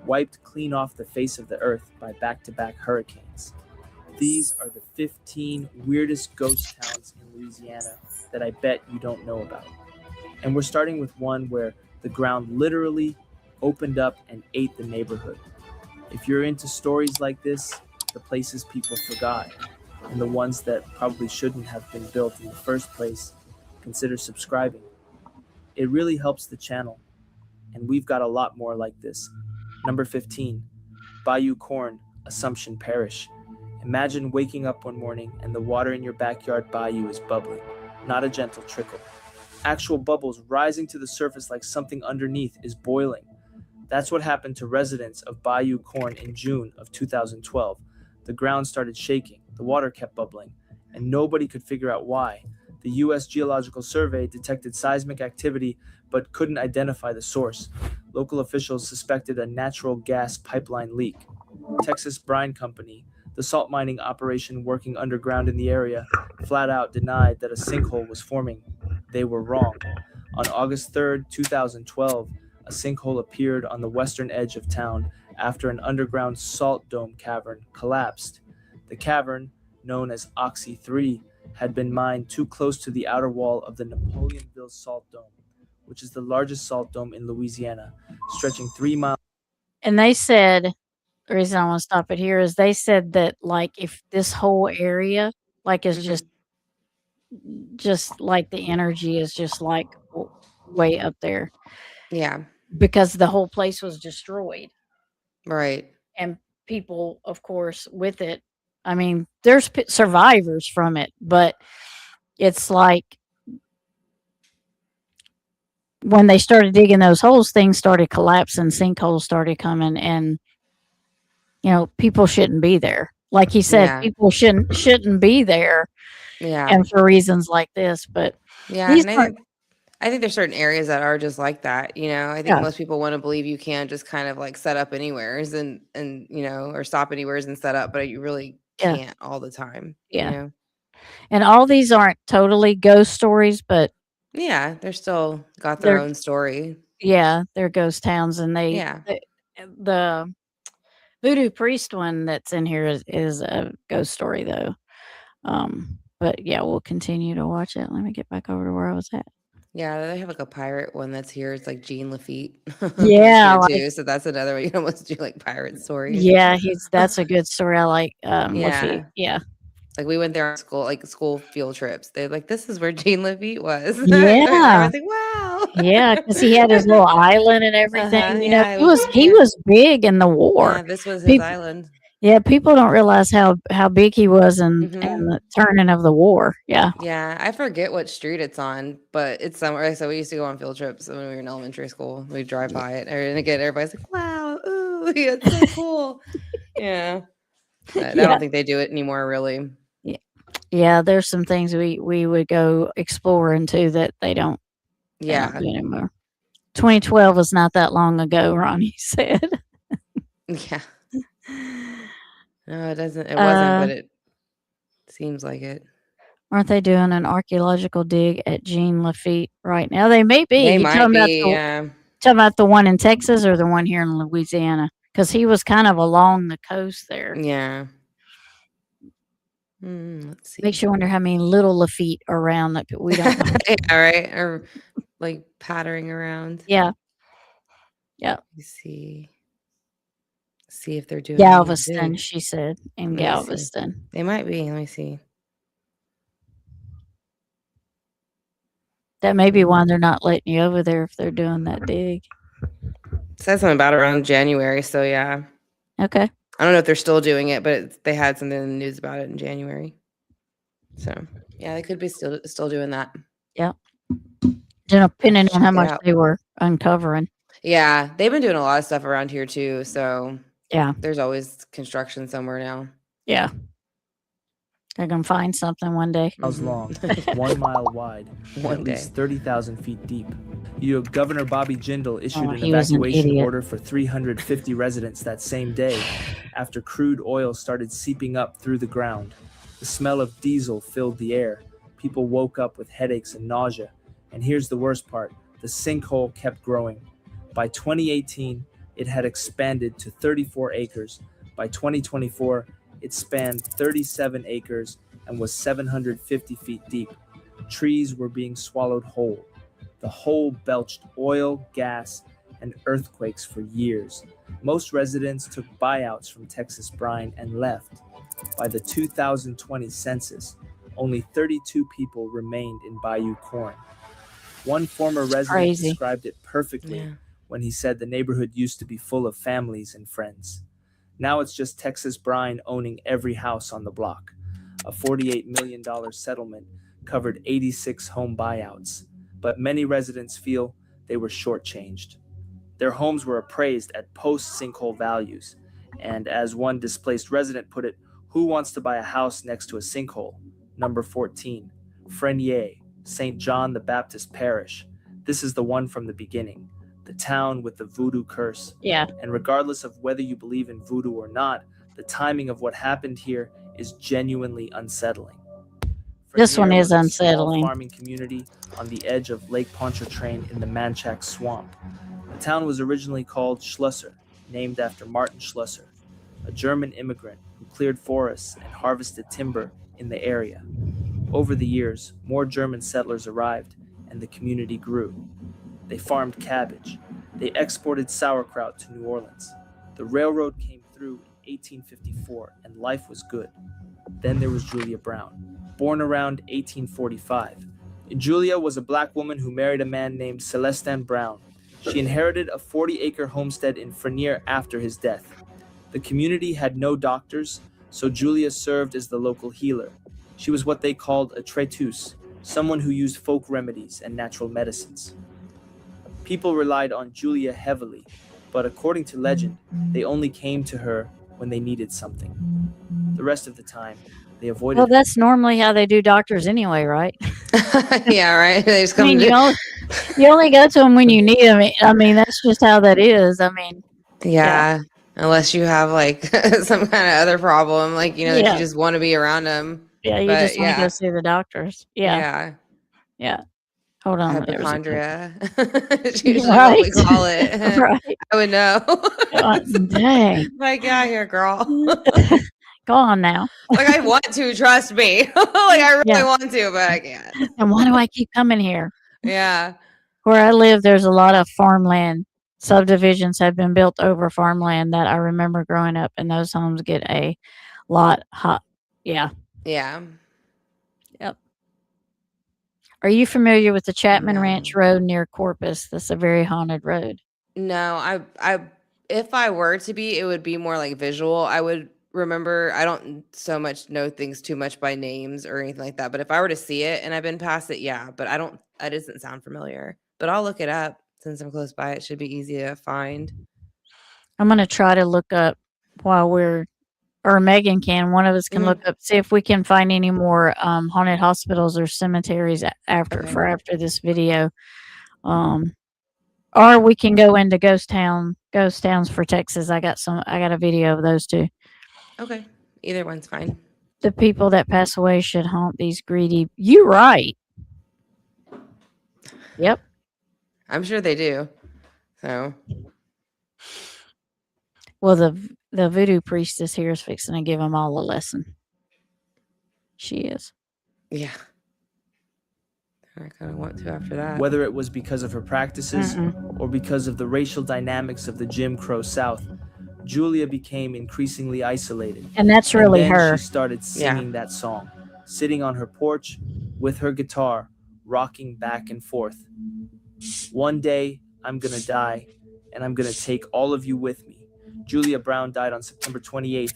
wiped clean off the face of the earth by back-to-back hurricanes. These are the 15 weirdest ghost towns in Louisiana that I bet you don't know about. And we're starting with one where the ground literally opened up and ate the neighborhood. If you're into stories like this, the places people forgot, and the ones that probably shouldn't have been built in the first place, consider subscribing. It really helps the channel, and we've got a lot more like this. Number 15, Bayou Corn, Assumption Parish. Imagine waking up one morning and the water in your backyard bayou is bubbling, not a gentle trickle. Actual bubbles rising to the surface like something underneath is boiling. That's what happened to residents of Bayou Corn in June of 2012. The ground started shaking, the water kept bubbling, and nobody could figure out why. The U.S. Geological Survey detected seismic activity but couldn't identify the source. Local officials suspected a natural gas pipeline leak. Texas Brine Company, the salt mining operation working underground in the area, flat out denied that a sinkhole was forming. They were wrong. On August 3rd, 2012, a sinkhole appeared on the western edge of town after an underground salt dome cavern collapsed. The cavern, known as Oxy 3, had been mined too close to the outer wall of the Napoleonville Salt Dome, which is the largest salt dome in Louisiana, stretching 3 miles. And they said, the reason I want to stop it here is they said that like if this whole area like is just like the energy is just like way up there Yeah. because the whole place was destroyed Right. and people, of course, with it. I mean, there's survivors from it, but it's like when they started digging those holes, things started collapsing, sinkholes started coming, and you know, people shouldn't be there. Like he said, Yeah. people shouldn't be there, Yeah. and for reasons like this. But Yeah. these And aren't. I think there's certain areas that are just like that. You know, I think Yeah. most people want to believe you can just kind of like set up anywheres and you know, or stop anywheres and set up, but you really Yeah. can't all the time. Yeah. You know? And all these aren't totally ghost stories, but Yeah, they're still got their they're own story. yeah, they're ghost towns, and Yeah. the voodoo priest one that's in here is a ghost story though. But yeah, we'll continue to watch it. Let me get back over to where I was at. Yeah, they have like a pirate one that's here. It's like Jean Lafitte. Yeah, That's here like too. So that's another one. You can almost do like pirate stories. yeah, that's a good story. I like Yeah. Lafitte. Yeah. Like we went there on school field trips. They're like, this is where Jean Lafitte was. I Yeah. was like, wow. Yeah, because he had his little island and everything. Uh-huh, You know, yeah, he was big in the war. Yeah, this was his People, island. yeah, people don't realize how big he was in Mhm. the turning of the war. Yeah. Yeah, I forget what street it's on, but it's somewhere. So we used to go on field trips when we were in elementary school. We'd drive by it, and again, everybody's like, "Wow, ooh, yeah, it's so cool." Yeah, but I Yeah. don't think they do it anymore, really. Yeah, there's some things we would go explore into that they don't Yeah, do anymore. 2012 was not that long ago, Ronnie said. yeah. No, it doesn't. It wasn't, but it seems like it. Aren't they doing an archaeological dig at Jean Lafitte right now? They may be. They You might talking about be. Yeah. talking about the one in Texas or the one here in Louisiana? Because he was kind of along the coast there. Yeah. Let's see. Makes you wonder how many little Lafitte are around that we don't know. Yeah, right. Or like pattering around. Yeah. Let me see. See if they're doing any Galveston, digs. she said, in Let me see. Galveston. They might be. Let me see. That may be why they're not letting you over there if they're doing that dig. It says something about around January. So yeah. Okay. I don't know if they're still doing it, but they had something in the news about it in January. So yeah, they could be still doing that. Yeah. Depending on how Check it much out. they were uncovering. Yeah, they've been doing a lot of stuff around here too. So Yeah. there's always construction somewhere now. Yeah. They're going to find something one day. Miles Mhm. long, 1 mile wide, and One at least day. 30,000 feet deep. Governor Bobby Jindal issued Oh, an he was an evacuation idiot. order for 350 residents that same day after crude oil started seeping up through the ground. The smell of diesel filled the air. People woke up with headaches and nausea. And here's the worst part, the sinkhole kept growing. By 2018, it had expanded to 34 acres. By 2024, It spanned 37 acres and was 750 feet deep. Trees were being swallowed whole. The hole belched oil, gas, and earthquakes for years. Most residents took buyouts from Texas brine and left. By the 2020 census, only 32 people remained in Bayou Corn. One former resident crazy. described it perfectly Yeah. when he said the neighborhood used to be full of families and friends. Now it's just Texas brine owning every house on the block. A $48 million settlement covered 86 home buyouts, but many residents feel they were shortchanged. Their homes were appraised at post-sinkhole values, and as one displaced resident put it, who wants to buy a house next to a sinkhole? Number 14, Frenier, St. John the Baptist Parish. This is the one from the beginning, the town with the voodoo curse. Yeah. And regardless of whether you believe in voodoo or not, the timing of what happened here is genuinely unsettling. This one Frenier is was a small unsettling. farming community on the edge of Lake Pontchartrain in the Manchac Swamp. The town was originally called Schlosser, named after Martin Schlosser, a German immigrant who cleared forests and harvested timber in the area. Over the years, more German settlers arrived, and the community grew. They farmed cabbage. They exported sauerkraut to New Orleans. The railroad came through in 1854, and life was good. Then there was Julia Brown, born around 1845. Julia was a black woman who married a man named Celestin Brown. She inherited a 40-acre homestead in Frenier after his death. The community had no doctors, so Julia served as the local healer. She was what they called a traiteuse, someone who used folk remedies and natural medicines. People relied on Julia heavily, but according to legend, they only came to her when they needed something. The rest of the time, they avoided Well, her. that's normally how they do doctors anyway, right? Yeah, right. They just I come mean, to, you only go to them when you need them. I mean, that's just how that is. I mean, yeah. Unless you have like some kind of other problem, like that Yeah. you just want to be around them. yeah, you But, just want to yeah. go see the doctors. Yeah. Hold on. there was a pic- Hypochondria. It's usually what we Right. call it. Right. I would know. Dang. Like, get out here, girl. Go on now. Like, I want to, trust me. Like, I really Yeah. want to, but I can't. And why do I keep coming here? Yeah. Where I live, there's a lot of farmland. Subdivisions have been built over farmland that I remember growing up, and those homes get a lot hot. Yeah. Yeah. Are you familiar with the Chapman No. Ranch Road near Corpus? That's a very haunted road. No, if I were to be, it would be more like visual. I would remember, I don't so much know things too much by names or anything like that. But if I were to see it and I've been past it, yeah. But it doesn't sound familiar. But I'll look it up since I'm close by. It should be easy to find. I'm going to try to look up while or Megan can. One of us can Mhm. look up, see if we can find any more haunted hospitals or cemeteries after Okay. this video. Or we can go into ghost towns for Texas. I got a video of those too. Okay. Either one's fine. The people that pass away should haunt these greedy. You right. Yep. I'm sure they do. So, Well, the voodoo priestess here is fixing to give them all a lesson. She is. yeah. I kind of want to after that. Whether it was because of her practices or because of the racial dynamics of the Jim Crow South, Julia became increasingly isolated. And that's And really then her. she started singing that song, sitting on her porch with her guitar, rocking back and forth. One day, I'm gonna die, and I'm gonna take all of you with me. Julia Brown died on September 28th,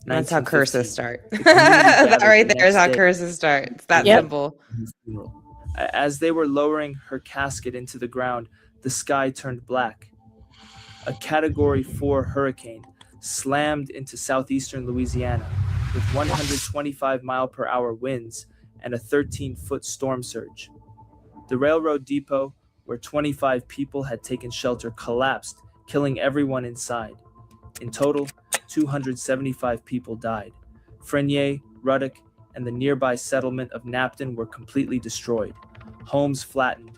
That's how curses start. The community That gathered right the there is next how day. curses start. It's that Yep. simple. His funeral. As they were lowering her casket into the ground, the sky turned black. A Category 4 hurricane slammed into southeastern Louisiana with 125-mile-per-hour winds and a 13-foot storm surge. The railroad depot, where 25 people had taken shelter, collapsed, killing everyone inside. In total, 275 people died. Frenier, Ruddock, and the nearby settlement of Napton were completely destroyed. Homes flattened,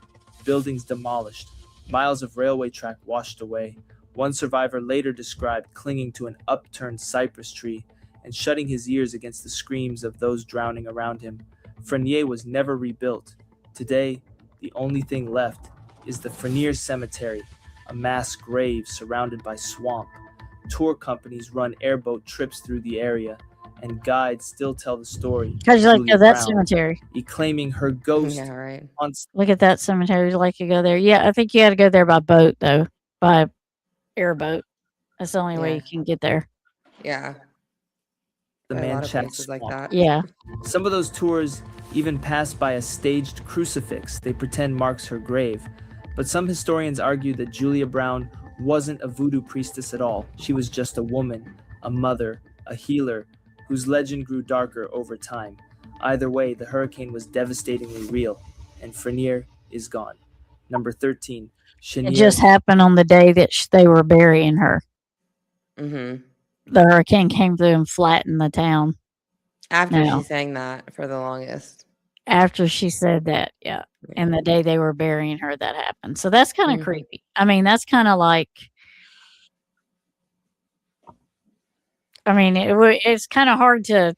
buildings demolished, miles of railway track washed away. One survivor later described clinging to an upturned cypress tree and shutting his ears against the screams of those drowning around him. Frenier was never rebuilt. Today, the only thing left is the Frenier Cemetery, a mass grave surrounded by swamp. Tour companies run airboat trips through the area, and guides still tell the story. How'd you like to Julia go to that Brown, cemetery? claiming her ghost Yeah, right. haunts Look at that cemetery. Would you like to go there? Yeah, I think you had to go there by boat, though, by airboat. That's the only way Yeah. you can get there. Yeah. the A lot of Manchac places like swamp. that. Yeah. Some of those tours even pass by a staged crucifix they pretend marks her grave. But some historians argue that Julia Brown wasn't a voodoo priestess at all. She was just a woman, a mother, a healer, whose legend grew darker over time. Either way, the hurricane was devastatingly real, and Frenier is gone. Number 13, Chenier. It just happened on the day that they were burying her. Mm-hmm. The hurricane came through and flattened the town. After No. she sang that for the longest. After she said that, yeah. And the day they were burying her, that happened. So that's kind of Mhm. creepy. I mean, that's kind of like, I mean, it's kind of hard to,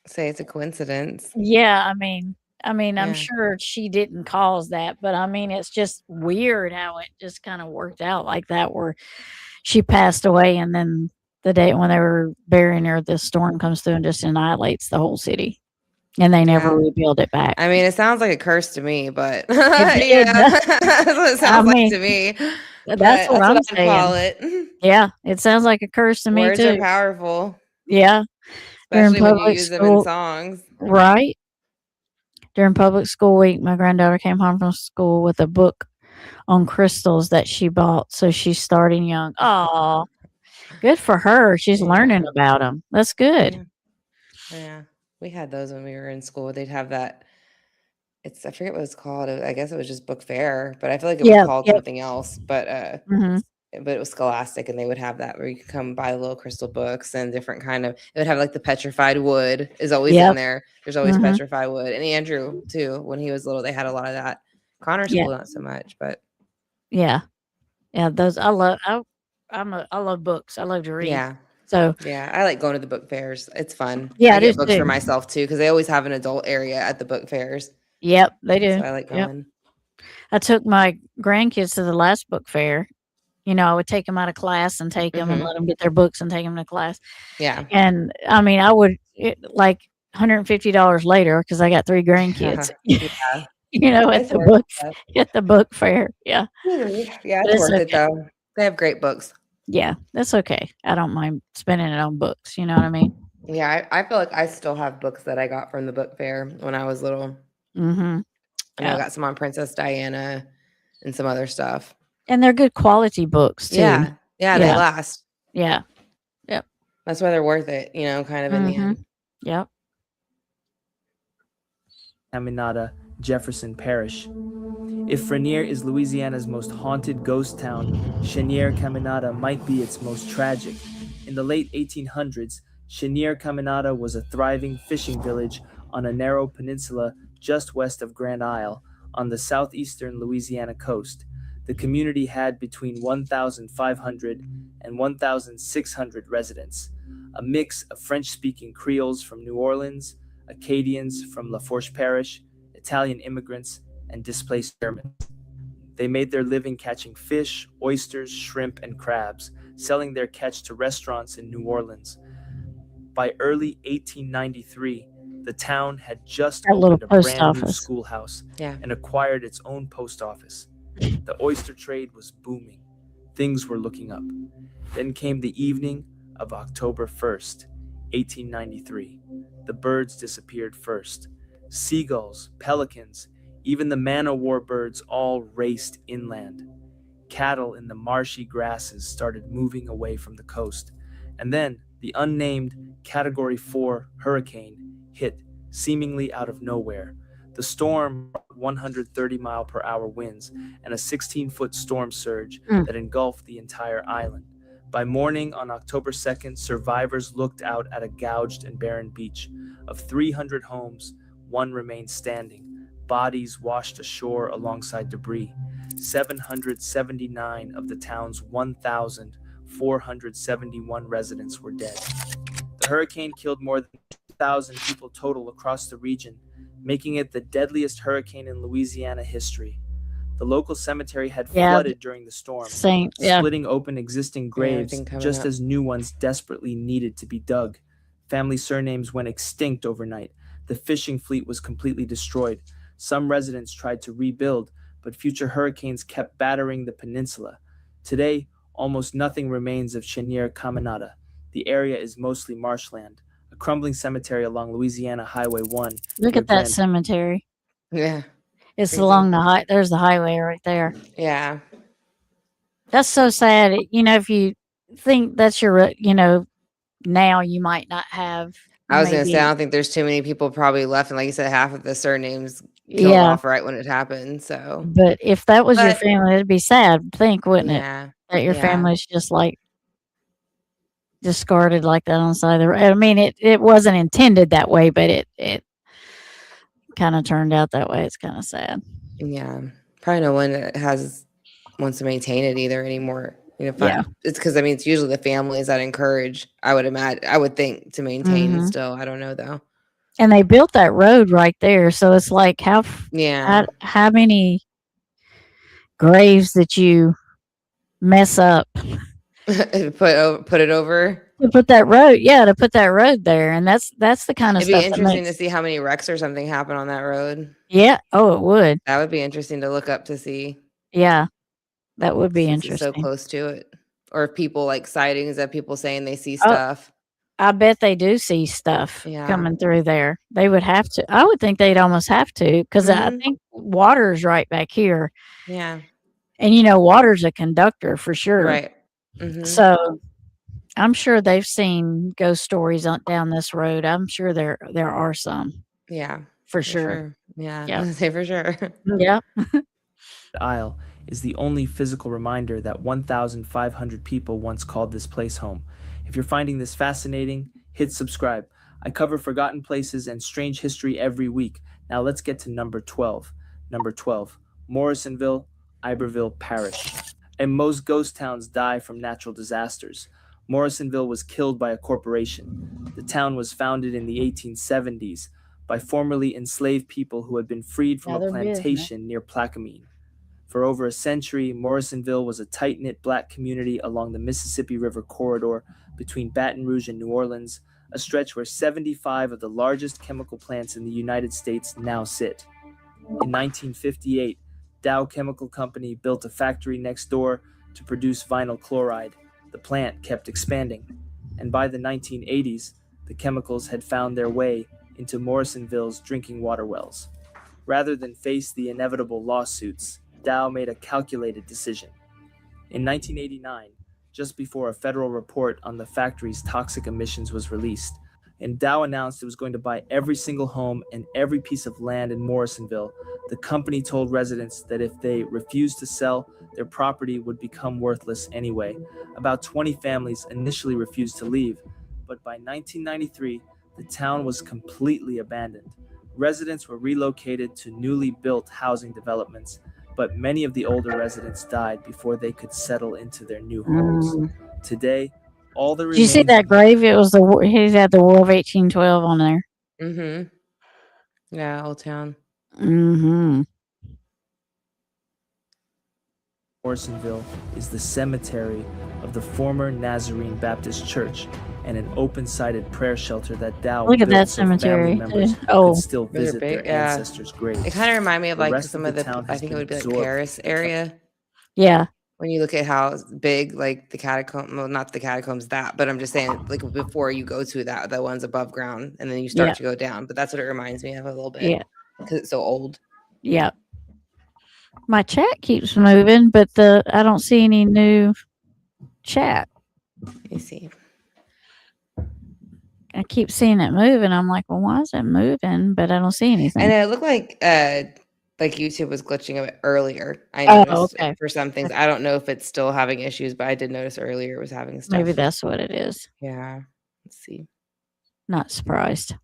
Say it's a coincidence. yeah. I mean, I'm Yeah. sure she didn't cause that, but I mean, it's just weird how it just kind of worked out like that, where she passed away, and then the day when they were burying her, this storm comes through and just annihilates the whole city, and they never Yeah. rebuild it back. I mean, it sounds like a curse to me, but It yeah, does. that's what it I sounds mean, like to me. that's But what I'm I'd call saying. it. Yeah, it sounds like a curse to me Words are too. powerful, Yeah, during especially when you public use them in school, songs. right? During public school week, my granddaughter came home from school with a book on crystals that she bought. So she's starting young. Oh, good for her. She's Yeah. learning about them. That's good. Yeah, we had those when we were in school. They'd have that. I forget what it's called. I guess it was just book fair, but I feel like it was Yeah. called Yep. something else. But hmm it was Scholastic, and they would have that where you could come buy little crystal books and different kind of. It would have like the petrified wood is always Yep. in there. There's always Mhm. petrified wood, and Andrew too. When he was little, they had a lot of that. Connor Yeah. school not so much, but Yeah. Yeah. Those I love. I love books. I love to read. yeah, So yeah, I like going to the book fairs. It's fun. yeah, I I get do books for too. myself too because they always have an adult area at the book fairs, Yep, they so do. I like Yep. going. I took my grandkids to the last book fair. You know, I would take them out of class and take them and Mhm. let them get their books and take them to class. Yeah. And I mean, I would like $150 later because I got 3 grandkids. Yeah. You know, at It's the worth book fair. Yeah, Yeah, but it's it's worth it okay. though. They have great books. Yeah, that's okay. I don't mind spending it on books. You know what I mean? Yeah, I feel like I still have books that I got from the book fair when I was little. Mm-hmm. I know I Yeah, got some on Princess Diana and some other stuff. and they're good quality books too. Yeah. Yeah, they Yeah, last. yeah, yep, That's why they're worth it, kind of in the Mhm. end. yep. Caminada, Jefferson Parish. If Frenier is Louisiana's most haunted ghost town, Chenier Caminada might be its most tragic. In the late 1800s, Chenier Caminada was a thriving fishing village on a narrow peninsula just west of Grand Isle on the southeastern Louisiana coast. The community had between 1,500 and 1,600 residents, a mix of French-speaking Creoles from New Orleans, Acadians from Lafourche Parish, Italian immigrants, and displaced Germans. They made their living catching fish, oysters, shrimp, and crabs, selling their catch to restaurants in New Orleans. By early 1893, the town had just That little opened a post brand new office. schoolhouse Yeah. and acquired its own post office. The oyster trade was booming. Things were looking up. Then came the evening of October 1st, 1893. The birds disappeared first. Seagulls, pelicans, even the man-o'-war birds all raced inland. Cattle in the marshy grasses started moving away from the coast. And then the unnamed Category 4 hurricane hit, seemingly out of nowhere. The storm brought 130-mile-per-hour winds and a 16-foot storm surge Mm. that engulfed the entire island. By morning on October 2nd, survivors looked out at a gouged and barren beach. Of 300 homes, one remained standing. Bodies washed ashore alongside debris. 779 of the town's 1,471 residents were dead. The hurricane killed more than 2,000 people total across the region, making it the deadliest hurricane in Louisiana history. The local cemetery had Yeah, flooded during the storm, same. Yeah. splitting open existing graves everything coming just up. as new ones desperately needed to be dug. Family surnames went extinct overnight. The fishing fleet was completely destroyed. Some residents tried to rebuild, but future hurricanes kept battering the peninsula. Today, almost nothing remains of Cheniere Caminada. The area is mostly marshland. A crumbling cemetery along Louisiana Highway 1. Look near at that Grand- cemetery. Yeah. It's Crazy. along the high. There's the highway right there. Yeah. That's so sad. If you think that's now you might not have. I was going to say, I maybe- don't think there's too many people probably left. And like you said, half of the surnames killed Yeah, off right when it happened. So, but if that was your But- family, it'd be sad. Think, wouldn't it? yeah. That your Yeah. family's just like discarded like that on the side of the road. I mean, it wasn't intended that way, but it kind of turned out that way. It's kind of sad. Yeah. Probably no one that wants to maintain it either anymore. Yeah. It's because, it's usually the families that encourage, I would think, to maintain Mhm. still. I don't know, though. And they built that road right there, so it's like Yeah. how many graves that you mess up Put it over. to put that road? Yeah, to put that road there, and that's the kind of It'd be stuff. that interesting makes- to see how many wrecks or something happen on that road. Yeah. Oh, it would. That would be interesting to look up to see. Yeah, that would be since it's interesting. so close to it. Or if people like sightings of people saying they see Oh, stuff. I bet they do see stuff Yeah. coming through there. They would have to. I would think they'd almost have to, because I Mhm. think water's right back here, Yeah. and water's a conductor for sure. Right. Mhm. So I'm sure they've seen ghost stories down this road. I'm sure there are some Yeah. for For sure. Yeah. Yeah. I say for sure. Yeah. Isle is the only physical reminder that 1,500 people once called this place home. If you're finding this fascinating, hit subscribe. I cover forgotten places and strange history every week. Now let's get to number 12. Number 12, Morrisonville, Iberville Parish. And most ghost towns die from natural disasters. Morrisonville was killed by a corporation. The town was founded in the 1870s by formerly enslaved people who had been freed from a Another business. plantation near Plaquemine. For over a century, Morrisonville was a tight-knit black community along the Mississippi River corridor between Baton Rouge and New Orleans, a stretch where 75 of the largest chemical plants in the United States now sit. In 1958, Dow Chemical Company built a factory next door to produce vinyl chloride. The plant kept expanding, and by the 1980s, the chemicals had found their way into Morrisonville's drinking water wells. Rather than face the inevitable lawsuits, Dow made a calculated decision. In 1989, just before a federal report on the factory's toxic emissions was released, and Dow announced it was going to buy every single home and every piece of land in Morrisonville, the company told residents that if they refused to sell, their property would become worthless anyway. About 20 families initially refused to leave, but by 1993, the town was completely abandoned. Residents were relocated to newly built housing developments, but many of the older residents died before they could settle into their new homes. Today, all the Did you see that grave? It was he had the War of 1812 on there. Mm-hmm. Yeah, Old Town. Mm-hmm. Morrisonville is the cemetery of the former Nazarene Baptist Church and an open-sided prayer shelter that Dow Look at built that so family cemetery. members Oh, could still Those are visit big, their yeah. ancestors' graves. It kind of reminded me of The like rest some of of the the, town I has think it been would be like absorbed. Paris area. yeah. When you look at how big, like the catacomb, well, not the catacombs but I'm just saying, like before you go to that, the ones above ground, and then you start Yeah. to go down. But that's what it reminds me of a little bit. Yeah. Because it's so old. Yeah. My chat keeps moving, but I don't see any new chat. You see. I keep seeing it move, and I'm like, well, why is it moving? But I don't see anything. And it looked like YouTube was glitching a bit earlier. I Oh, noticed okay. for some things. I don't know if it's still having issues, but I did notice earlier it was having stuff. Maybe that's what it is. Yeah. Let's see. Not surprised.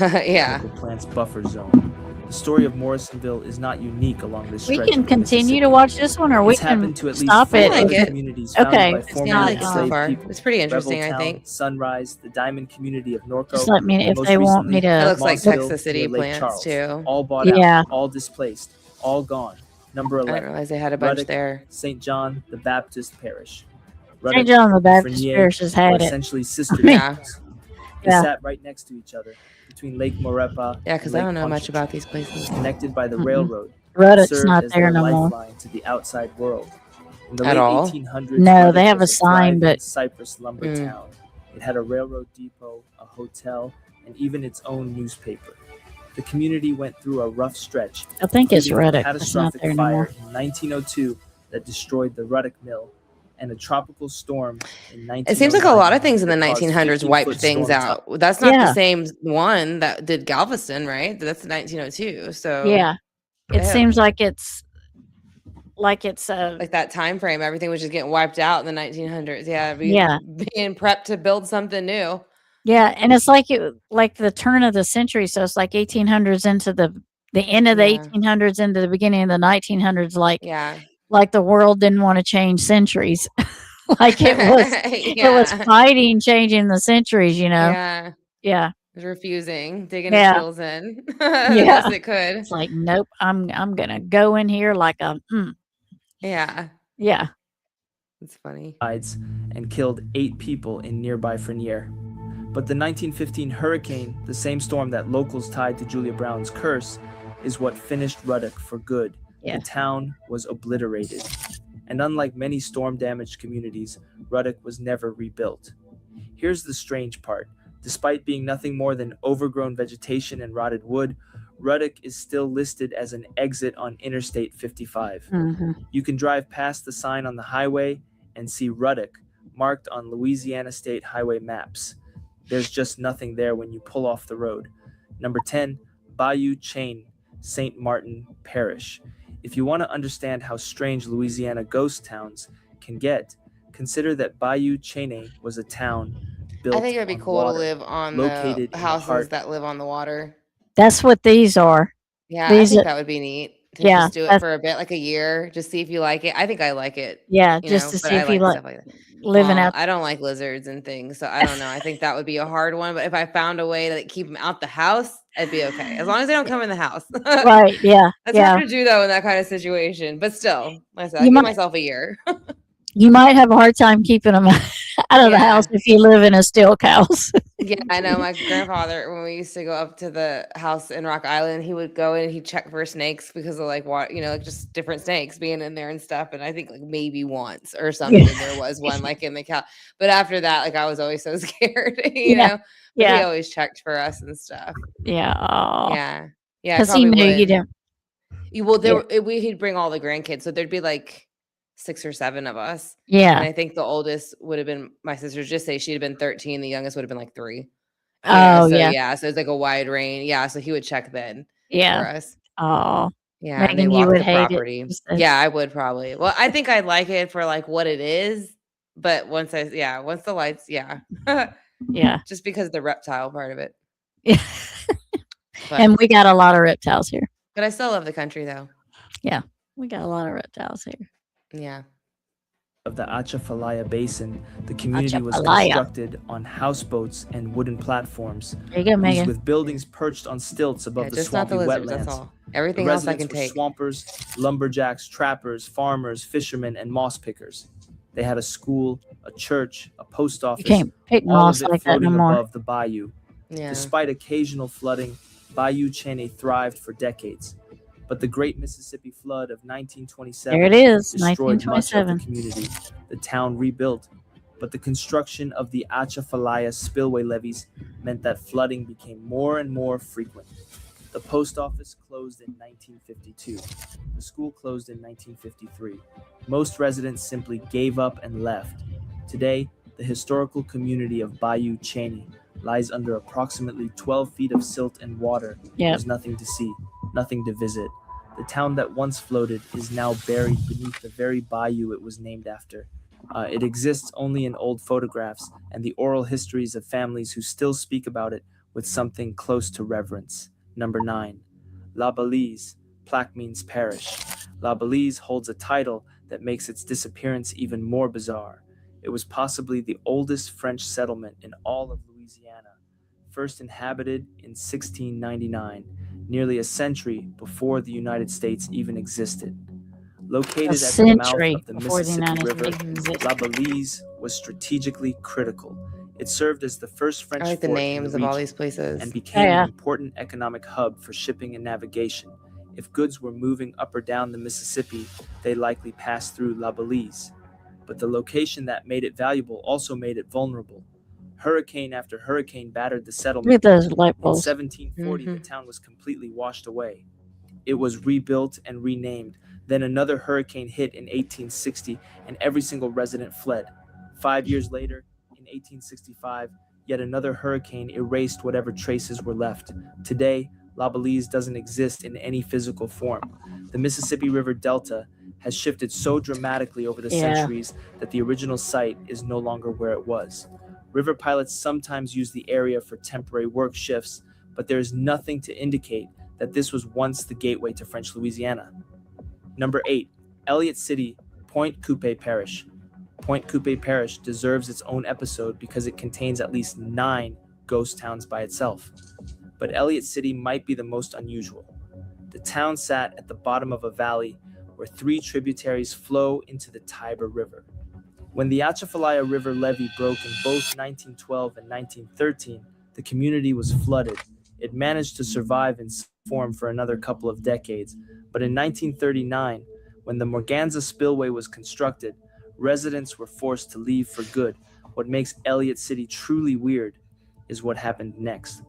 Yeah. Chemical plant's buffer zone. The story of Morrisonville is not unique along this We stretch can of the continue to Mississippi. watch this one, or we It's can happened to at least stop four it. I like other it. communities founded Okay. by It's formerly not so enslaved far. people. It's pretty interesting, I Rebeltown, think. Sunrise, the Diamond community of Norco, Just let me and if most they want me recently, It to. looks like Mossville Texas City near Lake plants Charles. too. All bought Yeah. out, all displaced, all gone. Number I didn't 11, realize they had a bunch Ruddock, there. St. John the Baptist Parish. St. Ruddock John the and Baptist Frenier Parish has were had it. essentially sister mean- Yeah. towns. They Yeah. sat right next to each other between Lake Morepa Yeah, and because I Lake don't know much Pontchartrain, about these places. connected by the Mm-mm. railroad. It Ruddock's served not as there their no more. lifeline to the outside world. In the At late all? 1800s, No, Ruddock they have was a sign, thriving but- Cypress lumber Mm. town. It had a railroad depot, a hotel, and even its own newspaper. The community went through a rough stretch, I think it's including a Ruddock. It's not catastrophic there no fire more. in 1902 that destroyed the Ruddock Mill, and a tropical storm in 1909. It seems like a lot of things in the that caused 1900s 15-foot wiped things storm out. That's not Yeah. the same one that did Galveston, right? That's 1902. So Yeah. It Yeah. seems like it's like that time frame, everything was just getting wiped out in the 1900s. Yeah, Yeah. being prepped to build something new. yeah, and it's like like the turn of the century. So it's like 1800s into the end of the Yeah. 1800s into the beginning of the 1900s. Yeah, Like the world didn't want to change centuries. Like it was it was Yeah. fighting changing the centuries. Yeah, Yeah. it was refusing, digging Yeah. its heels in the best it could. It's like nope. I'm gonna go in here like a Yeah, yeah. it's funny. sides and killed 8 people in nearby Frenier. But the 1915 hurricane, the same storm that locals tied to Julia Brown's curse, is what finished Ruddock for good. Yeah. The town was obliterated. And unlike many storm-damaged communities, Ruddock was never rebuilt. Here's the strange part. Despite being nothing more than overgrown vegetation and rotted wood, Ruddock is still listed as an exit on Interstate 55. hmm You can drive past the sign on the highway and see Ruddock marked on Louisiana State Highway maps. There's just nothing there when you pull off the road. Number 10, Bayou Chain, St. Martin Parish. If you want to understand how strange Louisiana ghost towns can get, consider that Bayou Chain was a town built I think it would be on cool water. to live on located in the the houses heart- that live on the water. That's what these are. Yeah, These I think are- that would be neat to Yeah, just do it that's- for a bit, like a year, just see if you like it. I think I like it. Yeah, You just know, to but see I if you like like stuff like that. living Well, out. I don't like lizards and things, so I don't know. I think that would be a hard one. But if I found a way to like, keep them out the house, I'd be okay as long as they don't come in the house. Right. Yeah. That's yeah. hard to do though in that kind of situation. But still, like I said, I You give might- myself a year. You might have a hard time keeping them out of the Yeah. house if you live in a stilt house. Yeah, I know. My grandfather, when we used to go up to the house in Rock Island, he would go in and he'd check for snakes because of like what like just different snakes being in there and stuff. And I think like maybe once or something there was one like in the cow. But after that, like I was always so scared, you Yeah. know. But he Yeah. always checked for us and stuff. Yeah. Oh. Yeah, yeah. I Because he probably knew you would. didn't. Well, Yeah. he'd bring all the grandkids, so there'd be like 6 or 7 of us. Yeah. And I think the oldest would have been my sister. Just say she'd have been 13. The youngest would have been like 3. Oh, so, yeah. So it's like a wide range. Yeah, so he would check then Yeah. for us. Oh. Yeah, and they Megan, you walk would the hate it. property. Just as- Yeah, I would probably. Well, I think I'd like it for like what it is, but once the lights, yeah, Yeah. just because of the reptile part of it. Yeah. But, And we got a lot of reptiles here. but I still love the country though. We got a lot of reptiles here. Yeah, of the Atchafalaya Basin, the community was Atchafalaya. constructed on houseboats and wooden platforms, There you go, these Megan. with buildings perched on stilts above yeah the just not swampy the lizards. That's wetlands. all. Everything The else I residents can were take. swampers, lumberjacks, trappers, farmers, fishermen, and moss pickers. They had a school, a church, a post You office, can't pick all moss of it like that no floating more. above the bayou. Yeah, Despite occasional flooding, Bayou Chain thrived for decades. But the Great Mississippi Flood of 1927 There it is, destroyed much of the 1927. community. The town rebuilt, but the construction of the Atchafalaya spillway levees meant that flooding became more and more frequent. The post office closed in 1952. The school closed in 1953. Most residents simply gave up and left. Today, the historical community of Bayou Cheney lies under approximately 12 feet of silt and water. Yep. There's nothing to see, nothing to visit. The town that once floated is now buried beneath the very bayou it was named after. It exists only in old photographs and the oral histories of families who still speak about it with something close to reverence. Number 9. La Belize, plaque means parish. La Belize holds a title that makes its disappearance even more bizarre. It was possibly the oldest French settlement in all of Louisiana, first inhabited in 1699, nearly a century before the United States even existed. A Located at the mouth century of the before the Mississippi United River, States existed. La Belize was strategically critical. It served as the first I French like the fort in names the of all region these places. and became Yeah. an important economic hub for shipping and navigation. If goods were moving up or down the Mississippi, they likely passed through La Belize. But the location that made it valuable also made it vulnerable. Hurricane after hurricane battered the Look settlement. at those light In bulbs. 1740, the Mhm. town was completely washed away. It was rebuilt and renamed. Then another hurricane hit in 1860, and every single resident fled. 5 years later, in 1865, yet another hurricane erased whatever traces were left. Today, La Belize doesn't exist in any physical form. The Mississippi River Delta has shifted so dramatically over the Yeah. centuries that the original site is no longer where it was. River pilots sometimes use the area for temporary work shifts, but there is nothing to indicate that this was once the gateway to French Louisiana. Number 8, Elliott City, Point Coupe Parish. Point Coupe Parish deserves its own episode because it contains at least 9 ghost towns by itself. But Elliott City might be the most unusual. The town sat at the bottom of a valley where 3 tributaries flow into the Tiber River. When the Atchafalaya River levee broke in both 1912 and 1913, the community was flooded. It managed to survive in some form for another couple of decades, but in 1939, when the Morganza Spillway was constructed, residents were forced to leave for good. What makes Elliott City truly weird is what happened next.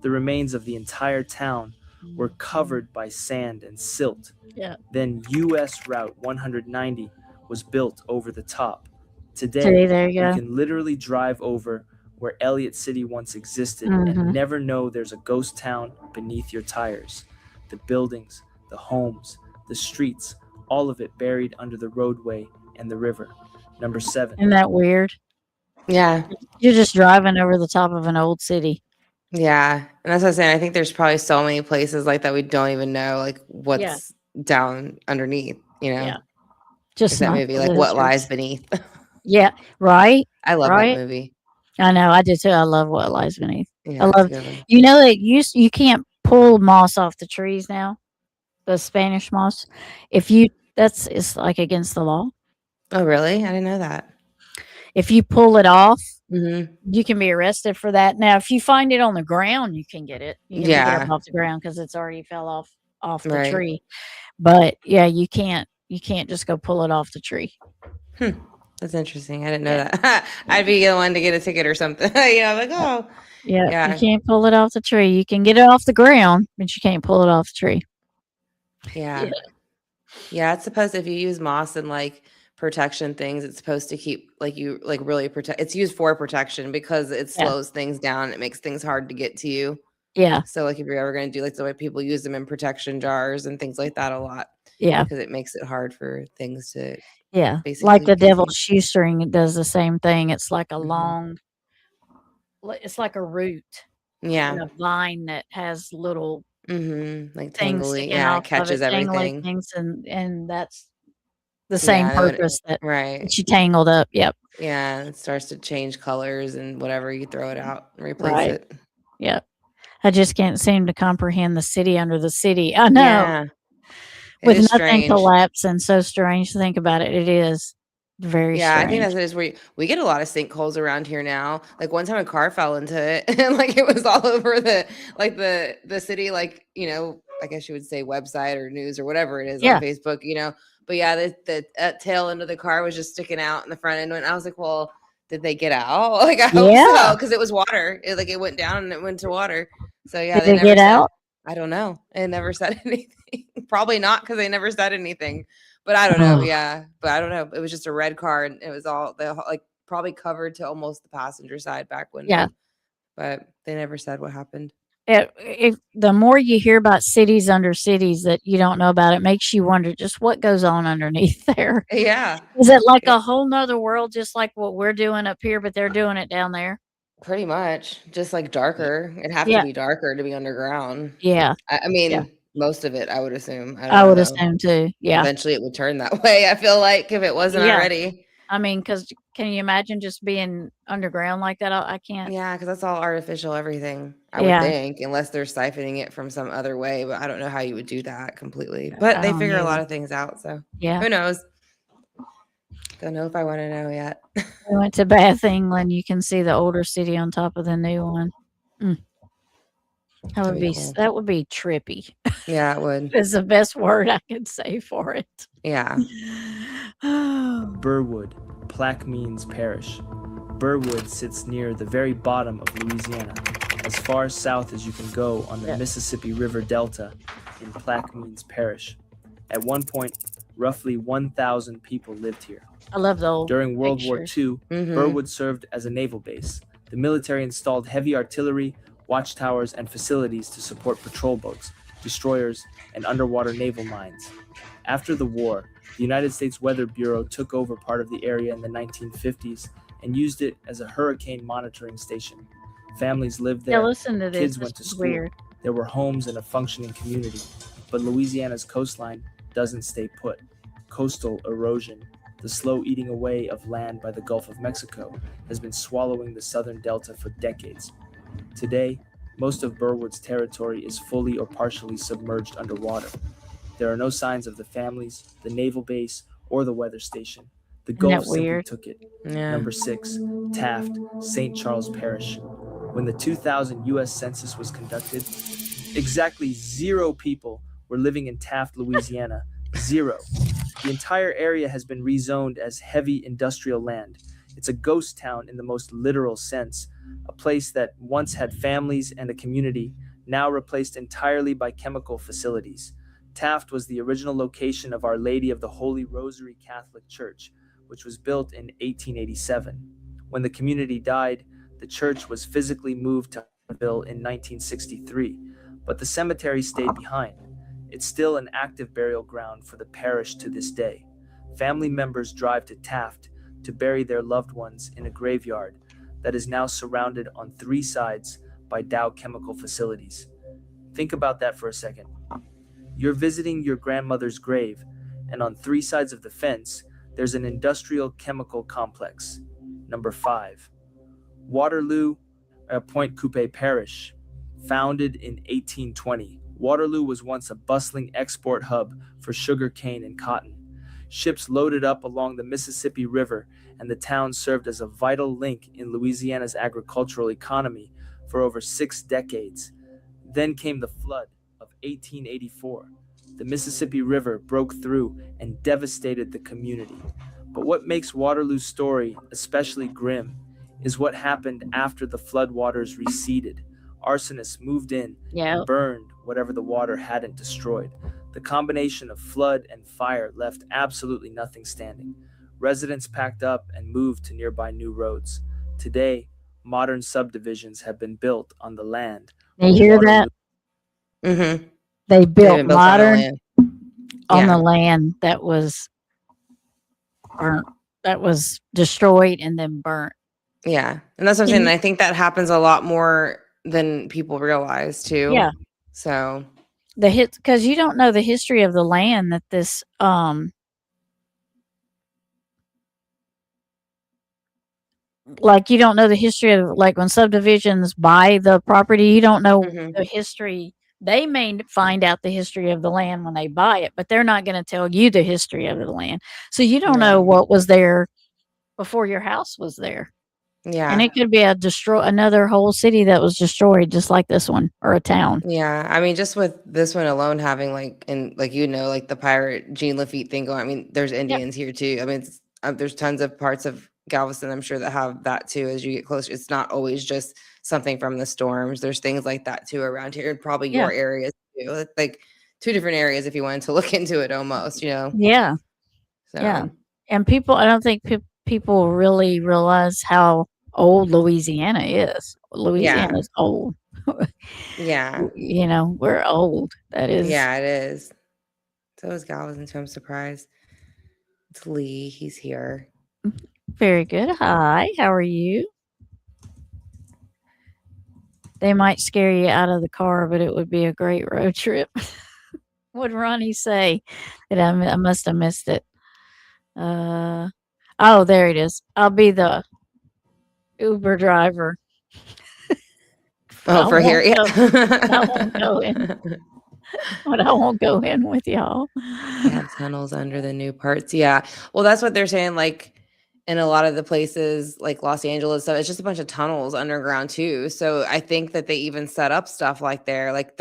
The remains of the entire town were covered by sand and silt. Yeah. Then US Route 190 was built over the top. See, Today, there you you go. can literally drive over where Elliott City once existed Mhm. and never know there's a ghost town beneath your tires. The buildings, the homes, the streets, all of it buried under the roadway and the river. Number 7. Isn't that weird? Yeah. You're just driving over the top of an old city. Yeah. And that's what I'm saying. I think there's probably so many places like that we don't even know like what's down underneath, you know? Yeah. Like Just that not movie, the like What visitors. Lies Beneath. Yeah. Right. I love Right. that movie. I know. I do too. I love What Lies Beneath. Yeah, I it's a love. good one. You know that you can't pull moss off the trees now. The Spanish moss. If you it's like against the law. Oh, really? I didn't know that. If you pull it off, Mm-hmm. you can be arrested for that. Now, if you find it on the ground, you can get it. You can pick it Yeah. up off the ground because it's already fell off the Right. tree. But yeah, you can't just go pull it off the tree. That's interesting. I didn't know Yeah. that. I'd be the one to get a ticket or something. You know, like, oh, Yeah, Yeah. you can't pull it off the tree. You can get it off the ground, but you can't pull it off the tree. yeah. Yeah, it's supposed if you use moss and like protection things, it's supposed to keep like you like really protect. It's used for protection because it Yeah. slows things down. It makes things hard to get to you. Yeah, So like if you're ever going to do like the way people use them in protection jars and things like that a lot yeah, because it makes it hard for things to yeah. Like basically the get you. devil's shoestring, it does the same thing. It's like a Mhm. long, it's like a root in Yeah. a vine that has little Like things tangly. sticking Yeah, it off of catches it, tangly everything. things, and that's the same Yeah, that would, purpose that right. she tangled up. Yep, Yeah, it starts to change colors and whatever you throw it out and replace right. it. Yep. I just can't seem to comprehend the city under the city. I know. Yeah, it With is nothing strange. collapsing, so strange to think about it. It is very Yeah, I think strange. that's what it is. We get a lot of sinkholes around here now. Like one time a car fell into it and like it was all over the like the city, like, you know, I guess you would say website or news or whatever it is Yeah. on Facebook, you know. But yeah, the tail end of the car was just sticking out in the front end. And I was like, well, did they get out? Like I hope Yeah. so, because it was water. It went down and it went to water. So yeah, Did they they never get said. out? I don't know. It never said anything. Probably not because they never said anything. But I don't know. Oh, Yeah, but I don't know. It was just a red car, and it was all like probably covered to almost the passenger side back window. yeah. But they never said what happened. The more you hear about cities under cities that you don't know about, it makes you wonder just what goes on underneath there. Yeah, Is it like a whole nother world, just like what we're doing up here, but they're doing it down there? pretty much. Just like darker. It'd have to Yeah, be darker to be underground. yeah, I yeah. mean, Most of it, I would assume. I I don't would know. assume too. Yeah. Eventually, it would turn that way. I feel like if it wasn't Yeah. already. I mean, because can you imagine just being underground like that? I can't. Yeah, because that's all artificial everything, I would Yeah. think, unless they're siphoning it from some other way. But I don't know how you would do that completely. But I they don't figure a lot either. of things out. So Yeah. who knows? Don't know if I want to know yet. We went to Bath, England. You can see the older city on top of the new one. That That'd would be be cool. that would be trippy. Yeah, it would. Is the best word I could say for it. Yeah. Burwood, Plaquemines Parish. Burwood sits near the very bottom of Louisiana, as far south as you can go on the Yeah. Mississippi River Delta in Plaquemines Parish. At one point, roughly 1,000 people lived here. I love the old During World War pictures. II, Mhm. Burwood served as a naval base. The military installed heavy artillery, watchtowers, and facilities to support patrol boats, destroyers, and underwater naval mines. After the war, the United States Weather Bureau took over part of the area in the 1950s and used it as a hurricane monitoring station. Families lived Yeah, there. listen to this. Kids This went to is school. weird. There were homes and a functioning community. But Louisiana's coastline doesn't stay put. Coastal erosion, the slow eating away of land by the Gulf of Mexico, has been swallowing the southern delta for decades. Today, most of Burwood's territory is fully or partially submerged underwater. There are no signs of the families, the naval base, or the weather station. The Isn't Gulf that simply weird? took it. Yeah. Number 6, Taft, St. Charles Parish. When the 2000 U.S. Census was conducted, exactly 0 people were living in Taft, Louisiana. 0. The entire area has been rezoned as heavy industrial land. It's a ghost town in the most literal sense, a place that once had families and a community, now replaced entirely by chemical facilities. Taft was the original location of Our Lady of the Holy Rosary Catholic Church, which was built in 1887. When the community died, the church was physically moved to Huntsville in 1963, but the cemetery stayed behind. It's still an active burial ground for the parish to this day. Family members drive to Taft to bury their loved ones in a graveyard that is now surrounded on 3 sides by Dow chemical facilities. Think about that for a second. You're visiting your grandmother's grave, and on 3 sides of the fence, there's an industrial chemical complex. Number 5. Waterloo, Point Coupe Parish. Founded in 1820, Waterloo was once a bustling export hub for sugar cane and cotton. Ships loaded up along the Mississippi River, and the town served as a vital link in Louisiana's agricultural economy for over 6 decades. Then came the flood of 1884. The Mississippi River broke through and devastated the community. But what makes Waterloo's story especially grim is what happened after the floodwaters receded. Arsonists moved in Yeah. and burned whatever the water hadn't destroyed. The combination of flood and fire left absolutely nothing standing. Residents packed up and moved to nearby new roads. Today, modern subdivisions have been built on the land. You hear that? Mm-hmm. They They've built been built on the modern land. on Yeah. the land that was burnt, that was destroyed and then burnt. Yeah. And that's what I'm Can saying. you- I think that happens a lot more than people realize too. Yeah. So The hit because you don't know the history of the land that this like you don't know the history of like when subdivisions buy the property, you don't know Mhm. the history. They may find out the history of the land when they buy it, but they're not going to tell you the history of the land. So you don't know Yeah. what was there before your house was there. yeah. And it could be another whole city that was destroyed just like this one or a town. Yeah, I mean, just with this one alone having like like the pirate Jean Lafitte thing going. I mean, there's Indians here too. I mean, there's tons of parts of Galveston, I'm sure, that have that too. As you get closer, it's not always just something from the storms. There's things like that too around here, and probably Yeah. your areas too. It's like 2 different areas if you wanted to look into it, almost. Yeah. So, Yeah. And I don't think people really realize how old Louisiana is. Louisiana's old. yeah, We're old. That is. yeah, it is. So is Galveston too. I'm surprised. It's Lee. He's here. Very good. Hi. How are you? They might scare you out of the car, but it would be a great road trip. What did Ronnie say? That I must have missed it. Oh, there it is. I'll be the Uber driver. Oh, I for here, won't yeah. go. I won't go in. But I won't go in with y'all. Yeah, tunnels under the new parts. Yeah. Well, that's what they're saying. Like in a lot of the places, like Los Angeles, stuff, it's just a bunch of tunnels underground too. So I think that they even set up stuff like there, like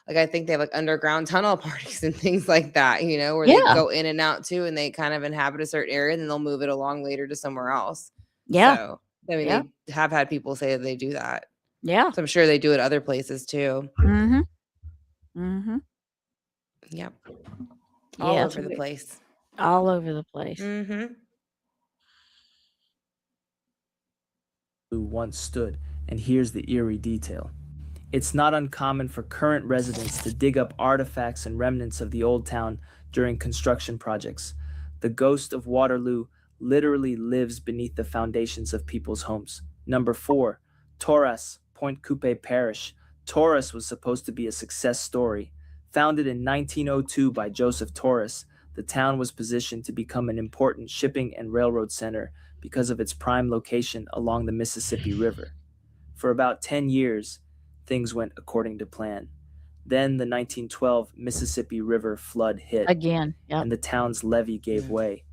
I think they have like underground tunnel parties and things like that, where they Yeah. go in and out too, and they kind of inhabit a certain area, and then they'll move it along later to somewhere else. Yeah. So I mean, Yeah. they have had people say that they do that. Yeah. So I'm sure they do it other places too. Mm-hmm. Mm-hmm. Yep. All Yes. over the place. All over the place. Mm-hmm. Who once stood, and here's the eerie detail. It's not uncommon for current residents to dig up artifacts and remnants of the old town during construction projects. The ghost of Waterloo literally lives beneath the foundations of people's homes. Number 4, Torres, Point Coupe Parish. Torres was supposed to be a success story. Founded in 1902 by Joseph Torres, the town was positioned to become an important shipping and railroad center because of its prime location along the Mississippi River. For about 10 years, things went according to plan. Then the 1912 Mississippi River flood hit, Again. Yep. and the town's levee gave way.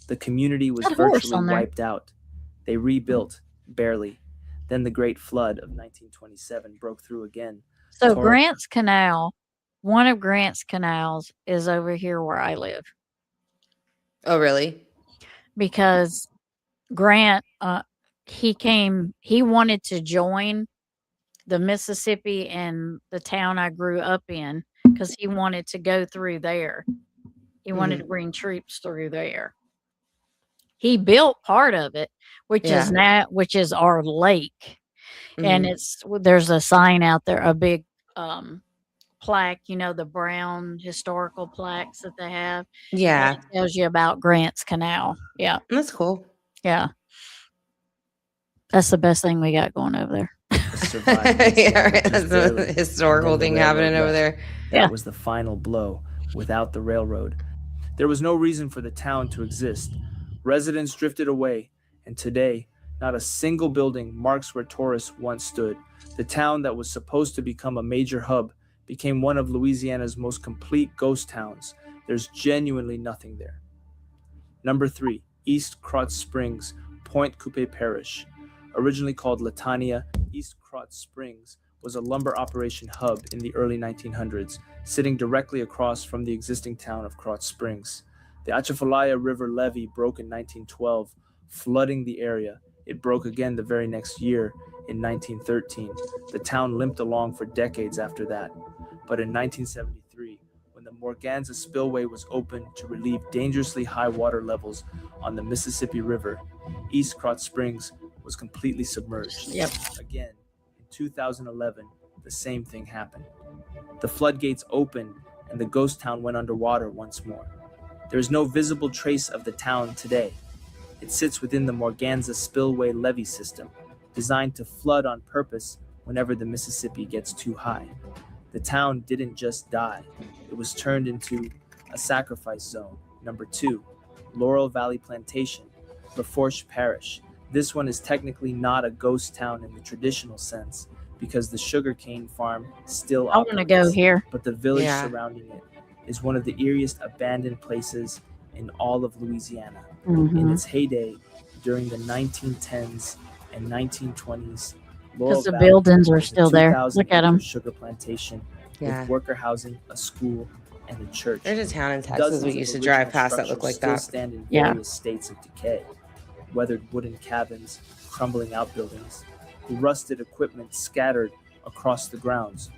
The community was That horse virtually on there. wiped out. They rebuilt, barely. Then the Great Flood of 1927 broke through again. So Tor- Grant's Canal, one of Grant's canals is over here where I live Oh, really? because Grant, he wanted to join the Mississippi and the town I grew up in because he wanted to go through there. He wanted to bring troops through there. He built part of it, which is our lake. And there's a sign out there, a big plaque, the brown historical plaques that they have. Yeah. And it tells you about Grant's Canal. Yeah. That's cool. Yeah. That's the best thing we got going over there. Yeah, right. That's the historical thing happening over there. Yeah. That was the final blow. Without the railroad, there was no reason for the town to exist. Residents drifted away, and today, not a single building marks where Torres once stood. The town that was supposed to become a major hub became one of Louisiana's most complete ghost towns. There's genuinely nothing there. Number 3, East Krotz Springs, Point Coupe Parish. Originally called Latania, East Krotz Springs was a lumber operation hub in the early 1900s, sitting directly across from the existing town of Krotz Springs. The Atchafalaya River levee broke in 1912, flooding the area. It broke again the very next year in 1913. The town limped along for decades after that. But in 1973, when the Morganza Spillway was opened to relieve dangerously high water levels on the Mississippi River, East Krotz Springs was completely submerged. Yep. Again, in 2011, the same thing happened. The floodgates opened and the ghost town went underwater once more. There is no visible trace of the town today. It sits within the Morganza Spillway levee system, designed to flood on purpose whenever the Mississippi gets too high. The town didn't just die. It was turned into a sacrifice zone. Number 2, Laurel Valley Plantation, Lafourche Parish. This one is technically not a ghost town in the traditional sense because the sugarcane farm still I want to go here. but the village Yeah. surrounding it is one of the eeriest abandoned places in all of Louisiana. In Mhm. its heyday, during the 1910s and 1920s, Because the buildings are still there. Look at them. sugar plantation Yeah. with worker housing, a school, and a church. There's a town in Texas Dozens we of used to original drive past that structures look like still that. stand in Yeah. various states of decay. Weathered wooden cabins, crumbling outbuildings, rusted equipment scattered across the grounds.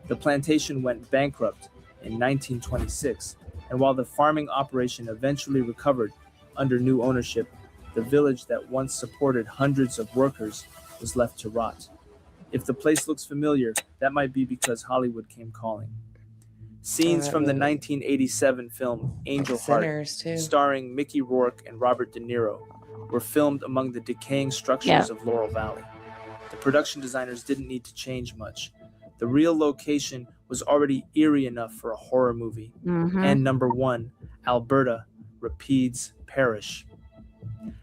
The plantation went bankrupt in 1926, and while the farming operation eventually recovered under new ownership, the village that once supported hundreds of workers was left to rot. If the place looks familiar, that might be because Hollywood came calling. Scenes from the 1987 film Angel Heart, Sinners too. starring Mickey Rourke and Robert De Niro, were filmed among the decaying structures Yeah. of Laurel Valley. The production designers didn't need to change much. The real location was already eerie enough for a horror movie. Mm-hmm. And number 1, Alberta, Rapides Parish.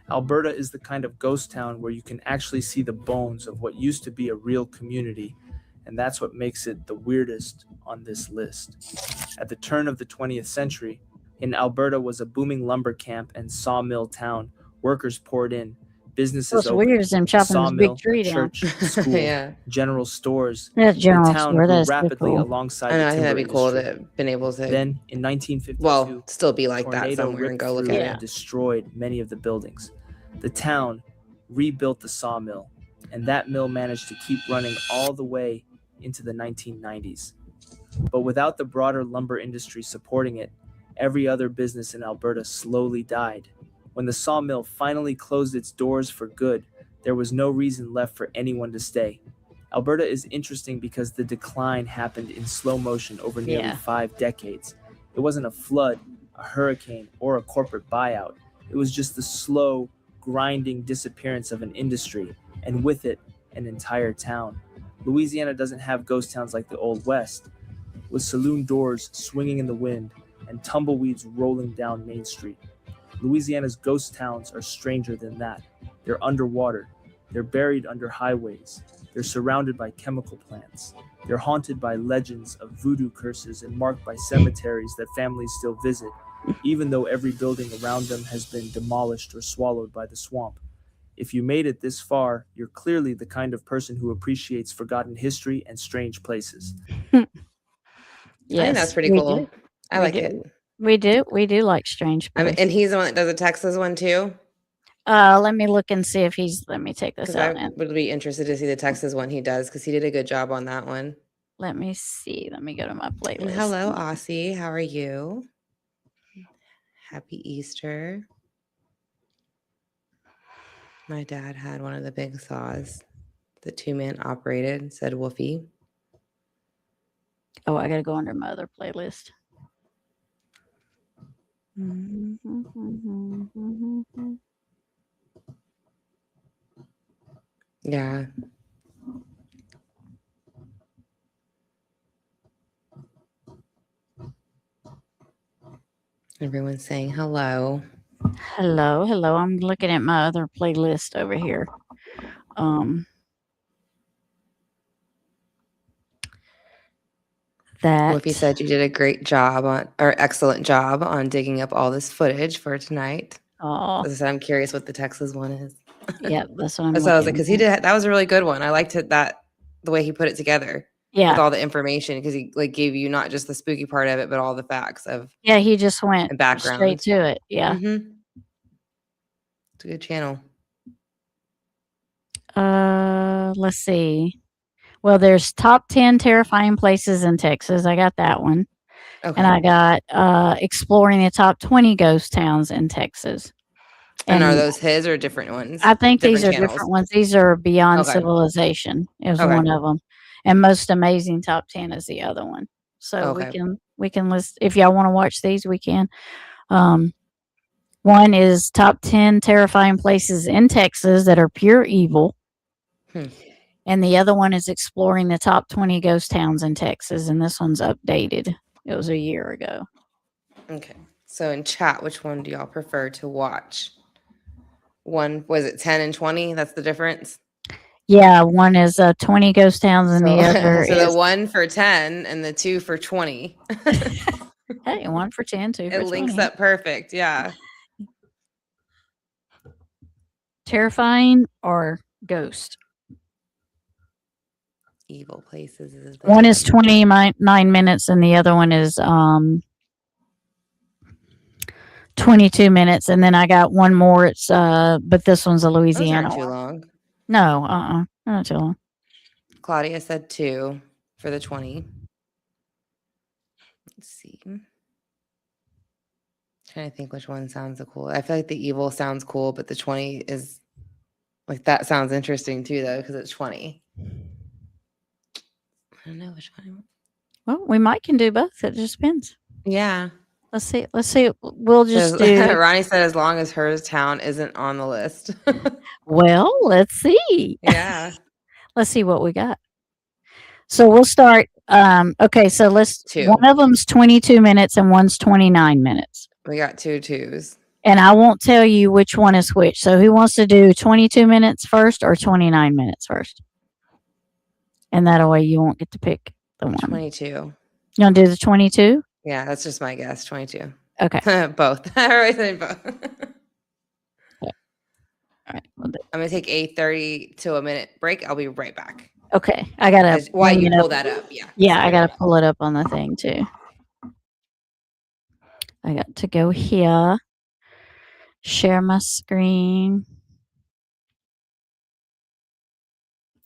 Alberta is the kind of ghost town where you can actually see the bones of what used to be a real community, and that's what makes it the weirdest on this list. At the turn of the 20th century, in Alberta was a booming lumber camp and sawmill town. Workers poured in, businesses What's opened, weird is them chopping this sawmill, big tree down. church, school, Yeah. general stores. That's The general town store. grew That's pretty rapidly cool. alongside I know. the I think that'd timber be cool to industry. have been able to, Then, in 1952, well, still be like that tornado somewhere and ripped go look through at Yeah. and destroyed many of the buildings. The town rebuilt the sawmill, and that mill managed to keep running all the way into the 1990s. But without the broader lumber industry supporting it, every other business in Alberta slowly died. When the sawmill finally closed its doors for good, there was no reason left for anyone to stay. Alberta is interesting because the decline happened in slow motion over nearly Yeah. 5 decades. It wasn't a flood, a hurricane, or a corporate buyout. It was just the slow, grinding disappearance of an industry, and with it, an entire town. Louisiana doesn't have ghost towns like the Old West, with saloon doors swinging in the wind and tumbleweeds rolling down Main Street. Louisiana's ghost towns are stranger than that. They're underwater. They're buried under highways. They're surrounded by chemical plants. They're haunted by legends of voodoo curses and marked by cemeteries that families still visit, even though every building around them has been demolished or swallowed by the swamp. If you made it this far, you're clearly the kind of person who appreciates forgotten history and strange places. I Yes, think that's pretty we cool. do. I We like do. it. We do. We do like strange I mean, places. and he's the one that does the Texas one too. Let me look and see if he's. Let me take this Because I out and would be interested to see the Texas one he does because he did a good job on that one. let me see. Let me go to my And playlist. hello, Aussie. How are you? Happy Easter. My dad had one of the big saws. The 2-man operated, said Woofy. Oh, I gotta go under my other playlist. Yeah. Everyone's saying hello. Hello, hello. I'm looking at my other playlist over here. That Woofy said you did a great job on, or excellent job on digging up all this footage for tonight. Oh, As I said, I'm curious what the Texas one is. yeah, that's what I'm. That's what I was like, looking because he at. did. That was a really good one. I liked it that the way he put it together with Yeah, all the information because he like gave you not just the spooky part of it, but all the facts of yeah. He just went the background. straight to it. Yeah. Mhm. It's a good channel. Let's see. Well, there's top 10 terrifying places in Texas. I got that one. Okay. And I got exploring the top 20 ghost towns in Texas. And are those his or different ones? I think these are different channels? different ones. These are Beyond Okay. Civilization is Okay. one of them. And Most Amazing Top 10 is the other one. So Okay. we can list if y'all want to watch these, we can. One is top 10 terrifying places in Texas that are pure evil. Hmm. And the other one is exploring the top 20 ghost towns in Texas. And this one's updated. It was a year ago. Okay. So in chat, which one do y'all prefer to watch? One, was it 10 and 20? That's the difference? Yeah, one is 20 ghost towns and the other so is the 1 for 10 and the 2 for 20. hey, 1 for 10, 2 for It links 20. up perfect. Yeah. Terrifying or ghost? Evil places. Is the One is 29 minutes and the other one is 22 minutes. And then I got one more. It's but this one's a Those Louisiana aren't too one. long. No, not too long. Claudia said 2 for the 20. Let's see. Trying to think which one sounds the cool. I feel like the evil sounds cool, but the 20 is like that sounds interesting too, though, because it's 20. I don't know which one. Well, we might can do both. It just depends. Yeah. Let's see. We'll just do. Ronnie said as long as her town isn't on the list. Well, let's see. Yeah. Let's see what we got. So we'll start. Okay, so let's. Two. One of them's 22 minutes and one's 29 minutes. We got 2 twos. And I won't tell you which one is which. So who wants to do 22 minutes first or 29 minutes first? And that way you won't get to pick the one. 22. You want to do the 22? Yeah, that's just my guess. 22. Okay. Both. I already said both. All right. I'm gonna take a 30 to a minute break. I'll be right back. Okay. I got to. Why you pull that up? Yeah. Yeah, I got to pull it up on the thing too. I got to go here. Share my screen.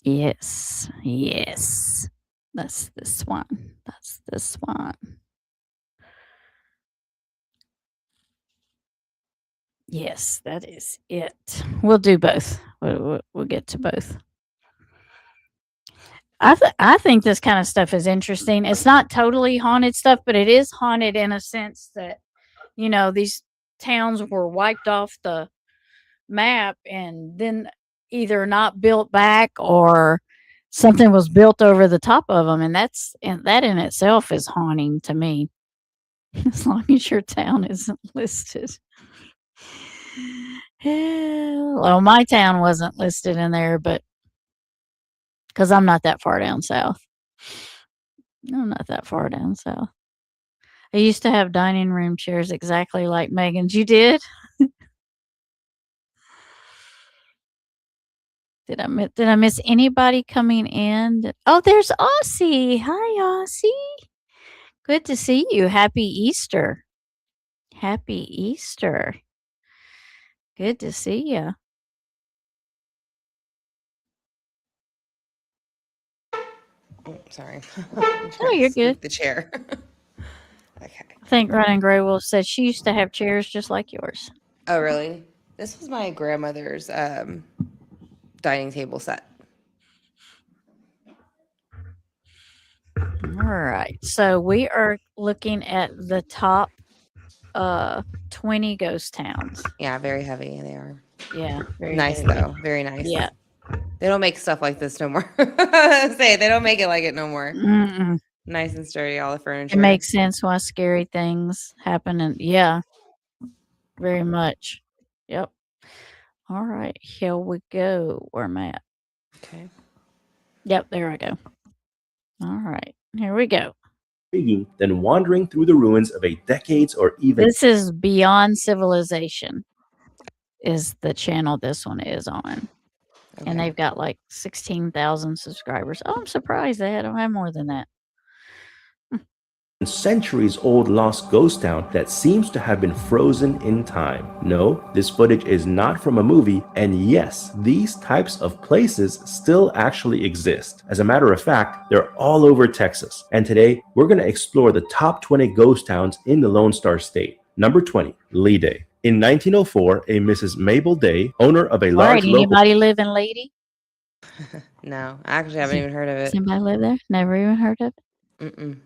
Yes. Yes. That's this one. That's this one. Yes, that is it. We'll do both. We'll get to both. I think this kind of stuff is interesting. It's not totally haunted stuff, but it is haunted in a sense that, these towns were wiped off the map and then either not built back or something was built over the top of them. And that in itself is haunting to me. As long as your town isn't listed. Well, my town wasn't listed in there, but because I'm not that far down south. I'm not that far down south. I used to have dining room chairs exactly like Megan's. You did? Did I miss anybody coming in? Oh, there's Aussie. Hi, Aussie. Good to see you. Happy Easter. Happy Easter. Good to see you. Oh, sorry. Oh, you're good. The chair. Okay. I think Running Gray Wolf said she used to have chairs just like yours. Oh, really? This was my grandmother's dining table set. All right. So we are looking at the top 20 ghost towns. Yeah, very heavy they are. Yeah. Very Nice heavy. though. Very nice. Yeah. They don't make stuff like this no more. Say they don't make it like it no more. Mm-mm. Nice and sturdy, all the furniture. It makes sense why scary things happen. And yeah, very much. Yep. All right. Here we go. Where am I at? Okay. Yep. There I go. All right. Here we go. Intriguing than wandering through the ruins of a decades or even This is Beyond Civilization is the channel this one is on. Okay. And they've got like 16,000 subscribers. Oh, I'm surprised they don't have more than that. centuries-old lost ghost town that seems to have been frozen in time. No, this footage is not from a movie, and yes, these types of places still actually exist. As a matter of fact, they're all over Texas. And today, we're going to explore the top 20 ghost towns in the Lone Star State. Number 20, Lee Day. In 1904, a Mrs. Mabel Day, owner of a All large right. local Anybody live in Lady? No, I actually haven't even heard of Does it. anybody live there? Never even heard of it? Mm-mm.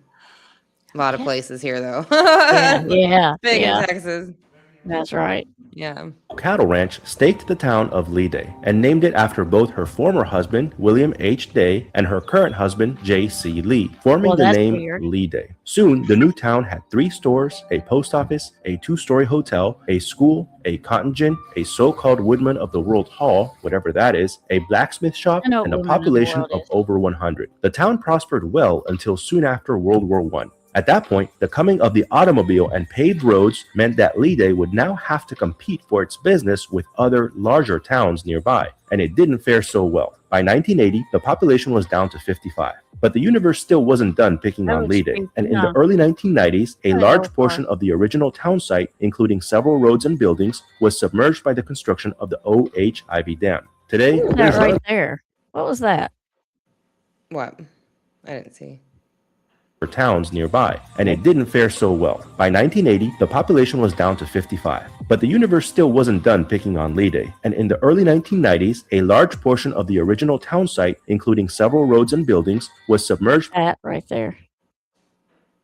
A lot of Yeah. places here though. Yeah. Big Yeah. in Texas. That's right. Yeah. cattle ranch staked the town of Lee Day and named it after both her former husband, William H. Day, and her current husband, J.C. Lee, forming Well, the that's name weird. Lee Day. Soon, the new town had 3 stores, a post office, a 2-story hotel, a school, a cotton gin, a so-called Woodman of the World Hall, whatever that is, a blacksmith shop, I know what and a Woodman of the population World of is. over 100. The town prospered well until soon after World War I. At that point, the coming of the automobile and paved roads meant that Lee Day would now have to compete for its business with other larger towns nearby, and it didn't fare so well. By 1980, the population was down to 55. But the universe still wasn't done picking That on was Lee Day, creepy, and in huh? the early 1990s, a Oh, large that was portion of the original town site, including several roads and buildings, was submerged by the construction of the OHIV Dam. Today, What was there's that right there? What was that? What? I didn't see. for towns nearby, and it didn't fare so well. By 1980, the population was down to 55. But the universe still wasn't done picking on Lee Day, and in the early 1990s, a large portion of the original town site, including several roads and buildings, was submerged That right there.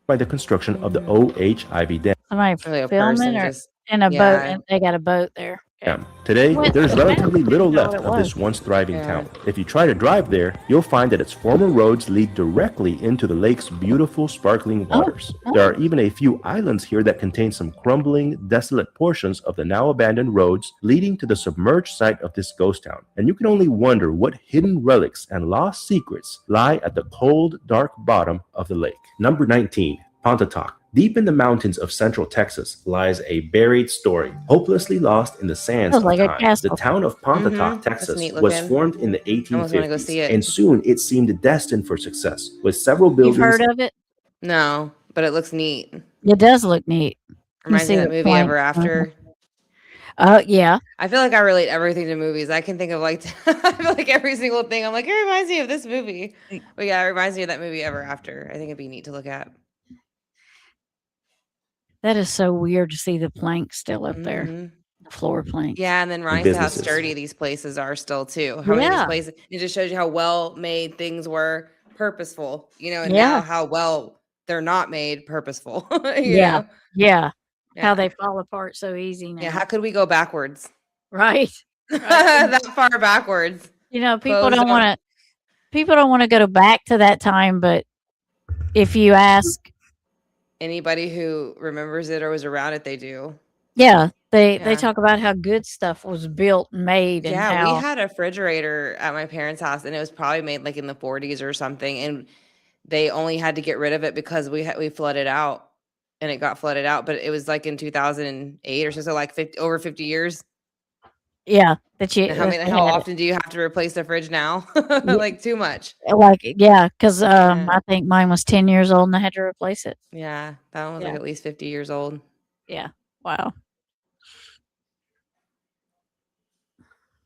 by the construction of the OHIV Dam. Somebody Really a filming person or just in a boat, yeah. and they got a boat there. Today, Well, there's it's relatively little didn't know left what it of this was. once thriving Yeah. town. If you try to drive there, you'll find that its former roads lead directly into the lake's beautiful, sparkling waters. There are even a few islands here that contain some crumbling, desolate portions of the now abandoned roads leading to the submerged site of this ghost town. And you can only wonder what hidden relics and lost secrets lie at the cold, dark bottom of the lake. Number 19, Pontotoc. Deep in the mountains of central Texas lies a buried story, hopelessly lost in the sands Sounds of like a time. castle. The town of Pontotoc, Mhm. That's Texas, neat was looking. formed in the I almost wanna go 1850s, see it. and soon it seemed destined for success, with several You've buildings. heard of it? No, but it looks neat. It does look neat. You Reminds me see of that the movie Ever planks. After. Oh, yeah. I feel like I relate everything to movies. I can think of like I feel like every single thing. I'm like, it reminds me of this movie. But yeah, it reminds me of that movie Ever After. I think it'd be neat to look at. That is so weird to see the planks still up there, Mhm. the floor planks. Yeah, and then reminds you how businesses. sturdy these places are still too. How many of these Yeah. places it just shows you how well made things were purposeful, and Yeah. now how well they're not made purposeful. you Yeah. know? Yeah. Yeah. How they fall apart so easy now. Yeah, how could we go backwards? Right. That far backwards. You know, people Closed don't up. want to go back to that time, but if you ask, Anybody who remembers it or was around it, they do. yeah, they Yeah. talk about how good stuff was built and made and Yeah, how we had a refrigerator at my parents' house, and it was probably made like in the 40s or something, and they only had to get rid of it because we flooded out, and it got flooded out. But it was like in 2008 or so like over 50 years. yeah, that you And how they how had it. often do you have to replace the fridge now? Like too much. Like, yeah, because Yeah. I think mine was 10 years old and I had to replace it. Yeah, that one was like Yeah. at least 50 years old. Yeah. Wow.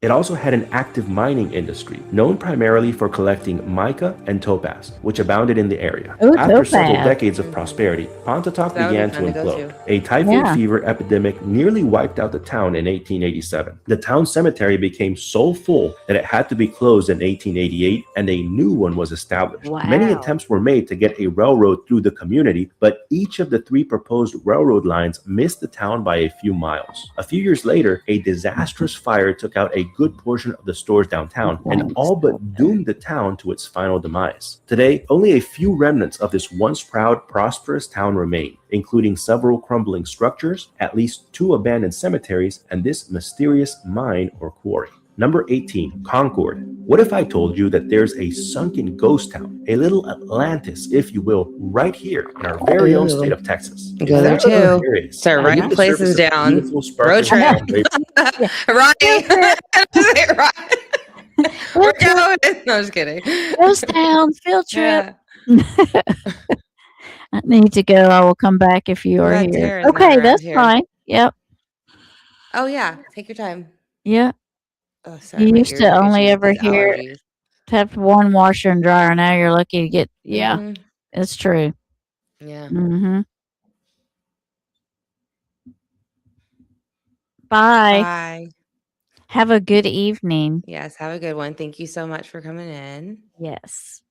It also had an active mining industry, known primarily for collecting mica and topaz, which abounded in the area. Ooh, After several topaz. decades of prosperity, Pontotoc That would be began to fun to go implode. to. A typhoid Yeah. fever epidemic nearly wiped out the town in 1887. The town cemetery became so full that it had to be closed in 1888, and a new one was established. Many Wow. attempts were made to get a railroad through the community, but each of the three proposed railroad lines missed the town by a few miles. A few years later, a disastrous fire took out a good portion of the stores downtown and all but doomed the town to its final demise. Today, only a few remnants of this once proud, prosperous town remain, including several crumbling structures, at least 2 abandoned cemeteries, and this mysterious mine or quarry. Number 18, Concord. What if I told you that there's a sunken ghost town, a little Atlantis, if you will, right here in our very own state of Texas? Go there Exactly too. where it is. Start Beneath writing the places surface of down. beautiful, sparkling Road trip. town, Right. Right. We're going. No, I'm just kidding. Ghost town field trip. Yeah. I need to go. I will come back if you are Yeah, here. Tara's not Okay, around that's here. fine. Yep. Oh yeah. Take your time. Yeah. Oh, sorry. You my used ears to are only itching with ever these hear allergies. to have one washer and dryer. Now you're lucky to get. Yeah, Mhm. it's true. Yeah. Mm-hmm. Bye. Bye. Have a good evening. Yes. Have a good one. Thank you so much for coming in. Yes.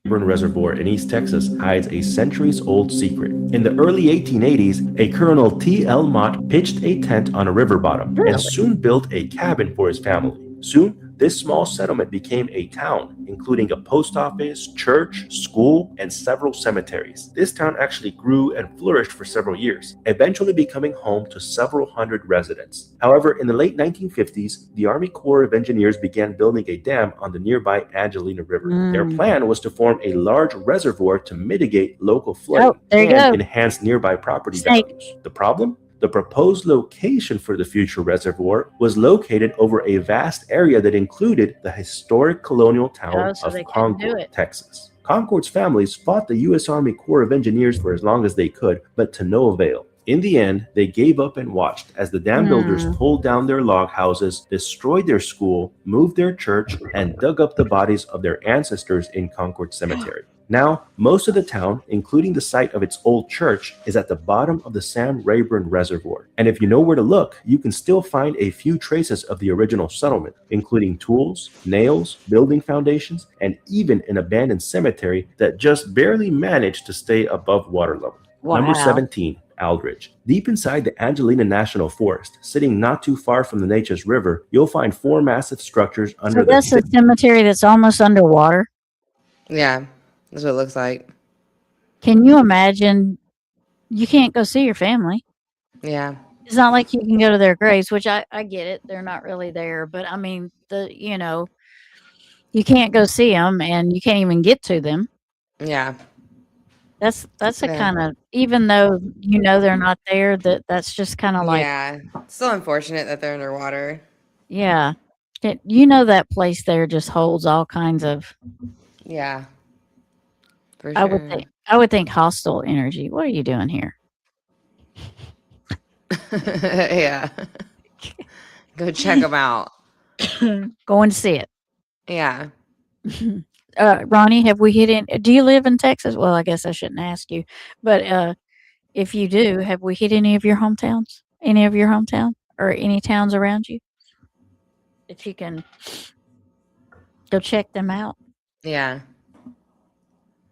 Rayburn Reservoir in East Texas hides a centuries-old secret. In the early 1880s, a Colonel T.L. Mott pitched a tent on a river bottom and soon built a cabin for his family. Soon, this small settlement became a town, including a post office, church, school, and several cemeteries. This town actually grew and flourished for several years, eventually becoming home to several hundred residents. However, in the late 1950s, the Army Corps of Engineers began building a dam on the nearby Angelina River. Their plan was to form a large reservoir to mitigate local flooding Oh, there you and go. enhance nearby property Snake. values. The problem? The proposed location for the future reservoir was located over a vast area that included the historic colonial town Oh, so of they couldn't do Concord, it. Texas. Concord's families fought the U.S. Army Corps of Engineers for as long as they could, but to no avail. In the end, they gave up and watched as the dam builders pulled down their log houses, destroyed their school, moved their church, and dug up the bodies of their ancestors in Concord Cemetery. Now, most of the town, including the site of its old church, is at the bottom of the Sam Rayburn Reservoir. And if you know where to look, you can still find a few traces of the original settlement, including tools, nails, building foundations, and even an abandoned cemetery that just barely managed to stay above water level. Wow. Number 17, Aldridge. Deep inside the Angelina National Forest, sitting not too far from the Neches River, you'll find 4 massive structures under So the that's a cemetery that's almost underwater. Yeah, that's what it looks like. Can you imagine? You can't go see your family. Yeah. It's not like you can go to their graves, which I get it. They're not really there, but I mean, you can't go see them, and you can't even get to them. Yeah. That's a Yeah. kind of, even though they're not there, that's just kind of like, Yeah. It's still unfortunate that they're underwater. yeah. That place there just holds all kinds of. Yeah. For I sure. would think hostile energy. What are you doing here? Yeah. Go check them out. Going to see it. Yeah. Ronnie, have we hit in? Do you live in Texas? Well, I guess I shouldn't ask you, but if you do, have we hit any of your hometowns? Any of your hometown or any towns around you that you can go check them out? Yeah.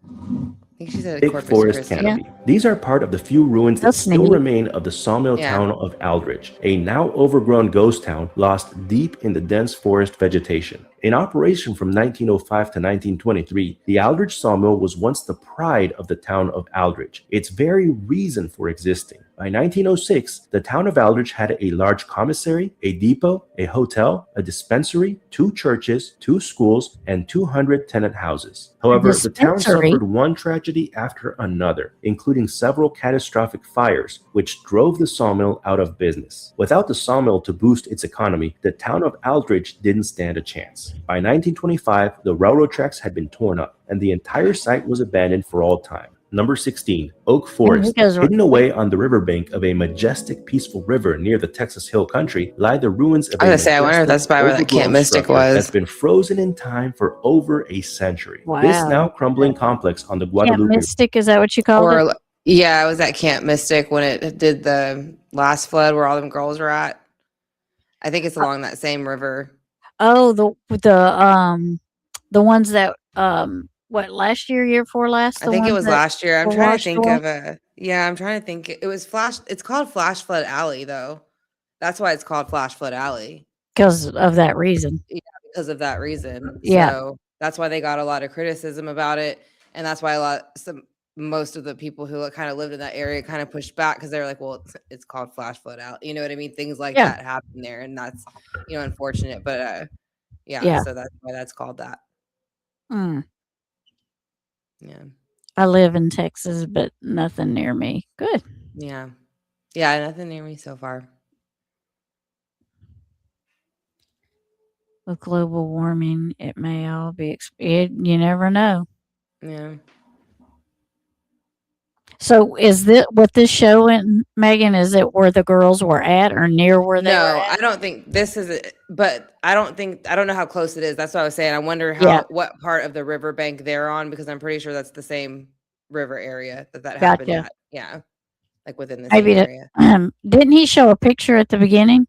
I think she said Big Corpus Forest Christi. Canopy. These are part of the few ruins that That's still neat. remain of the sawmill Yeah. town of Aldridge, a now overgrown ghost town lost deep in the dense forest vegetation. In operation from 1905 to 1923, the Aldridge sawmill was once the pride of the town of Aldridge, its very reason for existing. By 1906, the town of Aldridge had a large commissary, a depot, a hotel, a dispensary, 2 churches, 2 schools, and 200 tenant houses. However, the town dispensary? suffered one tragedy after another, including several catastrophic fires, which drove the sawmill out of business. Without the sawmill to boost its economy, the town of Aldridge didn't stand a chance. By 1925, the railroad tracks had been torn up, and the entire site was abandoned for all time. Number 16, Oak Forest. because- Hidden away on the riverbank of a majestic, peaceful river near the Texas Hill Country lie the ruins of I was gonna say, I wonder if that's by where that overgrown Camp Mystic structure was. that's been frozen in time for over a century. Wow. This now crumbling complex on the Camp Guadalupe Mystic, is that what you called it? Or yeah, I was at Camp Mystic when it did the last flood where all them girls were at. I think it's along that same river. Oh, the ones that what, last year before last? I think it was last year. I'm were trying to washed think away? of I'm trying to think. It was Flash. It's called Flash Flood Alley though. That's why it's called Flash Flood Alley, Because of that reason. because of that reason. Yeah. So that's why they got a lot of criticism about it, and that's why most of the people who kind of lived in that area kind of pushed back because they're like, well, it's called Flash Flood Alley. You know what I mean? Things like Yeah. that happen there, and that's unfortunate. But Yeah. so that's why that's called that. Mm. Yeah. I live in Texas, but nothing near me. Good. Yeah. Yeah, nothing near me so far. With global warming, it may all be. You never know. Yeah. So, is what this show in Megan? Is it where the girls were at, or near where they were No, at? I don't think this is it, but I don't know how close it is. That's what I was saying. I wonder Yeah. what part of the riverbank they're on because I'm pretty sure that's the same river area that happened Gotcha. at. Yeah. Like within the Maybe same to- area. Didn't he show a picture at the beginning?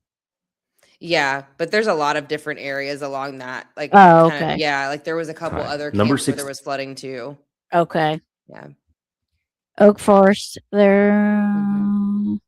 Yeah, but there's a lot of different areas along that. Like Oh, kinda- okay. yeah, like there was a couple Alright, other number camps where there 6. was flooding too. Okay. Yeah. Oak Forest. There. Mhm.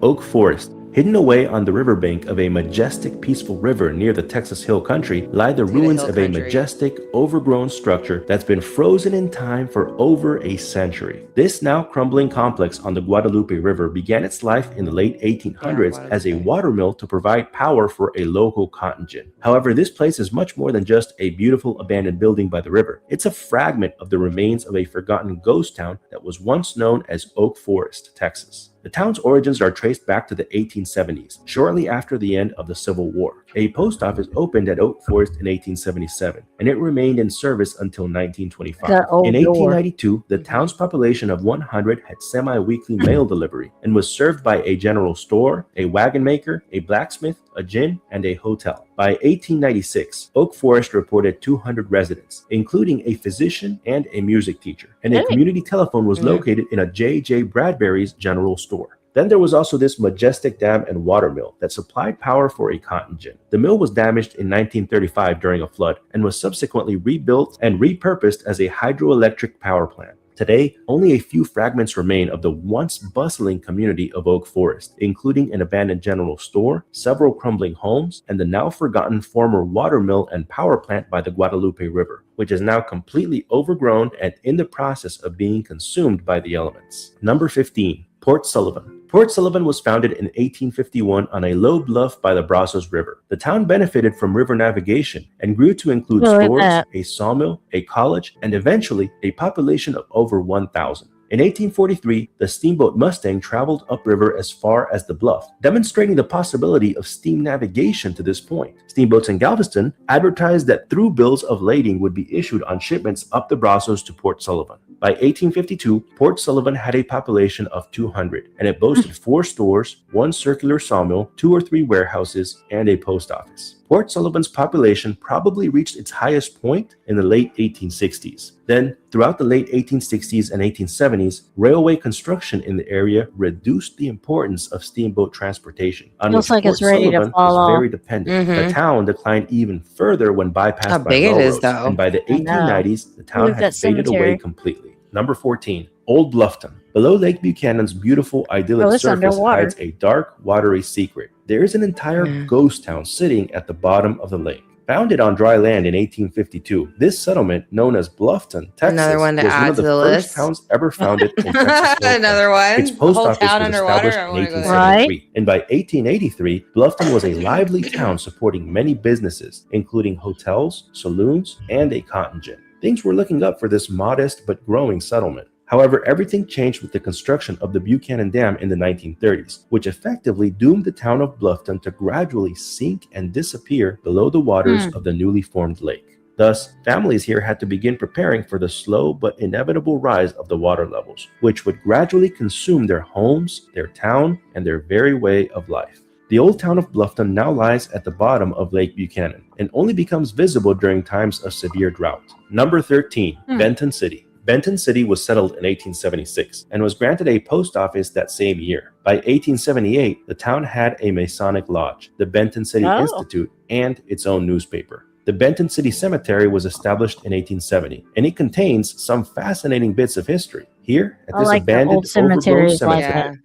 Oak Forest. Hidden away on the riverbank of a majestic, peaceful river near the Texas Hill Country lie the the ruins Hill of a Country. majestic, overgrown structure that's been frozen in time for over a century. This now crumbling complex on the Guadalupe River began its life in the late 1800s as a Guadalupe. water mill to provide power for a local cotton gin. However, this place is much more than just a beautiful abandoned building by the river. It's a fragment of the remains of a forgotten ghost town that was once known as Oak Forest, Texas. The town's origins are traced back to the 1870s, shortly after the end of the Civil War. A post office opened at Oak Forest in 1877, and it remained in service until 1925. The old In door. 1892, the town's population of 100 had semi-weekly mail delivery and was served by a general store, a wagon maker, a blacksmith, a gym, and a hotel. By 1896, Oak Forest reported 200 residents, including a physician and a music teacher, and a Really? community telephone was Mhm. located in a J.J. Bradbury's general store. Then there was also this majestic dam and water mill that supplied power for a cotton gin. The mill was damaged in 1935 during a flood and was subsequently rebuilt and repurposed as a hydroelectric power plant. Today, only a few fragments remain of the once bustling community of Oak Forest, including an abandoned general store, several crumbling homes, and the now forgotten former water mill and power plant by the Guadalupe River, which is now completely overgrown and in the process of being consumed by the elements. Number 15. Port Sullivan. Port Sullivan was founded in 1851 on a low bluff by the Brazos River. The town benefited from river navigation and grew to include Look at stores, that. a sawmill, a college, and eventually a population of over 1,000. In 1843, the steamboat Mustang traveled upriver as far as the bluff, demonstrating the possibility of steam navigation to this point. Steamboats in Galveston advertised that through bills of lading would be issued on shipments up the Brazos to Port Sullivan. By 1852, Port Sullivan had a population of 200, and it boasted 4 stores, 1 circular sawmill, 2 or 3 warehouses, and a post office. Port Sullivan's population probably reached its highest point in the late 1860s. Then, throughout the late 1860s and 1870s, railway construction in the area reduced the importance of steamboat transportation, on Looks which like it's Port ready to Sullivan fall was off. very dependent. The Mhm. town declined even further when bypassed How by big it is, railroads, though. and by the I know. 1890s, the town Look at had that faded away cemetery. completely. Number 14. Old Bluffton. Below Lake Buchanan's beautiful idyllic Oh, it's surface underwater. hides a dark, watery secret. There is an entire Yeah. ghost town sitting at the bottom of the lake. Founded on dry land in 1852, this settlement, known as Bluffton, Texas, Another one to was one add of to the the first list. towns ever founded in Texas. Another one. Its post Whole office town was underwater. established I in wanna go there. 1873, and by 1883, Bluffton was a lively town supporting many businesses, including hotels, saloons, and a cotton gin. Things were looking up for this modest but growing settlement. However, everything changed with the construction of the Buchanan Dam in the 1930s, which effectively doomed the town of Bluffton to gradually sink and disappear below the waters of the newly formed lake. Thus, families here had to begin preparing for the slow but inevitable rise of the water levels, which would gradually consume their homes, their town, and their very way of life. The old town of Bluffton now lies at the bottom of Lake Buchanan and only becomes visible during times of severe drought. Number 13. Benton City. Benton City was settled in 1876 and was granted a post office that same year. By 1878, the town had a Masonic lodge, the Benton City Oh. Institute, and its own newspaper. The Benton City Cemetery was established in 1870, and it contains some fascinating bits of history. Here, at I this like the abandoned, old cemeteries overgrown like cemetery,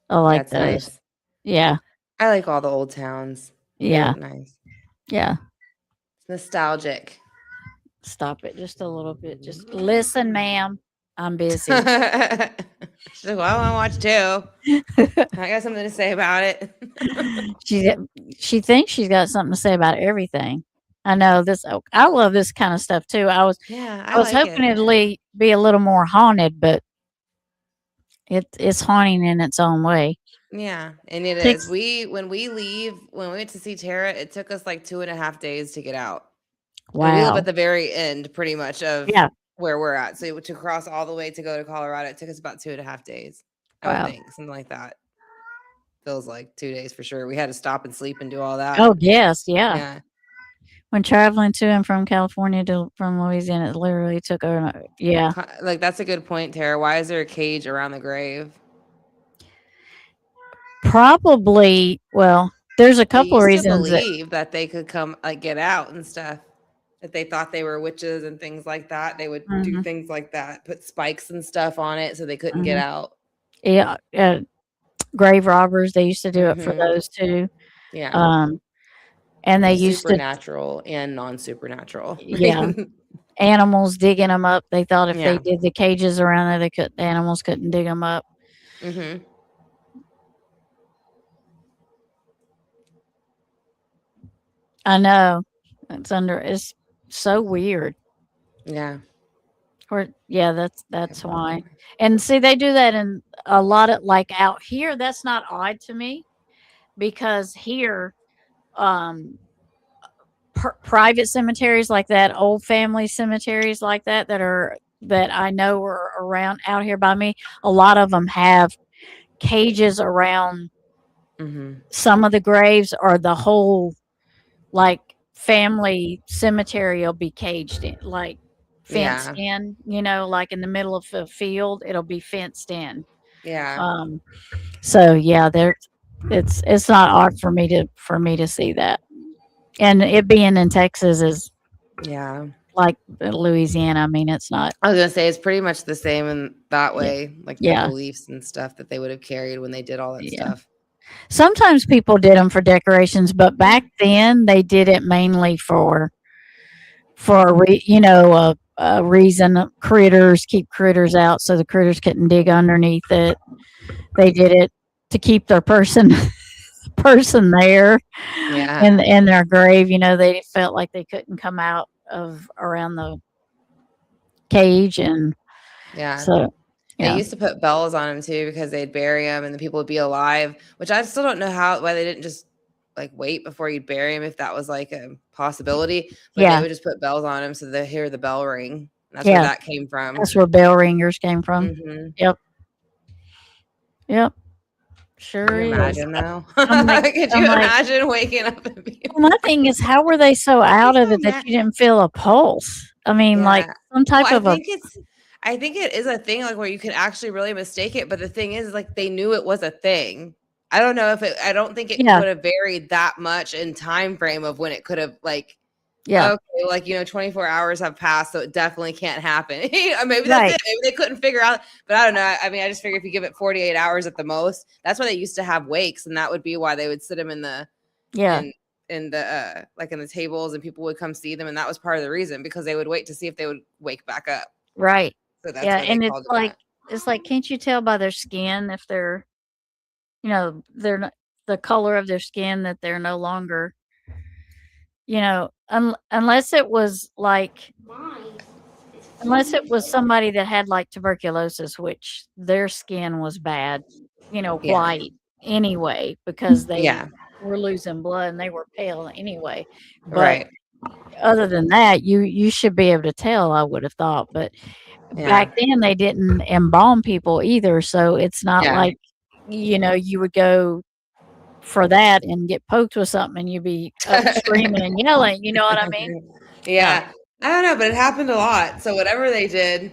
that. I like That's those. nice. Yeah. I like all the old towns. They Yeah. look nice. Yeah. It's nostalgic. Stop it just a little bit. Just listen, ma'am. I'm busy. She's like, well, I want to watch too. I got something to say about it. she thinks she's got something to say about everything. I know this. I love this kind of stuff too. I was Yeah, I was like hoping it. it'd be a little more haunted, but it's haunting in its own way. Yeah, and it Takes- is. When we went to see Tara, it took us like 2.5 days to get out. And we live Wow. at the very end, pretty much, of Yeah. where we're at. So to cross all the way to go to Colorado, it took us about 2.5 days. I Wow. would think something like that. Feels like 2 days for sure. We had to stop and sleep and do all that. Oh yes, yeah. yeah. When traveling to and from California from Louisiana, it literally took yeah. Like that's a good point, Tara. Why is there a cage around the grave? Probably. Well, there's a They couple used to reasons that believe that they could come like get out and stuff. That they thought they were witches and things like that. They would do Mhm. things like that, put spikes and stuff on it so they couldn't get Mhm. out. yeah, grave robbers. They used to do it for Mhm. those too. Yeah. And they used to supernatural and non-supernatural. Yeah. animals digging them up. They thought if Yeah. they did the cages around there, the animals couldn't dig them up. hmm I know. It's so weird. Yeah. Or yeah, that's why. And see, they do that in a lot of like out here. That's not odd to me because here, private cemeteries like that, old family cemeteries like that that I know are around out here by me. A lot of them have cages around hmm some of the graves, or the whole like family cemetery will be caged in, like fenced in. Like in the middle of a field, it'll be fenced in. Yeah. So yeah, it's not odd for me to see that, and it being in Texas is Yeah. like Louisiana. I mean, it's not. I was gonna say it's pretty much the same in that Yeah. way, like the Yeah. beliefs and stuff that they would have carried when they did all that Yeah. stuff. Sometimes people did them for decorations, but back then they did it mainly for a reason. Critters, keep critters out so the critters couldn't dig underneath it. They did it to keep their person there Yeah. in their grave. They felt like they couldn't come out of around the cage, and Yeah. so They yeah. used to put bells on them too because they'd bury them and the people would be alive, which I still don't know why they didn't just like wait before you'd bury him if that was like a possibility. But Yeah. they would just put bells on him so they hear the bell ring. That's Yeah. where that came from. That's where bell ringers came from. Mhm. Yep. Sure Can you is. imagine though? I'm like- Could you I'm like- imagine waking up and being Well, my thing is, how were they so out of it that ima- you didn't feel a pulse? I mean, like Yeah. some type Well, of a I think it is a thing like where you can actually really mistake it, but the thing is like they knew it was a thing. I don't know I don't think it Yeah. would have varied that much in time frame of when it could have like yeah. okay, like 24 hours have passed, so it definitely can't happen. Maybe that's Right. it. Maybe they couldn't figure out, but I don't know. I mean, I just figure if you give it 48 hours at the most, that's why they used to have wakes, and that would be why they would sit them in the Yeah. in the like in the tables, and people would come see them, and that was part of the reason because they would wait to see if they would wake back up. Right. So that's Yeah, why they and called it that. it's like, can't you tell by their skin if they're they're not the color of their skin that they're no longer unless it was like unless it was somebody that had like tuberculosis, which their skin was bad, Yeah. white anyway, because they Yeah, were losing blood and they were pale anyway. But right. other than that, you should be able to tell, I would have thought. But Yeah. back then they didn't embalm people either, so it's not Yeah. like you would go for that and get poked with something and you'd be up screaming and yelling. You know what I mean? Yeah. I don't know, but it happened a lot. So whatever they did,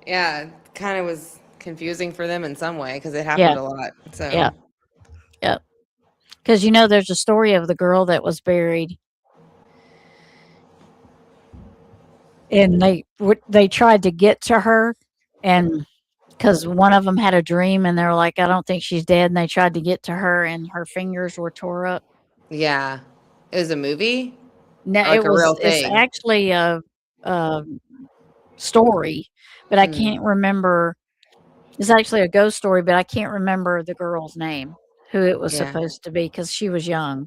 yeah, kind of was confusing for them in some way because it happened Yeah. a lot. So Yeah. Yep. Because there's a story of the girl that was buried, and they tried to get to her, and because one of them had a dream, and they were like, "I don't think she's dead," and they tried to get to her, and her fingers were tore up. yeah, it was a movie. No, Like a real it's thing. actually a story, but I Hmm. can't remember. It's actually a ghost story, but I can't remember the girl's name, who it was Yeah. supposed to be, because she was young.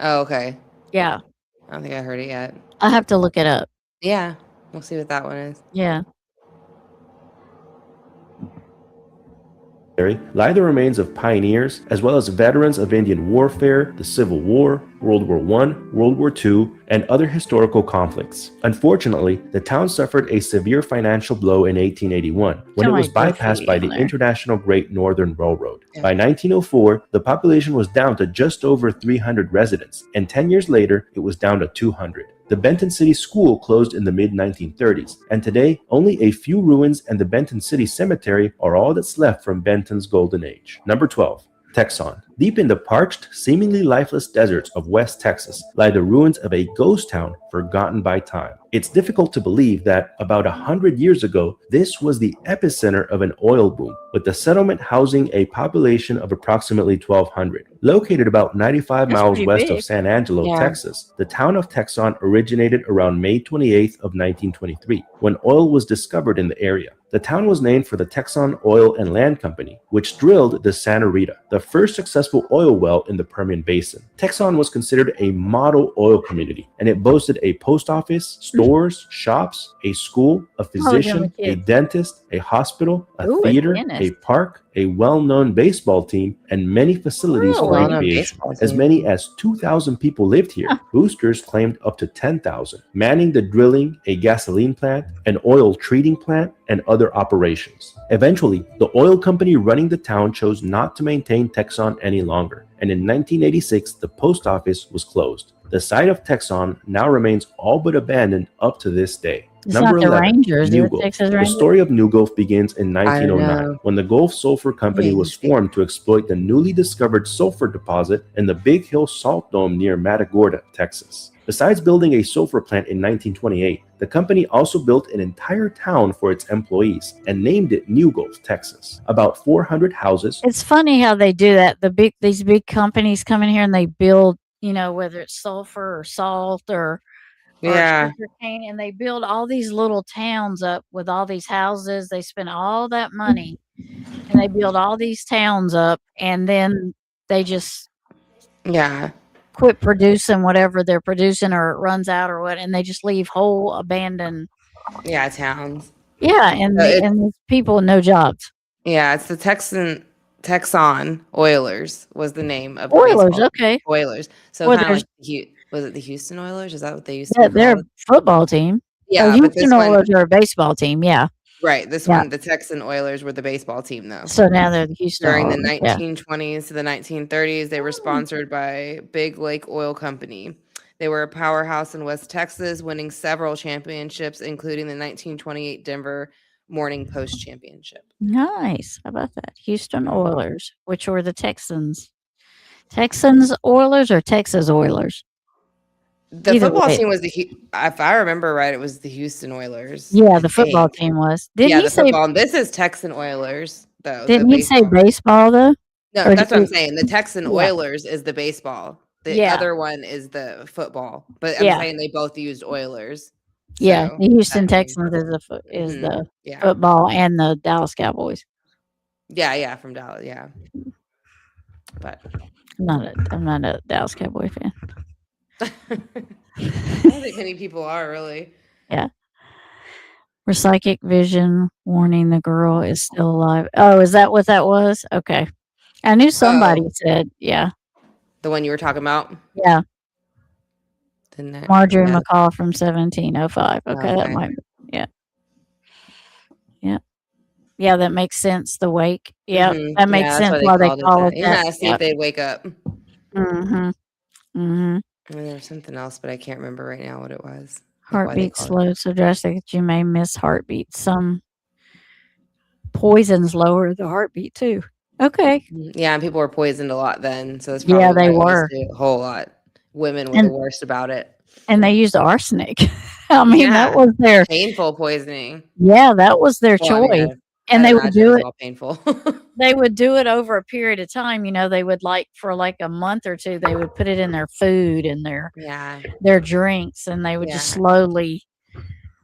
Oh, okay. Yeah, I don't think I heard it yet. I have to look it up. Yeah, we'll see what that one is. Yeah. lie the remains of pioneers as well as veterans of Indian warfare, the Civil War, World War I, World War II, and other historical conflicts. Unfortunately, the town suffered a severe financial blow in 1881 when it was Somebody go bypassed by the feed there. International Great Northern Railroad. Yeah. By 1904, the population was down to just over 300 residents, and 10 years later, it was down to 200. The Benton City School closed in the mid-1930s, and today only a few ruins and the Benton City Cemetery are all that's left from Benton's golden age. Number 12. Texon. Deep in the parched, seemingly lifeless deserts of West Texas lie the ruins of a ghost town forgotten by time. It's difficult to believe that about 100 years ago, this was the epicenter of an oil boom, with the settlement housing a population of approximately 1,200. Located about 95 That's miles pretty west big. of San Angelo, Yeah. Texas, the town of Texon originated around May 28th of 1923, when oil was discovered in the area. The town was named for the Texon Oil and Land Company, which drilled the Santa Rita, the first successful oil well in the Permian Basin. Texon was considered a model oil community, and it boasted a post office, stores, shops, a school, a physician, a kids. dentist, a hospital, a Ooh, a theater, a dentist. park, a well-known baseball team, and many facilities for Really? Well-known recreation. baseball As team. many as 2,000 people lived here. Boosters claimed up to 10,000, manning the drilling, a gasoline plant, an oil treating plant, and other operations. Eventually, the oil company running the town chose not to maintain Texon any longer, and in 1986, the post office was closed. The site of Texon now remains all but abandoned up to this day. It's Number not the 11, Rangers, is New it Gulf. Texas The Rangers? story of New Gulf begins in I don't 1909 know. when the Gulf Sulfur Company was formed to exploit the newly discovered sulfur deposit in the Big Hill Salt Dome near Matagorda, Texas. Besides building a sulfur plant in 1928, the company also built an entire town for its employees and named it New Gulf, Texas. About 400 houses. It's funny how they do that. These big companies come in here and they build, whether it's sulfur or salt or Yeah. sugar cane, and they build all these little towns up with all these houses. They spend all that money and they build all these towns up, and then they just Yeah. quit producing whatever they're producing, or it runs out or what, and they just leave whole abandoned. Yeah. Towns. Yeah, and these people with no jobs. Yeah. It's the Texan Oilers was the name of the Oilers, baseball okay. Oilers. So Well, kind of there's like was it the Houston Oilers? Is that what they used to Yeah, be they're a called? football team. Yeah, Oh, but this Houston one, Oilers are a baseball team. Yeah. right? This Yeah. one, the Texan Oilers were the baseball team, though. So now they're the Houston During the Oilers. Yeah. 1920s to the 1930s, they were sponsored by Big Lake Oil Company. They were a powerhouse in West Texas, winning several championships, including the 1928 Denver Morning Post Championship. Nice. How about that? Houston Oilers, which were the Texans. Texans Oilers or Texas Oilers? The Either football way. team was if I remember right, it was the Houston Oilers. Yeah, I the football think. team was. Didn't Yeah, he the say football. This is Texan Oilers, though. the didn't he say baseball. baseball though? No, Or that's what I'm did- saying. The Texan Yeah. Oilers is the baseball. The Yeah. other one is the football. But I'm Yeah. saying they both used Oilers. Yeah, So the Houston that means- Texans is Mhm. the Yeah. football, and the Dallas Cowboys. Yeah, from Dallas. Yeah. But I'm not a Dallas Cowboy fan. I don't think many people are really. For psychic vision, warning the girl is still alive. Oh, is that what that was? Okay. I knew somebody said, yeah. The one you were talking about? Yeah. Didn't it? Marjorie Yeah. McCall from 1705. Okay, that Okay. might be. Yeah. Yeah. Yeah, that makes sense. The wake. Yeah, Mhm. that makes Yeah, that's sense why why they called call it Yeah, that. see if they'd wake up. Mm-hmm. Mm-hmm. And there was something else, but I can't remember right now what it was. Heartbeat call it slow so drastic that you may miss heartbeat. Some poisons lower the heartbeat too. Okay. Yeah, and people were poisoned a lot then, so that's Yeah, probably they why it were. was a whole lot. Women were And- the worst about it. And they used arsenic. I mean, Yeah. that was their Painful poisoning. that was their Well, I mean, choice. I- And I'd they would imagine do was it. all painful. They would do it over a period of time. They would for a month or two, they would put it in their food and Yeah, their drinks, and they would just slowly.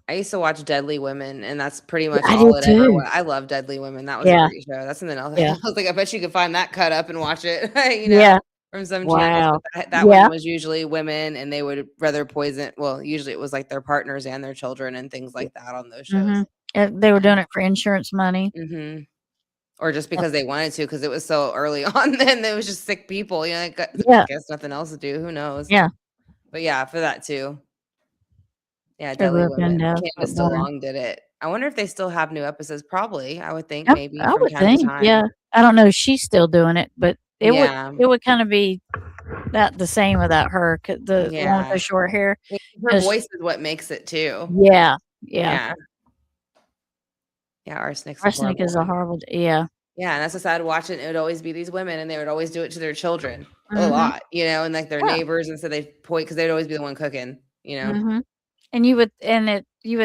I used to watch Deadly Women, and that's pretty much I all did it ever too. was. I love Deadly Women. That was Yeah. a great show. That's something else. Yeah. I was like, I bet you could find that cut up and watch it. Yeah. From some Wow. channels. But that Yeah. one was usually women, and they would rather poison. Well, usually it was like their partners and their children and things like that on those shows. Mhm. They were doing it for insurance money. hmm Or just because they wanted to, because it was so early on. Then there was just sick people. Like, Yeah. I guess nothing else to do. Who knows? Yeah. But yeah, for that too. Yeah, They Deadly were gonna Women. have Candace football. DeLong did it. I wonder if they still have new episodes. Probably, I would think I, maybe I from would time to think, time. yeah. I don't know if she's still doing it, but it Yeah. would kind of be not the same without her. The one with Yeah. the short hair. Her 'Cause- voice is what makes it too. Yeah. Yeah. Yeah, Arsenic's Arsenic is a horrible. Yeah. Yeah, and that's what I'd watch it. It would always be these women, and they would always do it to their children a Mhm. lot, and like their Yeah. neighbors, and so they'd point because they'd always be the one cooking, Mhm. And you would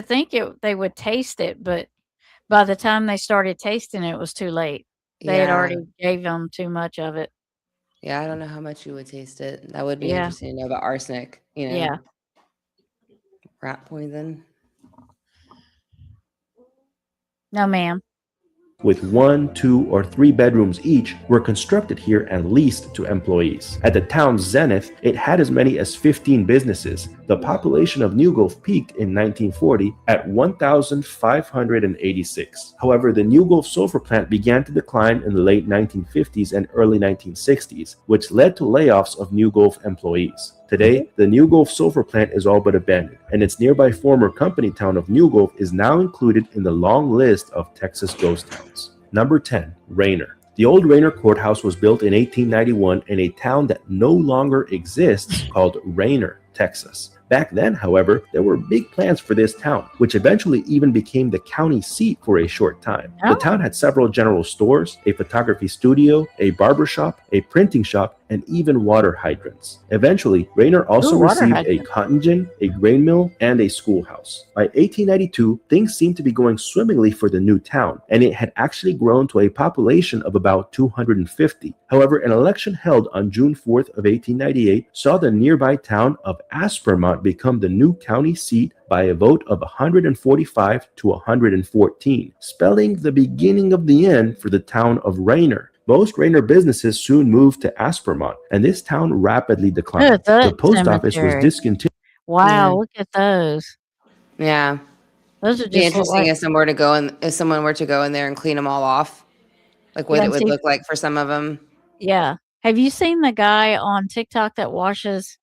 think they would taste it, but by the time they started tasting it, it was too late. They had Yeah. already gave them too much of it. Yeah, I don't know how much you would taste it. That would be Yeah. interesting to know about arsenic, Yeah. rat poison. No, ma'am. with 1, 2, or 3 bedrooms each were constructed here and leased to employees. At the town's zenith, it had as many as 15 businesses. The population of New Gulf peaked in 1940 at 1,586. However, the New Gulf sulfur plant began to decline in the late 1950s and early 1960s, which led to layoffs of New Gulf employees. Today, the New Gulf sulfur plant is all but abandoned, and its nearby former company town of New Gulf is now included in the long list of Texas ghost towns. Number 10, Rainer. The old Rainer Courthouse was built in 1891 in a town that no longer exists called Rainer, Texas. Back then, however, there were big plans for this town, which eventually even became the county seat for a short time. The Oh. town had several general stores, a photography studio, a barber shop, a printing shop, and even water hydrants. Eventually, Rayner also Ooh, water received a hydrant. cotton gin, a grain mill, and a schoolhouse. By 1892, things seemed to be going swimmingly for the new town, and it had actually grown to a population of about 250. However, an election held on June 4th of 1898 saw the nearby town of Aspermont become the new county seat by a vote of 145 to 114, spelling the beginning of the end for the town of Rayner. Most Rayner businesses soon moved to Aspermont, and this town rapidly declined. Look at that The post office was cemetery. discontinued. Wow, Yeah. look at those. Yeah. Those are It'd be just look interesting like, if someone were to go in there and clean them all off, like what yeah, it and would see, look like for some of them. yeah. Have you seen the guy on TikTok that washes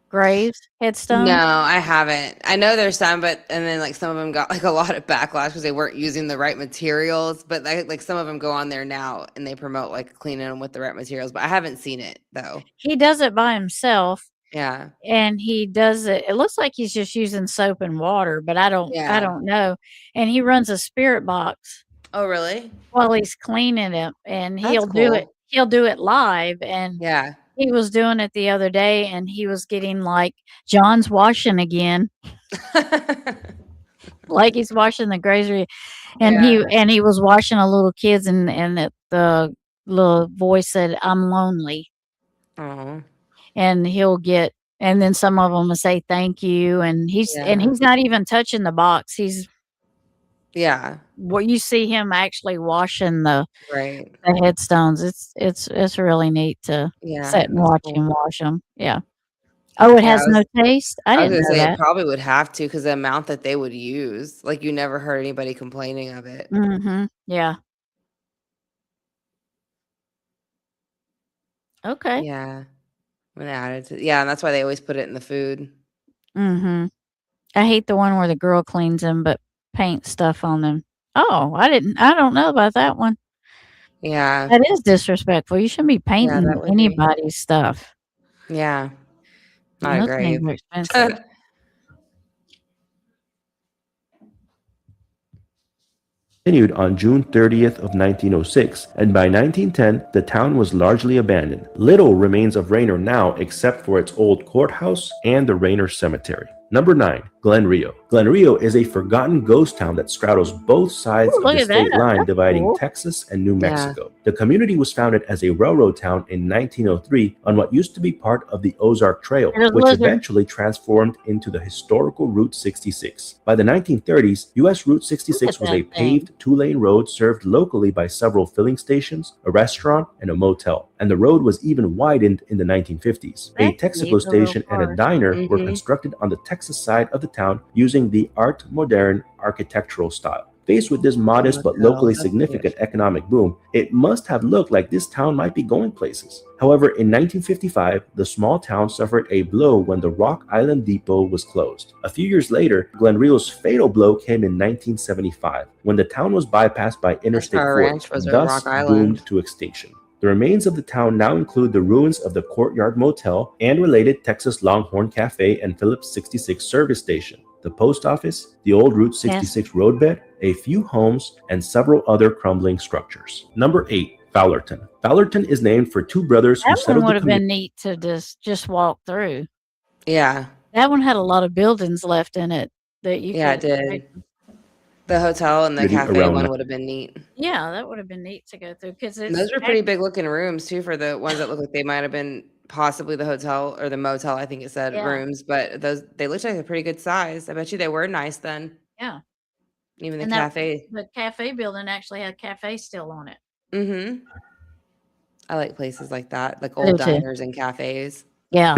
graves, No, headstones? I haven't. I know there's some, but and then like some of them got like a lot of backlash because they weren't using the right materials. But like some of them go on there now and they promote like cleaning them with the right materials. But I haven't seen it though. He does it by himself, Yeah, and he does it. It looks like he's just using soap and water, but I yeah. don't know. And he runs a spirit box Oh, really? while he's cleaning it, and That's he'll do it. cool. He'll do it live, and Yeah. he was doing it the other day, and he was getting like John's washing again, like he's washing the grocery, and Yeah. he was washing a little kids, and the little voice said, "I'm lonely," Oh, and he'll get, and then some of them will say thank you, and yeah. he's not even touching the box. He's Yeah. what you see him actually washing the Right. headstones. It's really neat to Yeah. sit and That's watch cool. him wash them. Yeah. Oh, it Yeah. has no taste? I I was didn't gonna know say it that. probably would have to because the amount that they would use, like you never heard anybody complaining of it. Mhm. Yeah. Okay. Yeah. When added to, yeah, and that's why they always put it in the food. Mhm. I hate the one where the girl cleans them but paints stuff on them. Oh, I don't know about that one. Yeah. That is disrespectful. You shouldn't be Yeah, painting that would be. anybody's stuff. Yeah. I Those agree. things are expensive. Continued on June 30th of 1906, and by 1910, the town was largely abandoned. Little remains of Rayner now except for its old courthouse and the Rayner Cemetery. Number 9. Glen Rio. Glen Rio is a forgotten ghost town that straddles both sides Ooh, of look the at state that. line That's dividing cool. Texas and New Yeah. Mexico. The community was founded as a railroad town in 1903 on what used to be part of the Ozark Trail, There's which lizard. eventually transformed into the historical Route 66. By the 1930s, US Route Look 66 at was that a thing. paved two-lane road served locally by several filling stations, a restaurant, and a motel. And the road was even widened in the 1950s. A That's neat, Texaco the little station and a cars. diner were Mhm. constructed on the Texas side of the town using the Art Moderne architectural style. Faced with this modest but Motel, locally that's significant economic boom, it must have looked like this town might be going places. However, in 1955, the small town suffered a blow when the Rock Island Depot was closed. A few years later, Glen Rio's fatal blow came in 1975, when the town was bypassed by Interstate our 4, ranch was at thus Rock Island. doomed to extinction. The remains of the town now include the ruins of the Courtyard Motel and related Texas Longhorn Cafe and Phillips 66 service station, the post office, the old Route 66 roadbed, a few homes, and several other crumbling structures. Number 8. Fowlerton. Fowlerton is named for two brothers who That one settled would the have community. been neat to just walk through. Yeah. That one had a lot of buildings left in it that you Yeah, it could. did. The hotel and the Really cafe around one that. would have been neat. Yeah, that would have been neat to go through because And it's those were pretty big looking rooms too for the ones that look like they might have been possibly the hotel or the motel, I think it said Yeah. rooms, but those they looked like a pretty good size. I bet you they were nice then. Yeah. Even the And cafe. the cafe building actually had cafe still on it. Mm-hmm. I like places like that, like I do old too. diners and cafes. Yeah,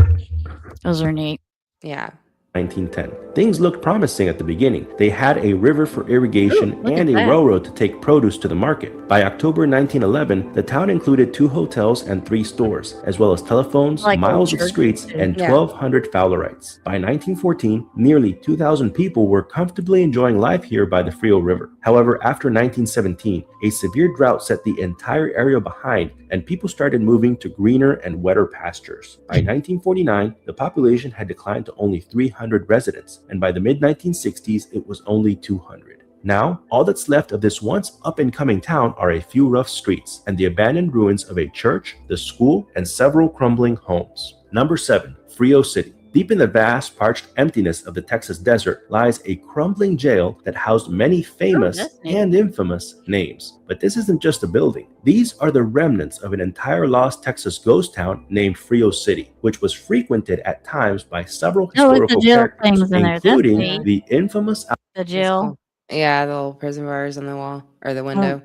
those are neat. Yeah. 1910. Things looked promising at the beginning. They had a river for irrigation Ooh, look and at a that. railroad to take produce to the market. By October 1911, the town included 2 hotels and 3 stores, as well as telephones, Like miles old of streets, churches, and Yeah. 1,200 Fowlerites. By 1914, nearly 2,000 people were comfortably enjoying life here by the Frio River. However, after 1917, a severe drought set the entire area behind, and people started moving to greener and wetter pastures. By 1949, the population had declined to only 300 residents, and by the mid-1960s, it was only 200. Now, all that's left of this once up-and-coming town are a few rough streets and the abandoned ruins of a church, the school, and several crumbling homes. Number 7. Frio City. Deep in the vast, parched emptiness of the Texas desert lies a crumbling jail that housed many famous that's neat. and infamous names. But this isn't just a building. These are the remnants of an entire lost Texas ghost town named Frio City, which was frequented at times by several Oh, it's the historical jail characters, things in there. That's including neat. the infamous The That's jail. cool. Yeah, the little prison bars on the wall or the window.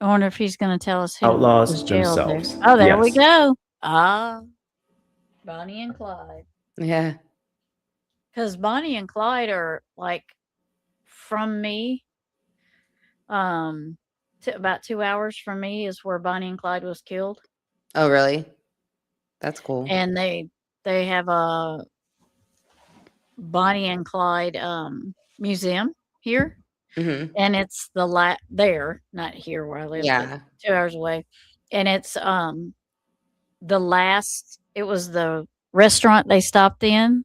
I wonder if he's going to tell us who outlaws was jailed there. themselves. Oh, there we Yes. go. Ah, Bonnie and Clyde. Yeah. Because Bonnie and Clyde are like from me. About 2 hours from me is where Bonnie and Clyde was killed, Oh, really? That's cool. and they have a Bonnie and Clyde museum here, hmm and it's there, not here where I live, but Yeah. 2 hours away, and it's it was the restaurant they stopped in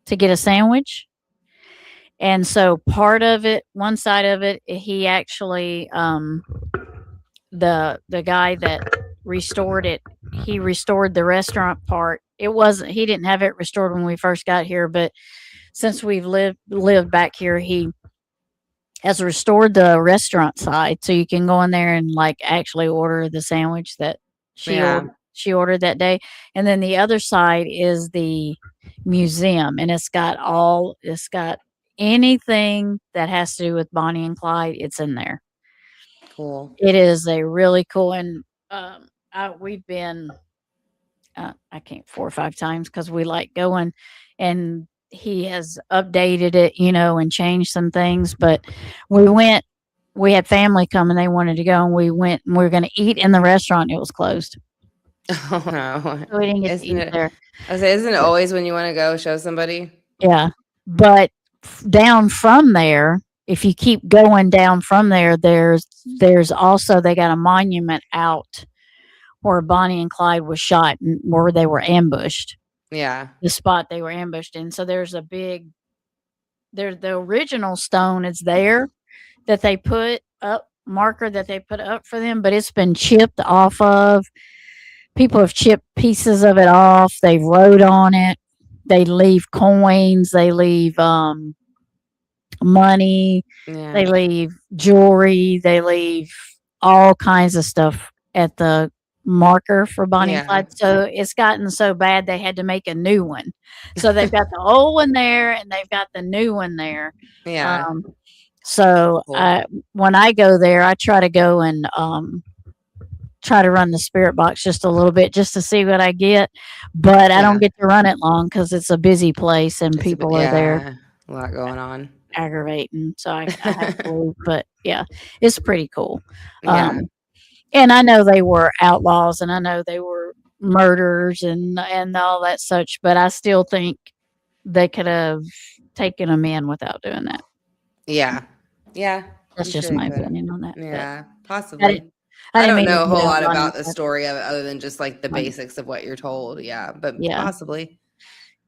to get a sandwich. And so part of it, one side of it, he actually the guy that restored it, he restored the restaurant part. He didn't have it restored when we first got here, but since we've lived back here, he has restored the restaurant side, so you can go in there and like actually order the sandwich that Yeah. she ordered that day. And then the other side is the museum, and it's got anything that has to do with Bonnie and Clyde. It's in there. Cool. It is a really cool, and we've been I can't 4 or 5 times because we like going, and he has updated it, and changed some things. But we had family come and they wanted to go, and we went and we were going to eat in the restaurant. It was closed, Oh, no. so we didn't get to Isn't eat it? there. I say, isn't it always when you want to go show somebody? Yeah, but down from there, if you keep going down from there, there's also, they got a monument out where Bonnie and Clyde was shot and where they were ambushed. Yeah. The spot they were ambushed in. So there's the original stone is there that they put up, marker that they put up for them, but it's been chipped off of. People have chipped pieces of it off. They wrote on it. They leave coins. They leave money. Yeah. They leave jewelry. They leave all kinds of stuff at the marker for Bonnie and Yeah. Clyde. So it's gotten so bad they had to make a new one. So they've got the old one there and they've got the new one there. Yeah. So Cool. when I go there, I try to go and try to run the spirit box just a little bit just to see what I get. But I don't get to run it long because it's a busy place and It's a bit- people are there yeah, a lot going on. aggravating. So I have to leave. But yeah, it's pretty cool. Yeah. And I know they were outlaws and I know they were murderers and all that such, but I still think they could have taken them in without doing that. Yeah. Yeah. That's I'm just sure my they could. opinion on that. but Yeah. Possibly. I I didn't don't mean to know a put whole it lot on about you, the but story of it other than just like the Fine. basics of what you're told. Yeah. But Yeah. possibly.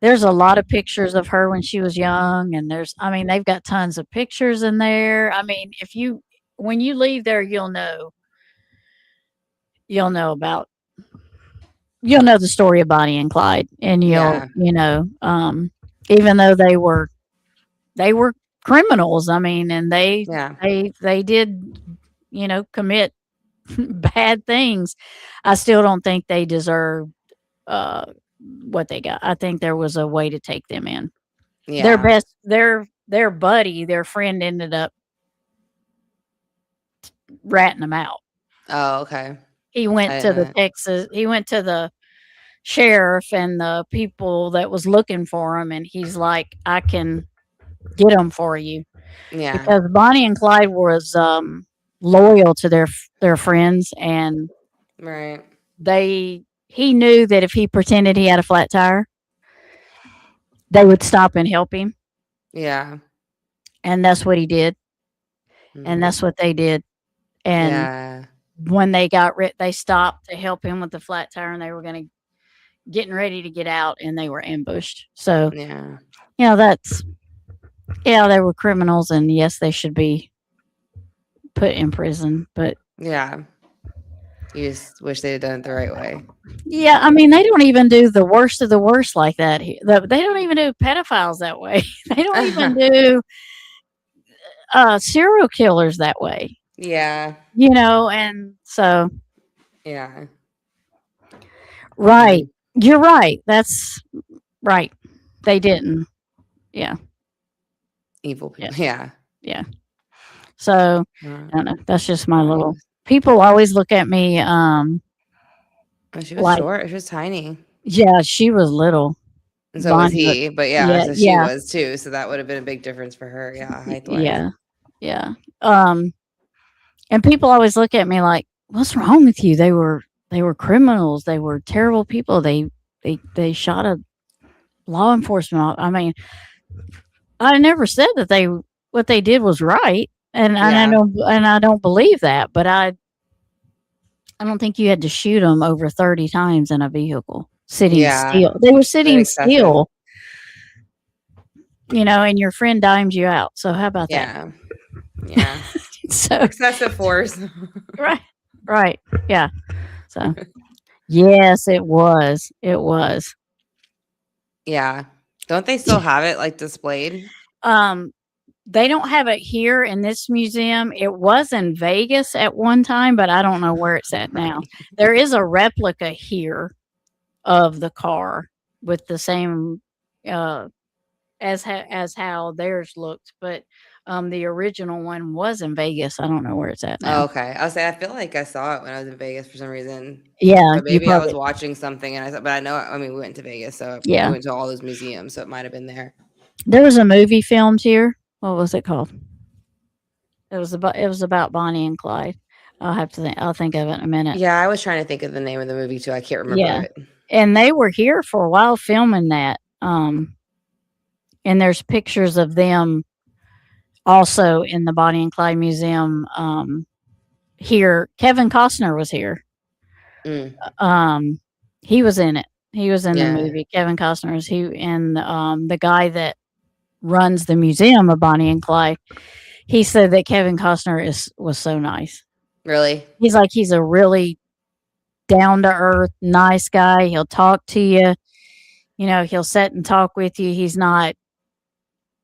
There's a lot of pictures of her when she was young, and they've got tons of pictures in there. I mean, when you leave there, you'll know the story of Bonnie and Clyde, and Yeah. even though they were criminals, I mean, and Yeah. they did, commit bad things. I still don't think they deserved what they got. I think there was a way to take them in. Yeah. Their buddy, their friend ended up ratting them out. Oh, okay. He went I to the didn't. he went to the sheriff and the people that was looking for him, and he's like, I can get them for you. Yeah. Because Bonnie and Clyde was loyal to their friends, and Right. he knew that if he pretended he had a flat tire, they would stop and help him, Yeah. and that's what he did, and Mhm. that's what they did. And Yeah. when they stopped to help him with the flat tire, and they were getting ready to get out, and they were ambushed. So Yeah. they were criminals, and yes, they should be put in prison. But Yeah. You just wish they had done it the right way. yeah, I mean, they don't even do the worst of the worst like that. They don't even do pedophiles that way. They don't even do serial killers that way. Yeah. And so Yeah. right, you're right. That's right. They didn't. Yeah. Evil people. Yeah. So I don't know. That's just my little. People always look at me. She was like- short. She was tiny. Yeah, she was little. And so was Bonnie, he. But yeah, yeah, so she yeah. was too. So that would have been a big difference for her. Yeah. Height-wise. Yeah. And people always look at me like, "What's wrong with you? They were criminals. They were terrible people. They shot a law enforcement. I mean, I never said that what they did was right, and I don't believe that. But I don't think you had to shoot them over 30 times in a vehicle sitting still. They were sitting excessive. still, and your friend dimes you out. So how about that? Yeah. So Excessive force. right, yeah. So yes, it was. Yeah. Don't they still have it like displayed? They don't have it here in this museum. It was in Vegas at one time, but I don't know where it's at now. There is a replica here of the car with the same as how theirs looked, but the original one was in Vegas. I don't know where it's at now. Oh, okay. I'll say I feel like I saw it when I was in Vegas for some reason. Yeah, But maybe I was watching something and but I know, I mean, we went to Vegas, so we went to all those museums, so it might have been there. There was a movie filmed here. What was it called? It was about Bonnie and Clyde. I'll think of it in a minute. Yeah, I was trying to think of the name of the movie too. I can't remember it. And they were here for a while filming that. And there's pictures of them also in the Bonnie and Clyde Museum here. Kevin Costner was here. He was in it. He was in the movie. Kevin Costner was and the guy that runs the museum of Bonnie and Clyde, he said that Kevin Costner was so nice. Really? He's a really down to earth, nice guy. He'll talk to you. He'll sit and talk with you. He's not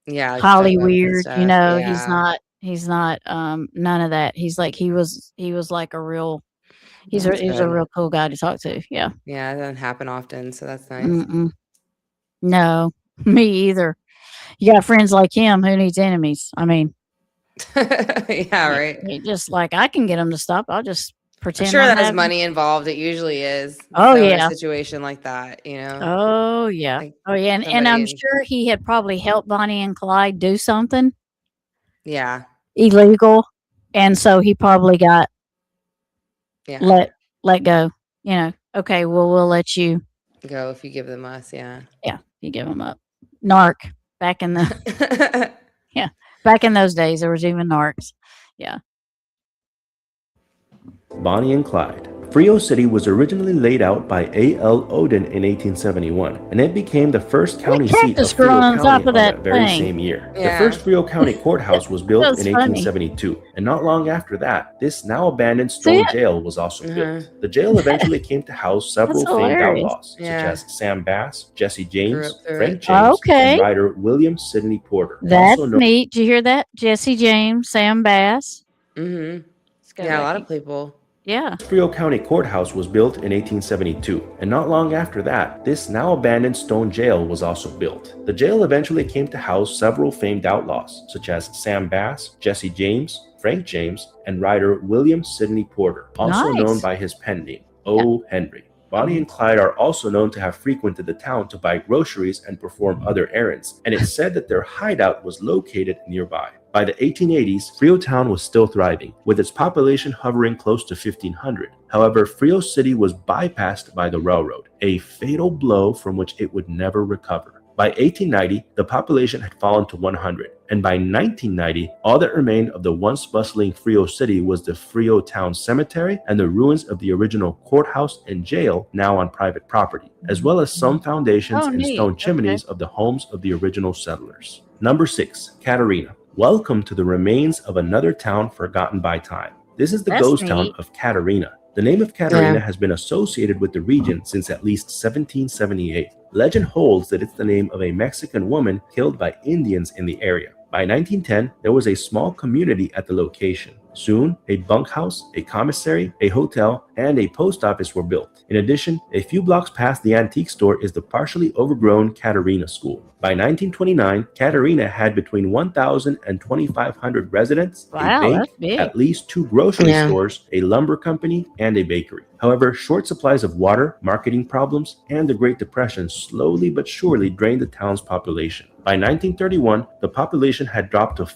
Holly weird. He's not none of that. He was like a real. He's a real cool guy to talk to. Yeah. Yeah, it doesn't happen often, so that's nice. No, me either. You got friends like him. Who needs enemies? I mean, yeah, right. Just like I can get them to stop. I'll just pretend. I'm sure that has money involved. It usually is. Oh, so yeah. in a situation like that, Oh yeah. Like And I'm sure he had probably helped Bonnie and Clyde do something. Yeah. Illegal, and so he probably got let go. Okay, well, we'll let you go if you give them us. Yeah. Yeah, you give them up. Narc back in the back in those days, there was even narcs. Yeah. Bonnie and Clyde. Frio City was originally laid out by A.L. Odin in 1871, and it became the first county seat of Frio County on that very same year. The first Frio County courthouse was built in 1872, and not long after that, this now abandoned stone jail was also built. The jail eventually came to house several famed outlaws, such as Sam Bass, Jesse James, Frank James, and writer William Sidney Porter. That's neat. Did you hear that? Jesse James, Sam Bass. Mm-hmm. Yeah, a lot of people. Yeah. Frio County Courthouse was built in 1872, and not long after that, this now abandoned stone jail was also built. The jail eventually came to house several famed outlaws, such as Sam Bass, Jesse James, Frank James, and writer William Sidney Porter, also known by his pen name, O. Henry. Bonnie and Clyde are also known to have frequented the town to buy groceries and perform other errands, and it's said that their hideout was located nearby. By the 1880s, Freetown was still thriving, with its population hovering close to 1,500. However, Frio City was bypassed by the railroad, a fatal blow from which it would never recover. By 1890, the population had fallen to 100, and by 1990, all that remained of the once bustling Frio City was the Frio Town Cemetery and the ruins of the original courthouse and jail, now on private property, as well as some foundations and neat. stone chimneys of the homes of the original settlers. Number 6, Catarina. Welcome to the remains of another town forgotten by time. This is the That's ghost town neat. of Catarina. The name of Catarina has been associated with the region since at least 1778. Legend holds that it's the name of a Mexican woman killed by Indians in the area. By 1910, there was a small community at the location. Soon, a bunkhouse, a commissary, a hotel, and a post office were built. In addition, a few blocks past the antique store is the partially overgrown Catarina School. By 1929, Catarina had between 1,000 and 2,500 residents, Wow, a bank, that's big. at least 2 grocery stores, a lumber company, and a bakery. However, short supplies of water, marketing problems, and the Great Depression slowly but surely drained the town's population. By 1931, the population had dropped to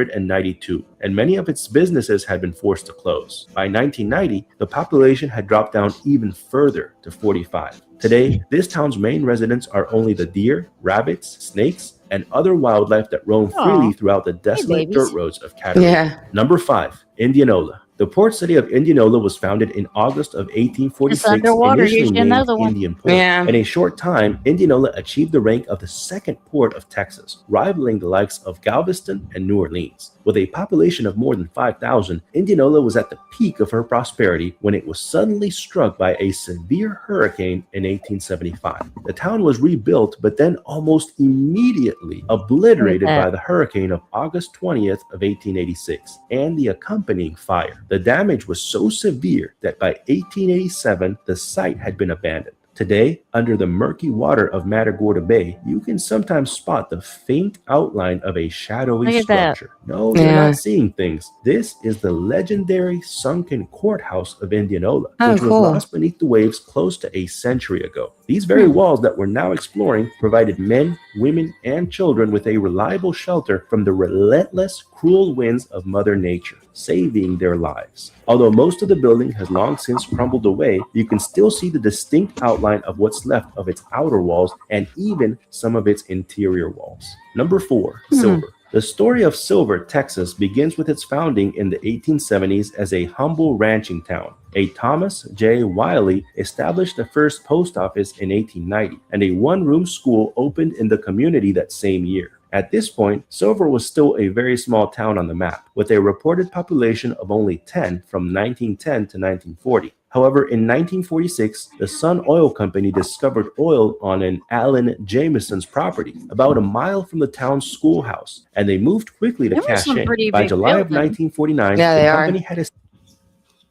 592, and many of its businesses had been forced to close. By 1990, the population had dropped down even further to 45. Today, this town's main residents are only the deer, rabbits, snakes, and other wildlife that roam freely throughout the desolate babies. dirt roads of Catarina. Number 5, Indianola. The port city of Indianola was founded in August of 1846, It's underwater. initially Here's named another one. Indian Port. In a short time, Indianola achieved the rank of the second port of Texas, rivaling the likes of Galveston and New Orleans. With a population of more than 5,000, Indianola was at the peak of her prosperity when it was suddenly struck by a severe hurricane in 1875. The town was rebuilt, but then almost immediately obliterated by the hurricane of August 20th of 1886 and the accompanying fire. The damage was so severe that by 1887, the site had been abandoned. Today, under the murky water of Matagorda Bay, you can sometimes spot the faint outline of a shadowy Look at that. structure. No, you're not seeing things. This is the legendary sunken courthouse of Indianola, which was lost beneath the waves close to a century ago. These very walls that we're now exploring provided men, women, and children with a reliable shelter from the relentless, cruel winds of Mother Nature, saving their lives. Although most of the building has long since crumbled away, you can still see the distinct outline of what's left of its outer walls and even some of its interior walls. Number 4, Silver. The story of Silver, Texas begins with its founding in the 1870s as a humble ranching town. A Thomas J. Wiley established the first post office in 1890, and a one-room school opened in the community that same year. At this point, Silver was still a very small town on the map, with a reported population of only 10 from 1910 to 1940. However, in 1946, the Sun Oil Company discovered oil on an Allen Jameson's property, about a mile from the town's schoolhouse, and they moved quickly to Them are cash some in. pretty By big July of buildings. 1949, Yeah, the they are. company had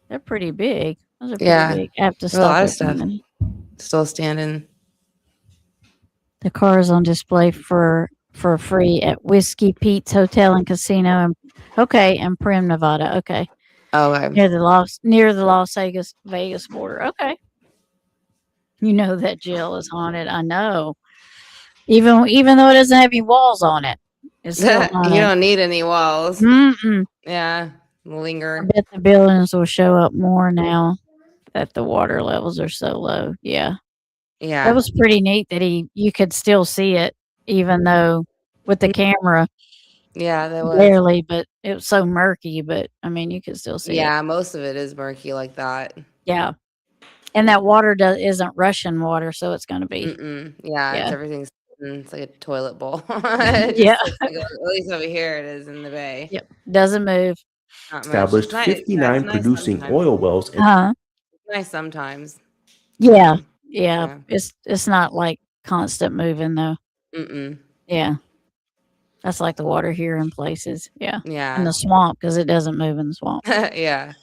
They're pretty big. Those are pretty Yeah. big. I have to A stop lot at of stuff. something. Still standing. The car is on display for free at Whiskey Pete's Hotel and Casino in Primm, Nevada. Okay. Oh, okay. Near the Las Vegas border. Okay. You know that jail is haunted. I know. Even though it doesn't have any walls on it. It's still You haunted. don't need any walls. Mm-mm. Yeah. I Linger. bet the buildings will show up more now that the water levels are so low. Yeah. Yeah. That was pretty neat that you could still see it, even though with the camera Yeah, that was. barely, but it was so murky. But I mean, you could still see it. Yeah, most of it is murky like that. Yeah, and that water isn't Russian water, so it's going to be. Mm-mm. Yeah, Yeah. everything's it's like a toilet bowl. Yeah. At least over here it is in the bay. Yep, doesn't move. Not much. established It's nice- 59 it's nice producing sometimes. oil wells in It's nice sometimes. Yeah, Yeah. It's not like constant moving though. Mm-mm. Yeah, that's like the water here in places. Yeah, in Yeah. the swamp because it doesn't move in the swamp. Yeah.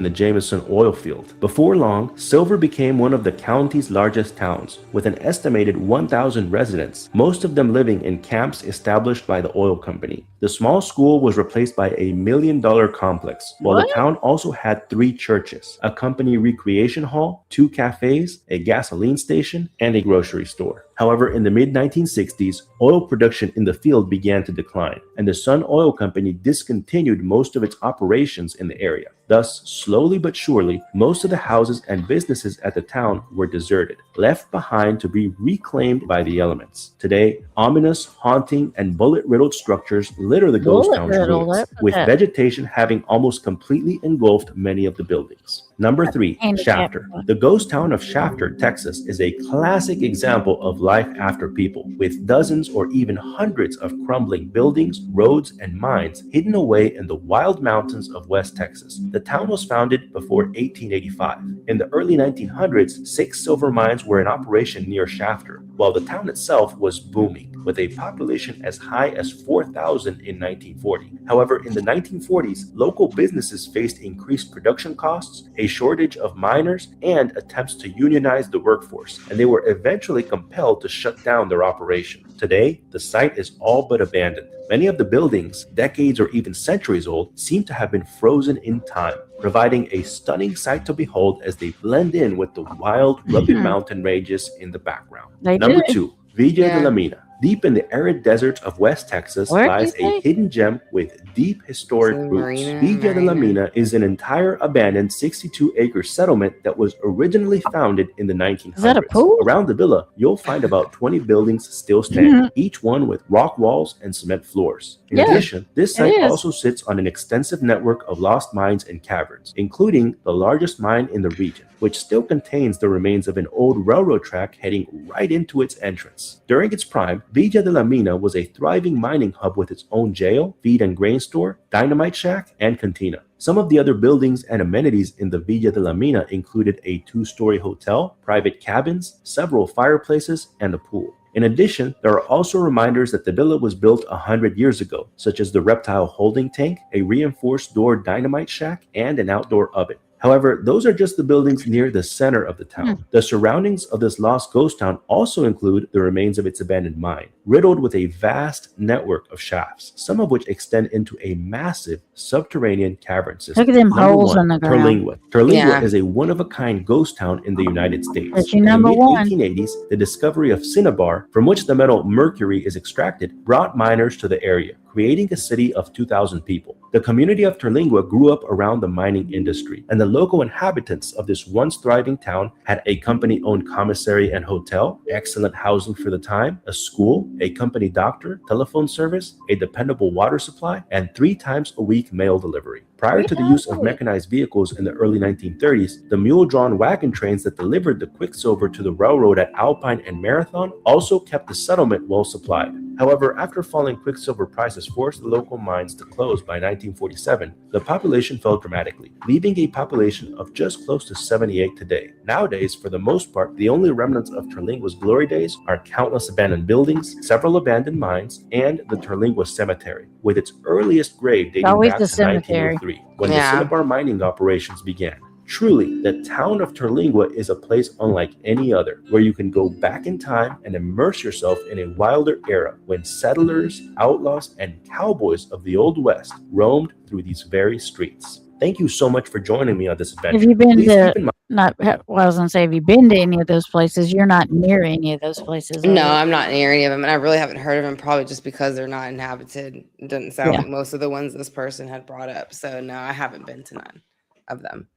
the Jameson oil field. Before long, Silver became one of the county's largest towns, with an estimated 1,000 residents, most of them living in camps established by the oil company. The small school was replaced by a $1 million complex, while What? the town also had 3 churches, a company recreation hall, 2 cafes, a gasoline station, and a grocery store. However, in the mid 1960s, oil production in the field began to decline, and the Sun Oil Company discontinued most of its operations in the area. Thus, slowly but surely, most of the houses and businesses at the town were deserted, left behind to be reclaimed by the elements. Today, ominous, haunting, and bullet-riddled structures litter the ghost Bullet town's riddle. ruins, Look at with that. vegetation having almost completely engulfed many of the buildings. Number 3, Handicap. Shafter. The ghost town of Shafter, Texas, is a classic example of life after people, with dozens or even hundreds of crumbling buildings, roads, and mines hidden away in the wild mountains of West Texas. The town was founded before 1885. In the early 1900s, 6 silver mines were in operation near Shafter, while the town itself was booming, with a population as high as 4,000 in 1940. However, in the 1940s, local businesses faced increased production costs, a shortage of miners, and attempts to unionize the workforce, and they were eventually compelled to shut down their operation. Today, the site is all but abandoned. Many of the buildings, decades or even centuries old, seem to have been frozen in time, providing a stunning sight to behold as they blend in with the wild, rugged mountain ranges in the background. They Number do. 2, Villa de Yeah. la Mina. Deep in the arid deserts of West Texas Where lies did you a say? hidden gem with deep historic So roots. Marina, Villa de la Marina. Mina is an entire abandoned 62-acre settlement that was originally founded in the 1900s. Is that a pool? Around the villa, you'll find about 20 buildings still standing, each one with rock walls and cement floors. In Yeah, addition, this site is. also sits on an extensive network of lost mines and caverns, including the largest mine in the region, which still contains the remains of an old railroad track heading right into its entrance. During its prime, Villa de la Mina was a thriving mining hub with its own jail, feed and grain store, dynamite shack, and cantina. Some of the other buildings and amenities in the Villa de la Mina included a 2-story hotel, private cabins, several fireplaces, and a pool. In addition, there are also reminders that the villa was built 100 years ago, such as the reptile holding tank, a reinforced door dynamite shack, and an outdoor oven. However, those are just the buildings near the center of the town. The surroundings of this lost ghost town also include the remains of its abandoned mine, riddled with a vast network of shafts, some of which extend into a massive subterranean cavern system. Look at them Number holes 1, in the ground. Terlingua. Terlingua Yeah. is a one-of-a-kind ghost town in the United States. That's your In the number one. mid-1880s, the discovery of cinnabar, from which the metal mercury is extracted, brought miners to the area, creating a city of 2,000 people. The community of Terlingua grew up around the mining industry, and the local inhabitants of this once thriving town had a company-owned commissary and hotel, excellent housing for the time, a school, a company doctor, telephone service, a dependable water supply, and 3 times a week mail delivery. Prior to the use of mechanized vehicles in the early 1930s, the mule-drawn wagon trains that delivered the quicksilver to the railroad at Alpine and Marathon also kept the settlement well supplied. However, after falling quicksilver prices forced the local mines to close by 1947, the population fell dramatically, leaving a population of just close to 78 today. Nowadays, for the most part, the only remnants of Terlingua's glory days are countless abandoned buildings, several abandoned mines, and the Terlingua Cemetery, with its earliest grave dating Always back the to cemetery. 1903, when the Yeah. cinnabar mining operations began. Truly, the town of Terlingua is a place unlike any other, where you can go back in time and immerse yourself in a wilder era when settlers, outlaws, and cowboys of the Old West roamed through these very streets. Thank you so much for joining me on this adventure. Have you been Please to keep in mind not? Well, I was gonna say, have you been to any of those places? You're not near any of those places, are No, you? I'm not near any of them, and I really haven't heard of them. Probably just because they're not inhabited. It doesn't sound Yeah. like most of the ones this person had brought up. So no, I haven't been to none of them.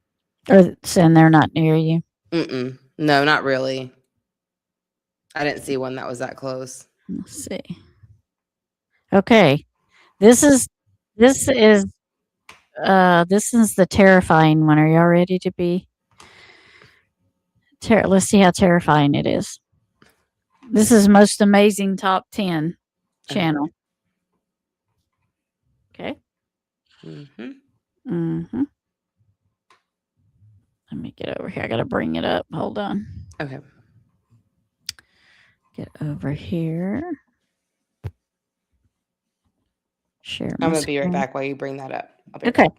Or saying they're not near you? No, not really. I didn't see one that was that close. Let's see. Okay, this is this is the terrifying one. Are y'all ready to be? Let's see how terrifying it is. This is most amazing top 10 channel. Okay. hmm Mm-hmm. Let me get over here. I gotta bring it up. Hold on. Okay. Get over here. Share my I'm gonna be right screen. back while you bring that up. I'll be right Okay. back.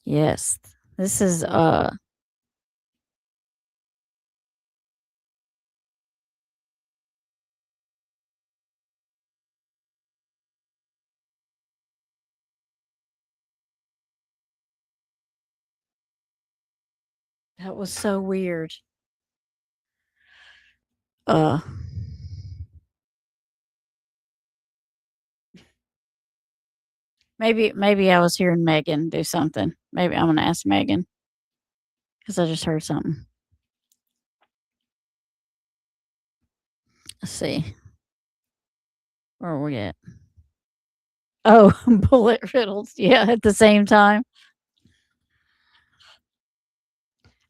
Yes. This is That was so weird. Uh, maybe I was hearing Megan do something. Maybe I'm gonna ask Megan because I just heard something. Let's see. Where are we at? Oh, bullet riddles. Yeah, at the same time.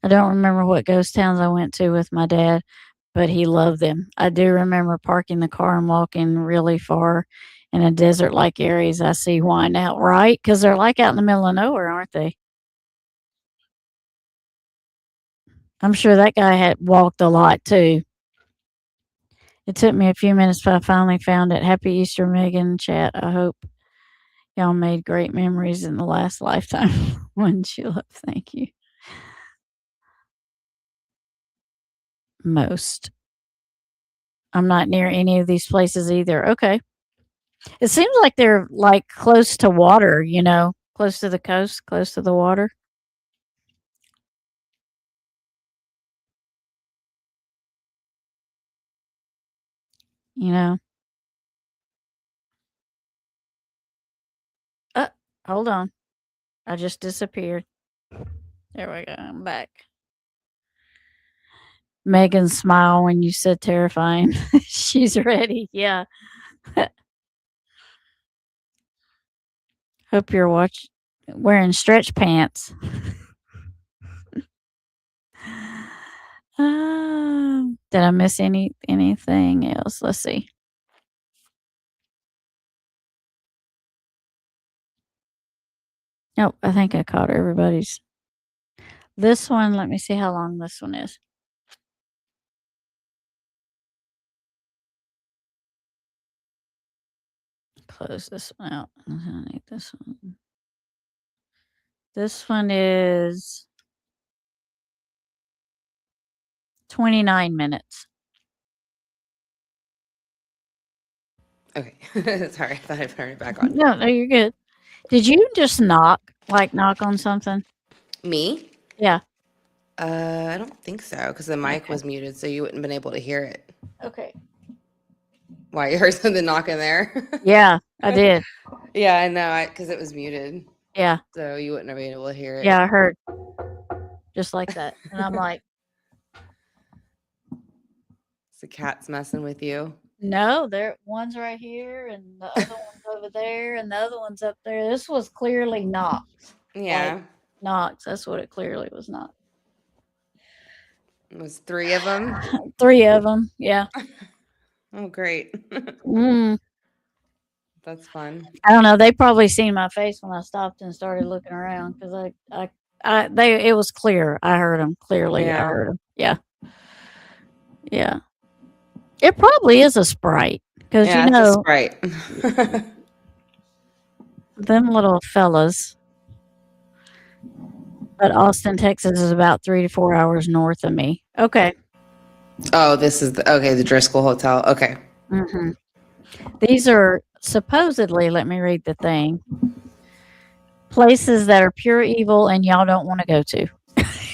I don't remember what ghost towns I went to with my dad, but he loved them. I do remember parking the car and walking really far in a desert like areas. I see why now, right? Because they're like out in the middle of nowhere, aren't they? I'm sure that guy had walked a lot too. It took me a few minutes, but I finally found it. Happy Easter, Megan chat. I hope y'all made great memories in the last lifetime. Wouldn't you love? Thank you. Most. I'm not near any of these places either. Okay. It seems like they're like close to water, close to the coast, close to the water. You know. Hold on. I just disappeared. There we go. I'm back. Megan's smile when you said terrifying. She's ready. Yeah. Hope you're wearing stretch pants. Did I miss anything else? Let's see. Nope, I think I caught everybody's. This one, let me see how long this one is. Close this one out. I need this one. This one is 29 minutes. Okay. Sorry, I thought I turned it back on. No, you're good. Did you just knock on something? Me? Yeah. I don't think so, because the mic Okay. was muted, so you wouldn't have been able to hear it. Okay. Why, you heard something knocking there? Yeah, I did. Yeah, I know, because it was muted, Yeah. so you wouldn't have been able to hear it. Yeah, I heard. Just like that. And I'm like, The cat's messing with you. no, one's right here and the other one's over there and the other one's up there. This was clearly Knox. Yeah. Knox. That's what it clearly was not. It was 3 of them. 3 of them. Yeah. Oh, great. That's fun. I don't know. They probably seen my face when I stopped and started looking around because it was clear. I heard them clearly. Yeah. I heard them. Yeah. Yeah. It probably is a Sprite because Yeah, it's a Sprite. them little fellas. But Austin, Texas is about 3 to 4 hours north of me. Okay. Oh, this is the Driscoll Hotel. Okay. Mm-hmm. These are supposedly, let me read the thing, places that are pure evil and y'all don't want to go to.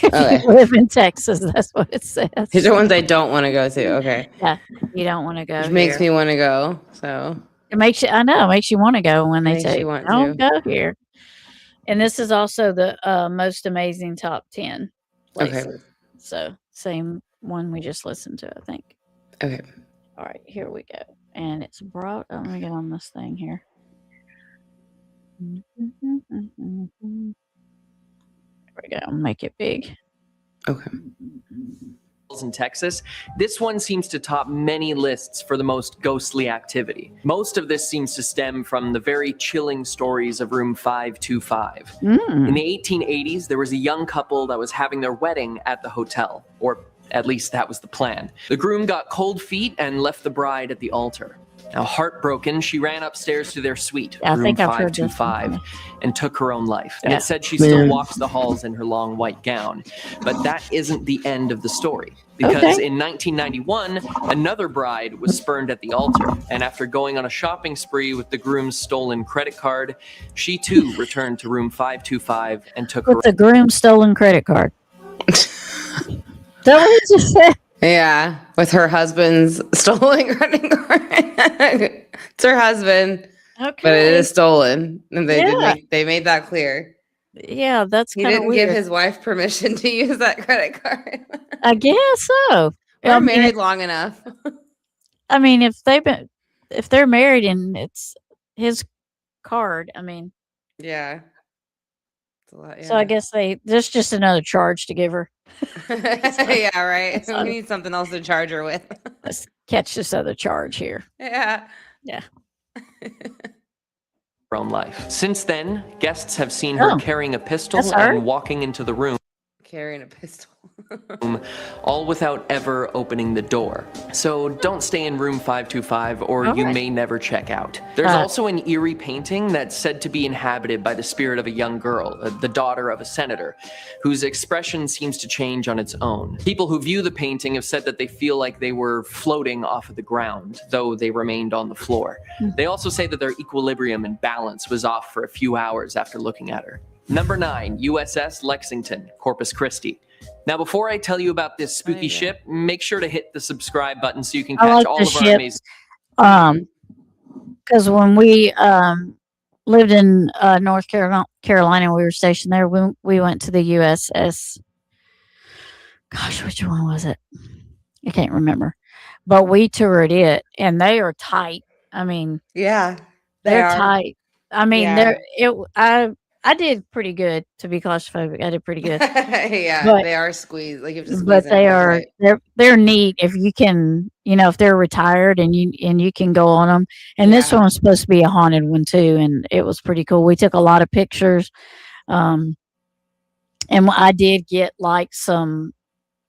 Okay. If you live in Texas, that's what it says. These are ones I don't want to go to. Okay. Yeah, you don't want to go. Which makes me want to go. So it makes you. I know, it makes you want to go when they Makes say you want don't to. go here. And this is also the most amazing top 10 places. Okay. So same one we just listened to, I think. Okay. All right, here we go. And it's brought. Let me get on this thing here. There we go. Make it big. Okay. In Texas, this one seems to top many lists for the most ghostly activity. Most of this seems to stem from the very chilling stories of room 525. In the 1880s, there was a young couple that was having their wedding at the hotel, or at least that was the plan. The groom got cold feet and left the bride at the altar. Now, heartbroken, she ran upstairs to their suite, Yeah, I room think I've heard this 525, and took her own life. And Yeah. it said she still walks the halls in her long white gown. But that isn't the end of the story. Because in 1991, another bride was spurned at the altar. And after going on a shopping spree with the groom's stolen credit card, she too returned to room 525 and took her With the groom's stolen credit card. that what he just said? Yeah, with her husband's stolen credit card. It's her husband, but it Okay. is stolen, and Yeah. they made that clear. Yeah, that's He kind of didn't give weird. his wife permission to use that credit card. I guess so. We're I mean, married long enough. if they're married and it's his card, I mean, Yeah. It's a lot, so I guess there's just another charge to give her. yeah, right. It's We not- need something else to charge her with. Let's catch this other charge here. Yeah. Her own life. Since then, guests have seen her Oh, carrying a pistol that's her? and walking into the room, Carrying a pistol. all without ever opening the door. So don't stay in room 525 or All you right. may never check out. There's also an eerie painting that's said to be inhabited by the spirit of a young girl, the daughter of a senator, whose expression seems to change on its own. People who view the painting have said that they feel like they were floating off of the ground, though they remained on the floor. They also say that their equilibrium and balance was off for a few hours after looking at her. Number 9, USS Lexington, Corpus Christi. Now, before I tell you about this spooky ship, make sure to hit the subscribe button so you can I catch like all the of our ship. amazing. Because when we lived in North Carolina, we were stationed there. We went to the USS. Gosh, which one was it? I can't remember. But we toured it, and they are tight. I mean, Yeah. They they're are. tight. I mean, Yeah. I did pretty good to be claustrophobic. I did pretty good. yeah, But- they are squeezed. Like you have to squeeze But in they real are tight. they're neat if you can, if they're retired and you can go on them. And this Yeah. one was supposed to be a haunted one too, and it was pretty cool. We took a lot of pictures, and I did get like some,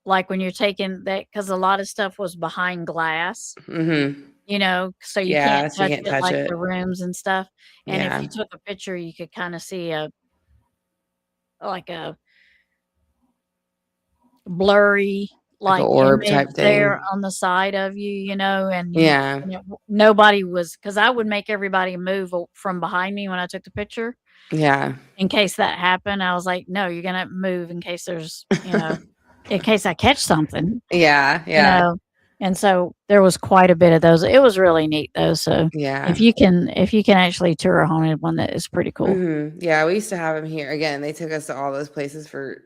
like when you're taking that, because a lot of stuff was behind glass, Mm-hmm. so you Yeah, can't so you touch can't it touch like it. the rooms and stuff. And Yeah. if you took a picture, you could kind of see a blurry like orb image type there thing. on the side of you, and Yeah. nobody was, because I would make everybody move from behind me when I took the picture Yeah. in case that happened. I was like, no, you're gonna move in case there's in case I catch something, Yeah. Yeah. And so there was quite a bit of those. It was really neat though. So Yeah. if you can actually tour a haunted one, that is pretty cool. Mm-hmm. Yeah, we used to have them here. Again, they took us to all those places for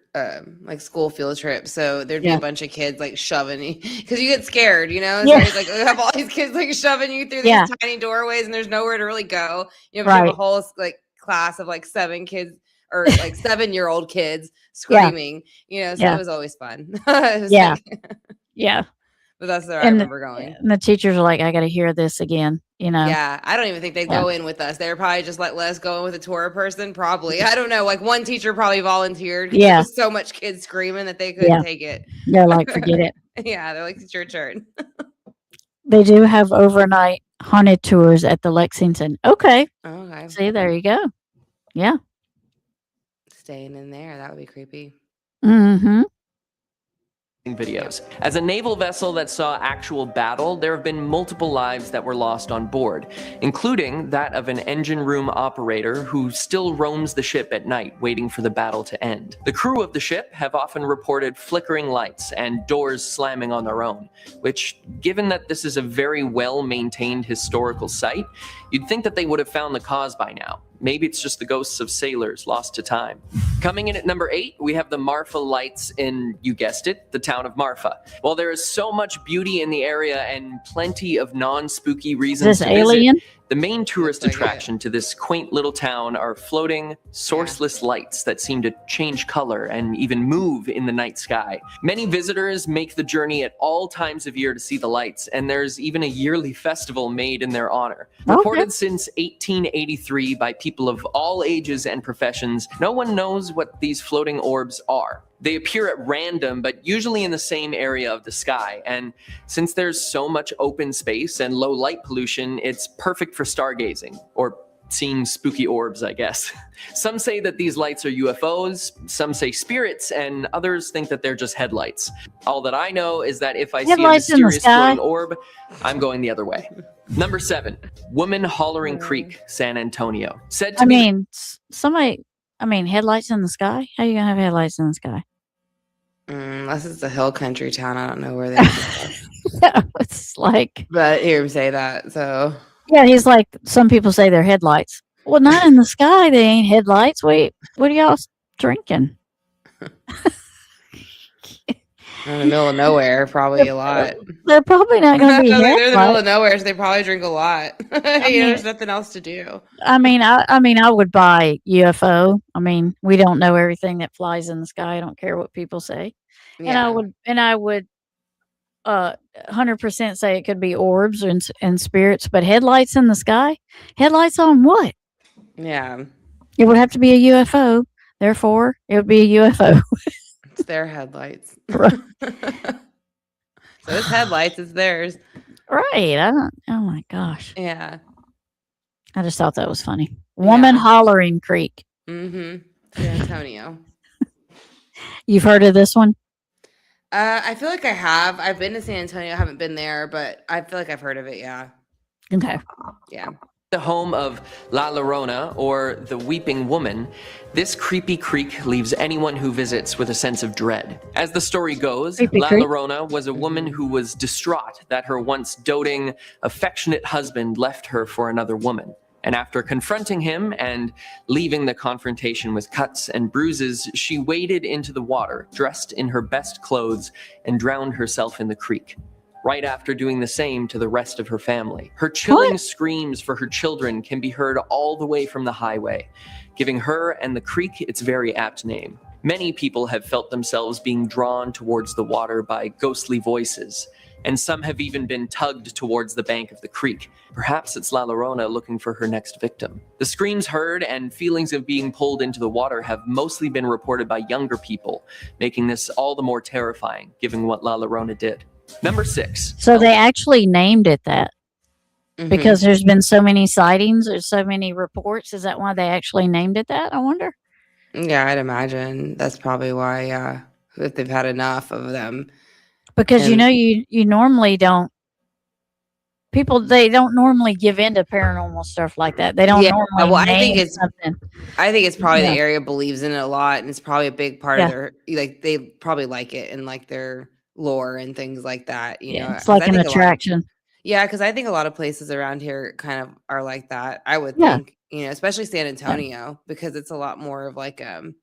like school field trips. So there'd be Yeah. a bunch of kids like shoving you because you get scared, So Yeah. it's like we have all these kids like shoving you through these Yeah. tiny doorways, and there's nowhere to really go. You have Right. a whole like class of like 7 kids or like 7-year-old kids screaming. So Yeah. it was always fun. It was Yeah. like- Yeah. but that's where I And remember going. And the teachers are like, I got to hear this again, Yeah, I don't even think they'd Yeah. go in with us. They were probably just let us go in with a tour person. Probably, I don't know. Like one teacher probably volunteered. 'Cause there Yeah. was so much kids screaming that they couldn't Yeah. take it. They're like, forget it. Yeah, they're like, it's your turn. They do have overnight haunted tours at the Lexington. Okay. Okay, See, there you go. Yeah. staying in there, that would be creepy. Mm-hmm. Videos. As a naval vessel that saw actual battle, there have been multiple lives that were lost on board, including that of an engine room operator who still roams the ship at night waiting for the battle to end. The crew of the ship have often reported flickering lights and doors slamming on their own, which, given that this is a very well-maintained historical site, you'd think that they would have found the cause by now. Maybe it's just the ghosts of sailors lost to time. Coming in at number 8, we have the Marfa Lights in, you guessed it, the town of Marfa. While there is so much beauty in the area and plenty of non-spooky Is reasons this to visit, alien? the main tourist Looks like it. attraction to this quaint little town are floating, sourceless lights that seem to change color and even move in the night sky. Many visitors make the journey at all times of year to see the lights, and there's even a yearly festival made in their honor. Okay. Reported since 1883 by people of all ages and professions, no one knows what these floating orbs are. They appear at random, but usually in the same area of the sky. And since there's so much open space and low light pollution, it's perfect for stargazing, or seeing spooky orbs, I guess. Some say that these lights are UFOs, some say spirits, and others think that they're just headlights. All that I know is that if I see a Headlights in the mysterious sky? floating orb, I'm going the other way. Number 7, Woman Hollering Creek, San Antonio. Said to I be mean, headlights in the sky? How you going to have headlights in the sky? Unless it's a hill country town, I don't know where they are. It's like, But I hear him say that. So yeah, he's like, some people say they're headlights. Well, not in the sky. They ain't headlights. Wait, what are y'all drinking? in the middle of nowhere, probably a lot. They're probably not going to be They're in the middle headlights. of nowhere, so they probably drink a lot. mean- There's nothing else to do. I mean, I would buy UFO. I mean, we don't know everything that flies in the sky. I don't care what people say. Yeah. And I would 100% say it could be orbs and spirits, but headlights in the sky? Headlights on what? Yeah. It would have to be a UFO. Therefore, it would be a UFO. It's their headlights. Right. So it's headlights, it's theirs. Right. I don't. Oh my gosh. Yeah. I just thought that was funny. Woman Yeah. hollering creek. Mm-hmm. San Antonio. You've heard of this one? I feel like I have. I've been to San Antonio. I haven't been there, but I feel like I've heard of it. Yeah. Okay. Yeah. The home of La Llorona, or the Weeping Woman, this creepy creek leaves anyone who visits with a sense of dread. As the story goes, Creepy La creek? Llorona was a woman who was distraught that her once doting, affectionate husband left her for another woman. And after confronting him and leaving the confrontation with cuts and bruises, she waded into the water, dressed in her best clothes, and drowned herself in the creek. Right after doing the same to the rest of her family. Her chilling screams for her children can be heard all the way from the highway, giving her and the creek its very apt name. Many people have felt themselves being drawn towards the water by ghostly voices, and some have even been tugged towards the bank of the creek. Perhaps it's La Llorona looking for her next victim. The screams heard and feelings of being pulled into the water have mostly been reported by younger people, making this all the more terrifying, given what La Llorona did. Number 6. So they actually named it that Mhm. because there's been so many sightings, there's so many reports. Is that why they actually named it that? I wonder. Yeah, I'd imagine that's probably why. Yeah, if they've had enough of them. Because And- you normally don't. People they don't normally give in to paranormal stuff like that. They don't Yeah, normally well, I think name it's- something. I think it's probably Yeah. the area believes in it a lot, and it's probably a big part Yeah. of their they probably like it and like their lore and things like that. You know, Yeah, it's 'cause like I an think a lot- attraction. Yeah, because I think a lot of places around here kind of are like that. I would Yeah. think, especially San Antonio, because it's a lot more of like kind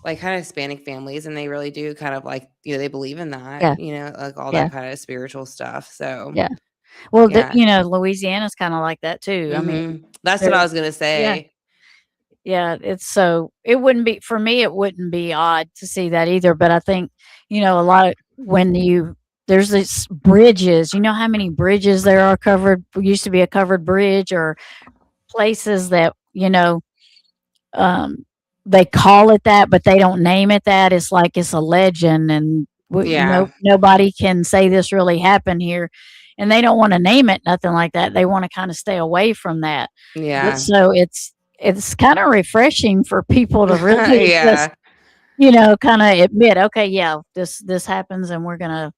of Hispanic families, and they really do kind of like they believe in that. Like all Yeah. that kind of spiritual stuff. So Yeah. Well, Yeah. Louisiana's kind of like that too. I mean, that's what there- I was gonna say. yeah, it's so it wouldn't be for me. It wouldn't be odd to see that either. But I think a lot of when there's these bridges. You know how many bridges there are covered? Used to be a covered bridge or places that they call it that, but they don't name it that. It's like it's a legend, and Yeah. nobody can say this really happened here, and they don't want to name it, nothing like that. They want to kind of stay away from that. Yeah. So it's kind of refreshing for people to really Yeah. just, kind of admit, okay, yeah, this happens, and we're gonna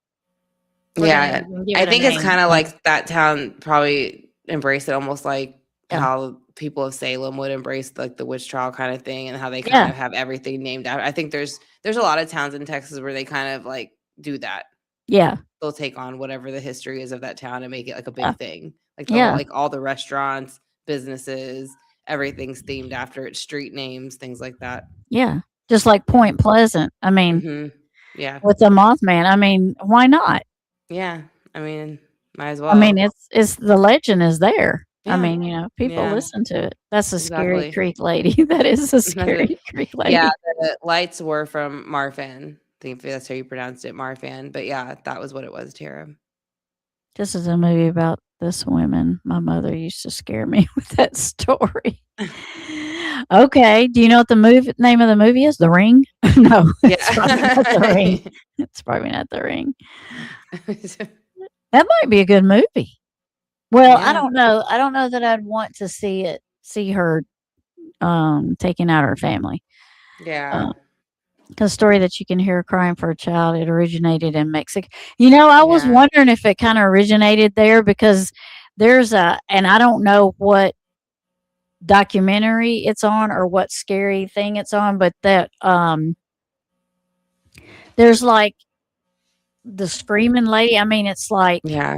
Yeah. give I it a think it's name. kind of like that town probably embraced it almost like Yeah. how people of Salem would embrace like the witch trial kind of thing, and how they kind Yeah. of have everything named out. I think there's a lot of towns in Texas where they kind of like do that. Yeah, They'll take on whatever the history is of that town and make it like a big Yeah. thing. Yeah. Like all the restaurants, businesses, everything's themed after its street names, things like that. yeah, just like Point Pleasant. I mean, Mhm. Yeah. with the Mothman. I mean, why not? Yeah. I mean, might as well. I mean, it's the legend is there. I Yeah. mean, people Yeah. listen to it. That's a scary Exactly. Creek lady. That is a scary Creek lady. Yeah, the lights were from Marfan. I think that's how you pronounced it, Marfan. But yeah, that was what it was, Tara. This is a movie about this woman. My mother used to scare me with that story. Okay. Do you know what the name of the movie is? The Ring? No. It's probably not The Ring. It's probably not The Ring. That might be a good movie. Well, I Yeah. don't know. I don't know that I'd want to see her taking out her family. Yeah. The story that you can hear crying for a child, it originated in Mexico. I was Yeah. wondering if it kind of originated there because there's and I don't know what documentary it's on or what scary thing it's on, but that There's like the screaming lady. I mean, it's like Yeah.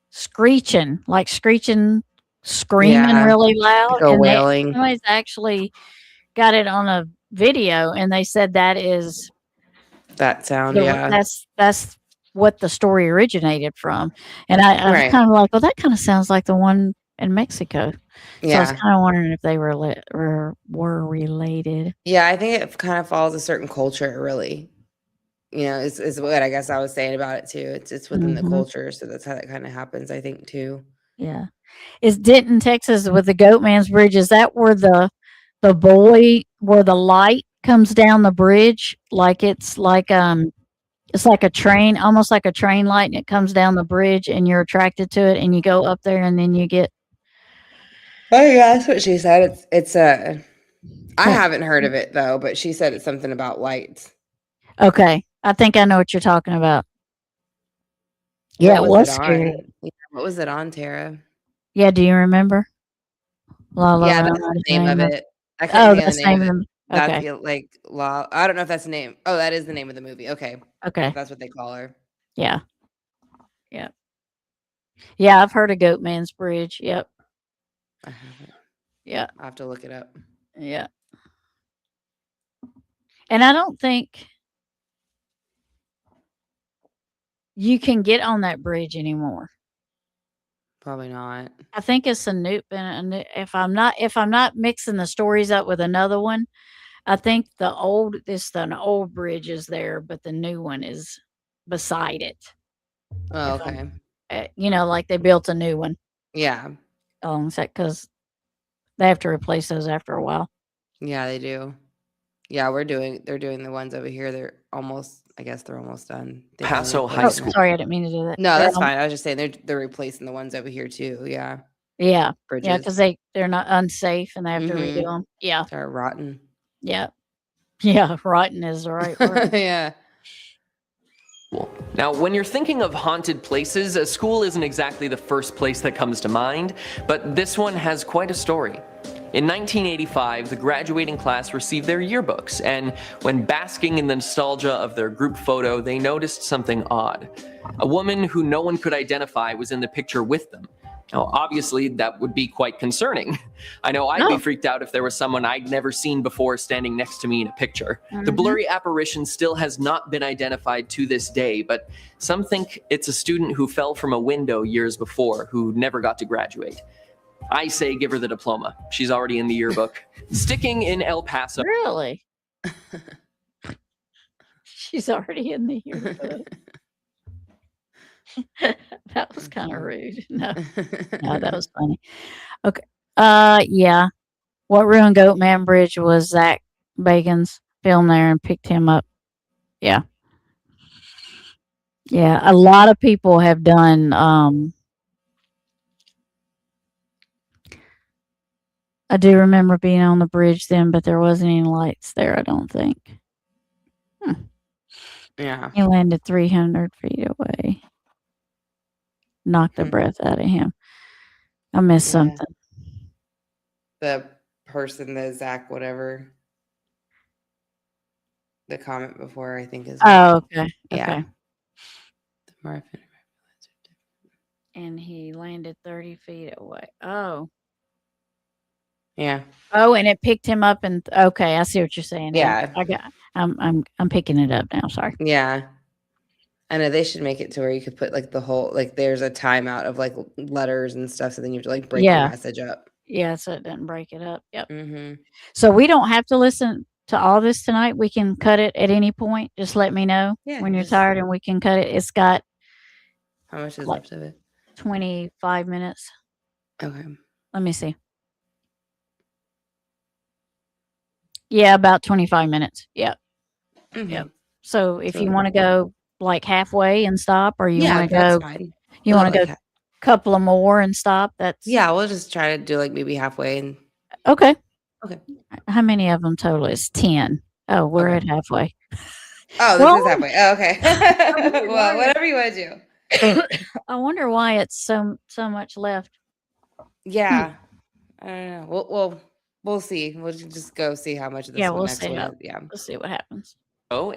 screeching, like screeching, screaming Yeah. really loud, Like a and wailing. somebody's actually got it on a video, and they said that is That sound. Yeah. that's what the story originated from. And I was Right. kind of like, well, that kind of sounds like the one in Mexico. So I was Yeah. kind of wondering if they were related. Yeah. I think it kind of follows a certain culture, really. Is what I guess I was saying about it too. It's within the Mhm. culture, so that's how that kind of happens, I think, too. Yeah. Is Denton, Texas with the Goatman's Bridge, is that where the boy where the light comes down the bridge? Like it's like a train, almost like a train light, and it comes down the bridge and you're attracted to it and you go up there and then you get Oh yeah, that's what she said. It's I Yeah. haven't heard of it though, but she said it's something about lights. Okay. I think I know what you're talking about. Yeah, it What was it scary. on? Yeah, what was it on, Tara? Yeah, do you remember? La La Yeah, Land that's the was the name of name of it. I couldn't Oh, think of that's the the name name of of it. the That's Okay. the like law. I don't know if that's the name. Oh, that is the name of the movie. Okay, Okay. that's what they call her. Yeah. Yeah. Yeah, I've heard of Goatman's Bridge. Yep. I haven't. Yeah. I have to look it up. Yeah. And I don't think you can get on that bridge anymore. Probably not. I think it's if I'm not mixing the stories up with another one, I think an old bridge is there, but the new one is beside it. Oh, If okay. like they built a new one Yeah, alongside because they have to replace those after a while. yeah, they do. Yeah, they're doing the ones over here. I guess they're almost done. They've been Paso High Oh, replacing School. it. sorry, I didn't mean to do that. No, They're that's on- fine. I was just saying they're replacing the ones over here too. Yeah, Yeah, bridges. because they're not unsafe and they have to redo Mhm. them. Yeah, They're rotten. yeah, yeah. Rotten is the right word. Yeah. Now, when you're thinking of haunted places, a school isn't exactly the first place that comes to mind, but this one has quite a story. In 1985, the graduating class received their yearbooks, and when basking in the nostalgia of their group photo, they noticed something odd. A woman who no one could identify was in the picture with them. Now, obviously, that would be quite concerning. I know I'd be Oh. freaked out if there was someone I'd never seen before standing next to me in a picture. The Mhm. blurry apparition still has not been identified to this day, but some think it's a student who fell from a window years before who never got to graduate. I say give her the diploma. She's already in the yearbook. Sticking in El Paso. Really? She's already in the yearbook. That was kind of rude. No, that was funny. Okay. Yeah. What ruined Goatman Bridge was Zach Bacon's film there and picked him up. Yeah. Yeah. A lot of people have done. I do remember being on the bridge then, but there wasn't any lights there. I don't think. Yeah. He landed 300 feet away. Knocked the Hmm. breath out of him. I missed Yeah. something. The person, the Zach, whatever. The comment before, I think is. Oh, okay. Yeah. Okay. The Marvin. And he landed 30 feet away. Oh. Yeah. Oh, and it picked him up and okay, I see what you're saying. now. Yeah. I'm picking it up now. Sorry. Yeah. I know they should make it to where you could put like the whole, like there's a timeout of like letters and stuff. So then you have to like break Yeah. your message up. Yeah, so it doesn't break it up. Yep. Mm-hmm. So we don't have to listen to all this tonight. We can cut it at any point. Just let me know Yeah, when you're just- tired and we can cut it. It's got How much is Like- left of it? 25 minutes. Okay. Let me see. Yeah, about 25 minutes. Yep. Mhm. Yep. So if you So- want to go like halfway and stop, or you Yeah, want to that's go, fine. you We'll want to like go ha- couple of more and stop. That's Yeah, we'll just try to do like maybe halfway and okay. Okay. How many of them total? It's 10. Oh, we're Okay. at halfway. oh, this Well- is halfway. Oh, okay. wonder why well, it- whatever you want to do. I wonder why it's so much left. Yeah. I don't know. We'll see. We'll just go see how much of this Yeah, one we'll next see. one. Yeah. We'll see what happens.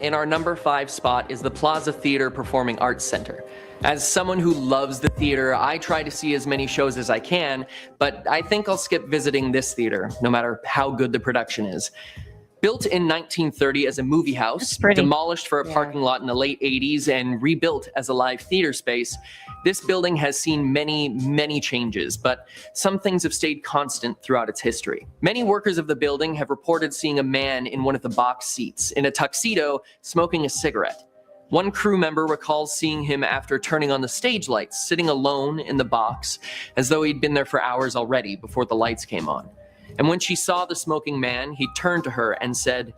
In our number 5 spot is the Plaza Theater Performing Arts Center. As someone who loves the theater, I try to see as many shows as I can, but I think I'll skip visiting this theater, no matter how good the production is. Built in 1930 as a movie house, That's pretty. demolished for a Yeah. parking lot in the late 80s, and rebuilt as a live theater space, this building has seen many, many changes, but some things have stayed constant throughout its history. Many workers of the building have reported seeing a man in one of the box seats, in a tuxedo, smoking a cigarette. One crew member recalls seeing him after turning on the stage lights, sitting alone in the box, as though he'd been there for hours already before the lights came on. And when she saw the smoking man, he turned to her and said,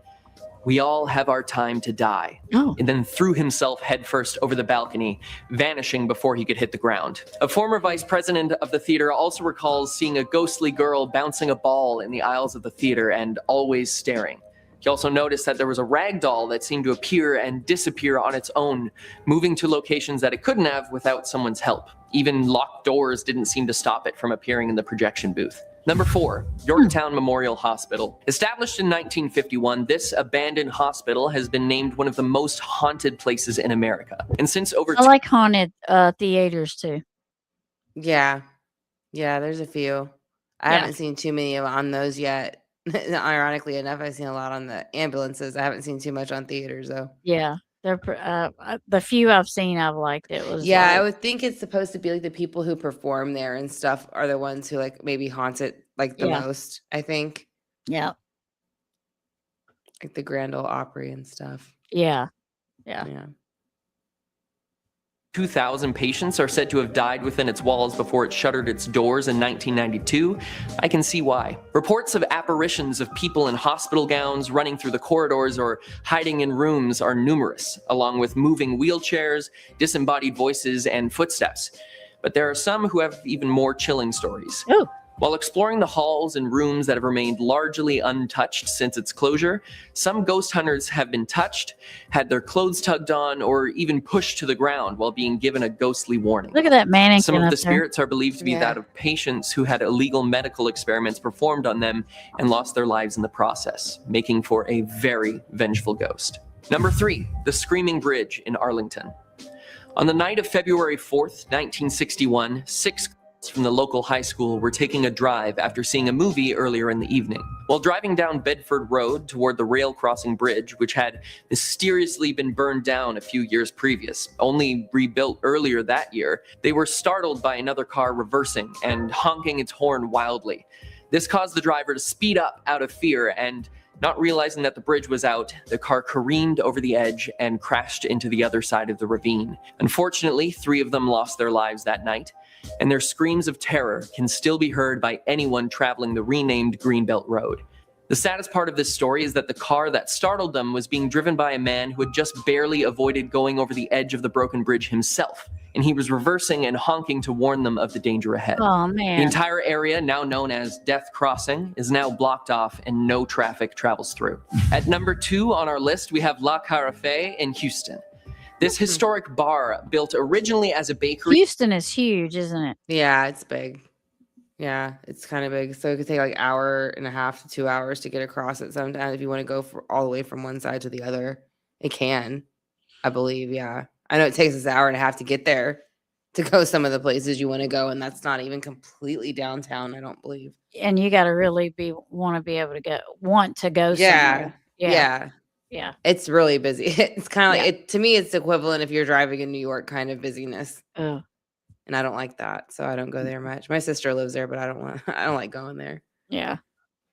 "We all have our time to die," Oh, and then threw himself headfirst over the balcony, vanishing before he could hit the ground. A former vice president of the theater also recalls seeing a ghostly girl bouncing a ball in the aisles of the theater and always staring. He also noticed that there was a rag doll that seemed to appear and disappear on its own, moving to locations that it couldn't have without someone's help. Even locked doors didn't seem to stop it from appearing in the projection booth. Number 4, Yorktown Memorial Hospital. Established in 1951, this abandoned hospital has been named one of the most haunted places in America. And since over I like haunted theaters too. Yeah. Yeah, there's a few. I Yeah. haven't seen too many on those yet. Ironically enough, I've seen a lot on the ambulances. I haven't seen too much on theaters though. Yeah, they're the few I've seen I've liked. It was Yeah, I like, would think it's supposed to be like the people who perform there and stuff are the ones who like maybe haunt it like the Yeah. most, I think. yeah, Like the Grand Ole Opry and stuff. yeah, yeah. Yeah. 2,000 patients are said to have died within its walls before it shuttered its doors in 1992. I can see why. Reports of apparitions of people in hospital gowns running through the corridors or hiding in rooms are numerous, along with moving wheelchairs, disembodied voices, and footsteps. But there are some who have even more chilling stories. Oh. While exploring the halls and rooms that have remained largely untouched since its closure, some ghost hunters have been touched, had their clothes tugged on, or even pushed to the ground while being given a ghostly warning. Look at that mannequin Some of up the there. spirits are believed to be Yeah. that of patients who had illegal medical experiments performed on them and lost their lives in the process, making for a very vengeful ghost. Number 3, the Screaming Bridge in Arlington. On the night of February 4th, 1961, 6 from the local high school were taking a drive after seeing a movie earlier in the evening. While driving down Bedford Road toward the rail crossing bridge, which had mysteriously been burned down a few years previous, only rebuilt earlier that year, they were startled by another car reversing and honking its horn wildly. This caused the driver to speed up out of fear, and not realizing that the bridge was out, the car careened over the edge and crashed into the other side of the ravine. Unfortunately, 3 of them lost their lives that night, and their screams of terror can still be heard by anyone traveling the renamed Greenbelt Road. The saddest part of this story is that the car that startled them was being driven by a man who had just barely avoided going over the edge of the broken bridge himself, and he was reversing and honking to warn them of the danger ahead. Oh The man. entire area, now known as Death Crossing, is now blocked off and no traffic travels through. At number 2 on our list, we have La Carafe in Houston. This historic bar, built originally as a bakery, Houston is huge, isn't it? Yeah, it's big. Yeah, it's kind of big. So it could take like hour and a half to 2 hours to get across it sometimes if you want to go for all the way from one side to the other. It can, I believe. Yeah. I know it takes us an hour and a half to get there to go some of the places you want to go, and that's not even completely downtown, I don't believe. And you got to really want to be able to want to go Yeah. somewhere. Yeah. Yeah. Yeah. It's really busy. It's kind of like Yeah. it to me, it's equivalent if you're driving in New York kind of busyness. Oh, And I don't like that. So I don't go there much. My sister lives there, but I don't want I don't like going there. yeah.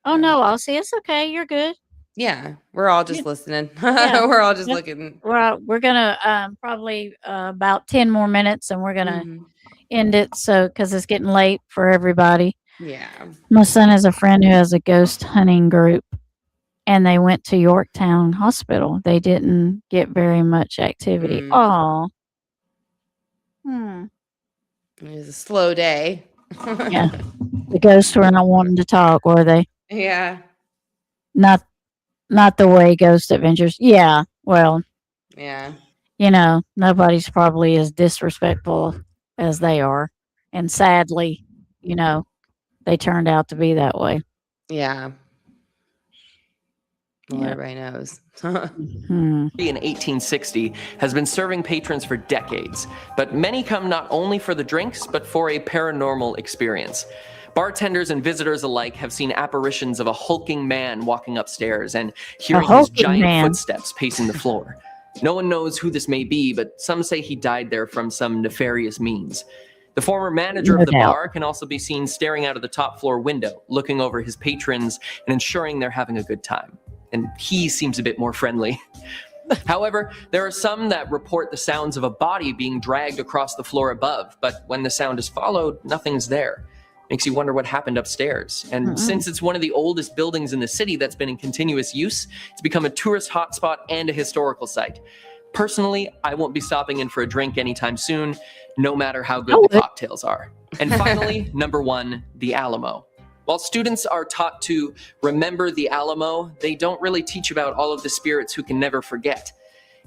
Oh Yeah. no, Elsie, it's okay. You're good. Yeah. We're all just Yeah. listening. Yeah. We're all just Yep. looking. We're gonna probably about 10 more minutes, and we're gonna Mhm. end it. So because it's getting late for everybody. Yeah. My son has a friend who has a ghost hunting group, and they went to Yorktown Hospital. They didn't get very much activity. Mm. Oh. Hmm. It was a slow day. Yeah. The ghosts were not wanting to talk, were they? Yeah. Not the way Ghost Adventures. Yeah. Well, Yeah. nobody's probably as disrespectful as they are. And sadly, they turned out to be that way. Yeah. Well, Yeah. everybody knows. Hmm. in 1860 has been serving patrons for decades, but many come not only for the drinks, but for a paranormal experience. Bartenders and visitors alike have seen apparitions of a hulking man walking upstairs and hearing his hulking giant man. footsteps pacing the floor. No one knows who this may be, but some say he died there from some nefarious means. The former manager No of the doubt. bar can also be seen staring out of the top floor window, looking over his patrons and ensuring they're having a good time. And he seems a bit more friendly. However, there are some that report the sounds of a body being dragged across the floor above, but when the sound is followed, nothing's there. Makes you wonder what happened upstairs. And since it's one of the oldest buildings in the city that's been in continuous use, it's become a tourist hotspot and a historical site. Personally, I won't be stopping in for a drink anytime soon, no matter how good the cocktails are. And finally, number 1, the Alamo. While students are taught to remember the Alamo, they don't really teach about all of the spirits who can never forget.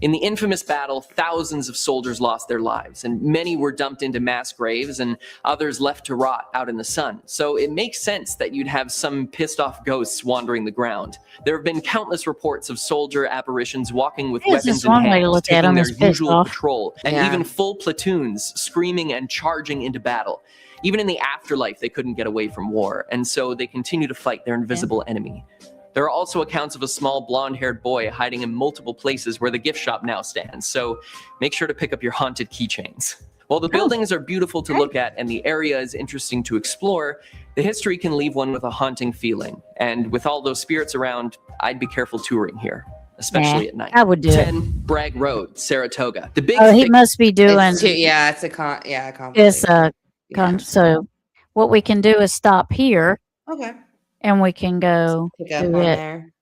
In the infamous battle, thousands of soldiers lost their lives, and many were dumped into mass graves, and others left to rot out in the sun. So it makes sense that you'd have some pissed off ghosts wandering the ground. There have been countless reports of soldier apparitions walking with Yes, weapons that's in one way to hand, look at taking 'em, their is pissed usual off. patrol, and Yeah. even full platoons screaming and charging into battle. Even in the afterlife, they couldn't get away from war, and so they continue to fight their invisible enemy. There are also accounts of a small blonde-haired boy hiding in multiple places where the gift shop now stands, so make sure to pick up your haunted keychains. While the buildings are beautiful to look at and the area is interesting to explore, the history can leave one with a haunting feeling. And with all those spirits around, I'd be careful touring here, especially at night. I would do it. 10 Bragg Road, Saratoga. The big Oh, he thick- must be doing It's too, yeah, it's a this. yeah. So what we can do is stop here, Okay. and we can go Pick up do on it. there.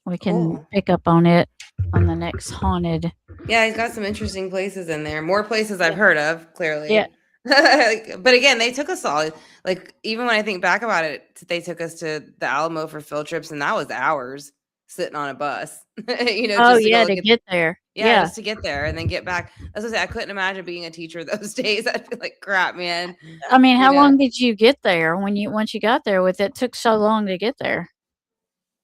We can Cool. pick up on it on the next haunted. Yeah, he's got some interesting places in there. More places I've heard of, clearly. Yeah. But again, they took us all. Like, even when I think back about it, they took us to the Alamo for field trips, and that was hours sitting on a bus. You know, Oh just to go yeah, look to at- get there. yeah, Yeah. just to get there and then get back. As I say, I couldn't imagine being a teacher those days. I'd feel like crap, man. I mean, how know. long did you get there once you got there with it? Took so long to get there.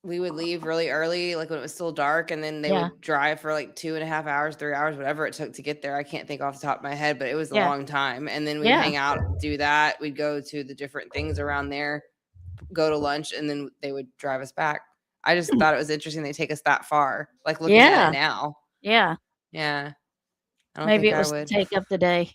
We would leave really early, like when it was still dark, and then they Yeah. would drive for like 2.5 hours, 3 hours, whatever it took to get there. I can't think off the top of my head, but it was a Yeah. long time. And then we'd Yeah. hang out, do that. We'd go to the different things around there, go to lunch, and then they would drive us back. I just thought it was interesting they take us that far. Like looking Hmm. Yeah. at it now. Yeah. Yeah. I don't Maybe think it was I to would. take up the day.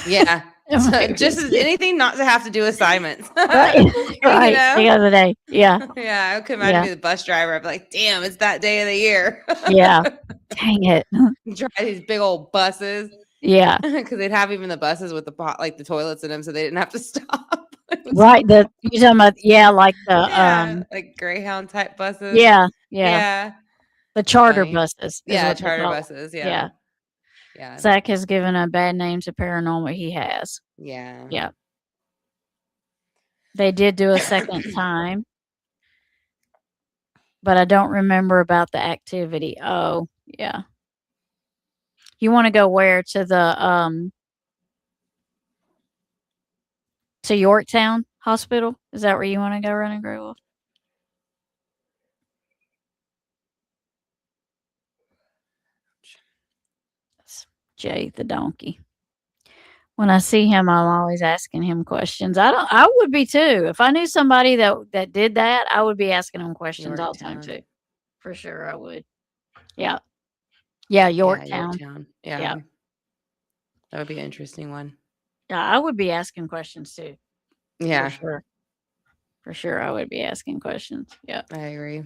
Yeah. So Maybe just as anything not to have to do assignments. right. Right. know? Take up the day. Yeah. Yeah, I could imagine Yeah. being the bus driver. I'd be like, damn, it's that day of the year. Yeah. Dang it. Drive these big old buses Yeah. because they'd have even the buses with the like the toilets in them, so they didn't have to stop. It was- Right. You're talking about like the yeah, like Greyhound type buses. yeah. yeah, The charter Funny. buses. is yeah, what they charter call it. buses. Yeah, Yeah. yeah, Zach has given a bad name to paranormal. He has. yeah. Yeah. They did do a second time, but I don't remember about the activity. Oh, yeah. You want to go where? To the to Yorktown Hospital? Is that where you want to go, Running Grove? That's Jay the donkey. When I see him, I'm always asking him questions. I would be too. If I knew somebody that did that, I would be asking them questions all the time Yorktown. too. For sure I would. Yeah. Yeah, Yeah, Yorktown. Yorktown. Yeah. Yeah. That would be an interesting one. Yeah, I would be asking questions too. Yeah, For sure. For sure I would be asking questions. Yeah. I agree.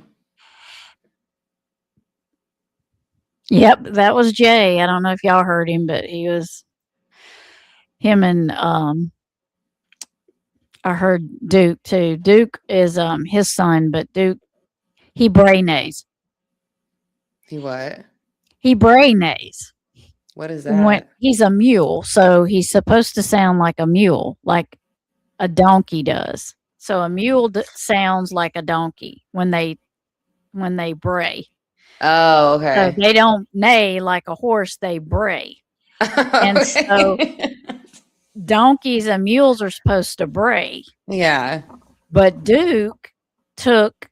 Yep, that was Jay. I don't know if y'all heard him, but him and I heard Duke too. Duke is his son, but Duke he bray nays. He what? He bray nays. What is that? When he's a mule, so he's supposed to sound like a mule, like a donkey does. So a mule sounds like a donkey when they bray. Oh, So okay. they don't neigh like a horse; they bray. And so donkeys and mules are supposed to bray. yeah. But Duke took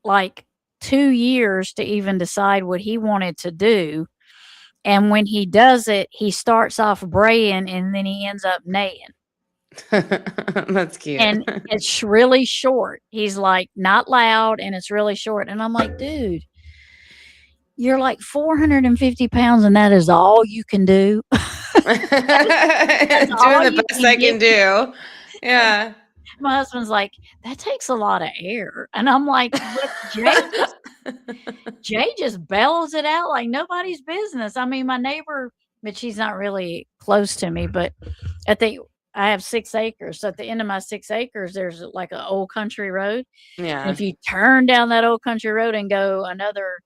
like 2 years to even decide what he wanted to do. And when he does it, he starts off braying and then he ends up neighing. That's cute. And it's really short. He's like not loud and it's really short. And I'm like, dude, you're like 450 pounds and that is all you can do. Doing all the you best can I can give do. Yeah. My husband's like, that takes a lot of air. And I'm like, "But Jay just bellows it out like nobody's business. I mean, my neighbor, but she's not really close to me, but I have 6 acres. So at the end of my 6 acres, there's like an old country road. And Yeah. if you turn down that old country road and go another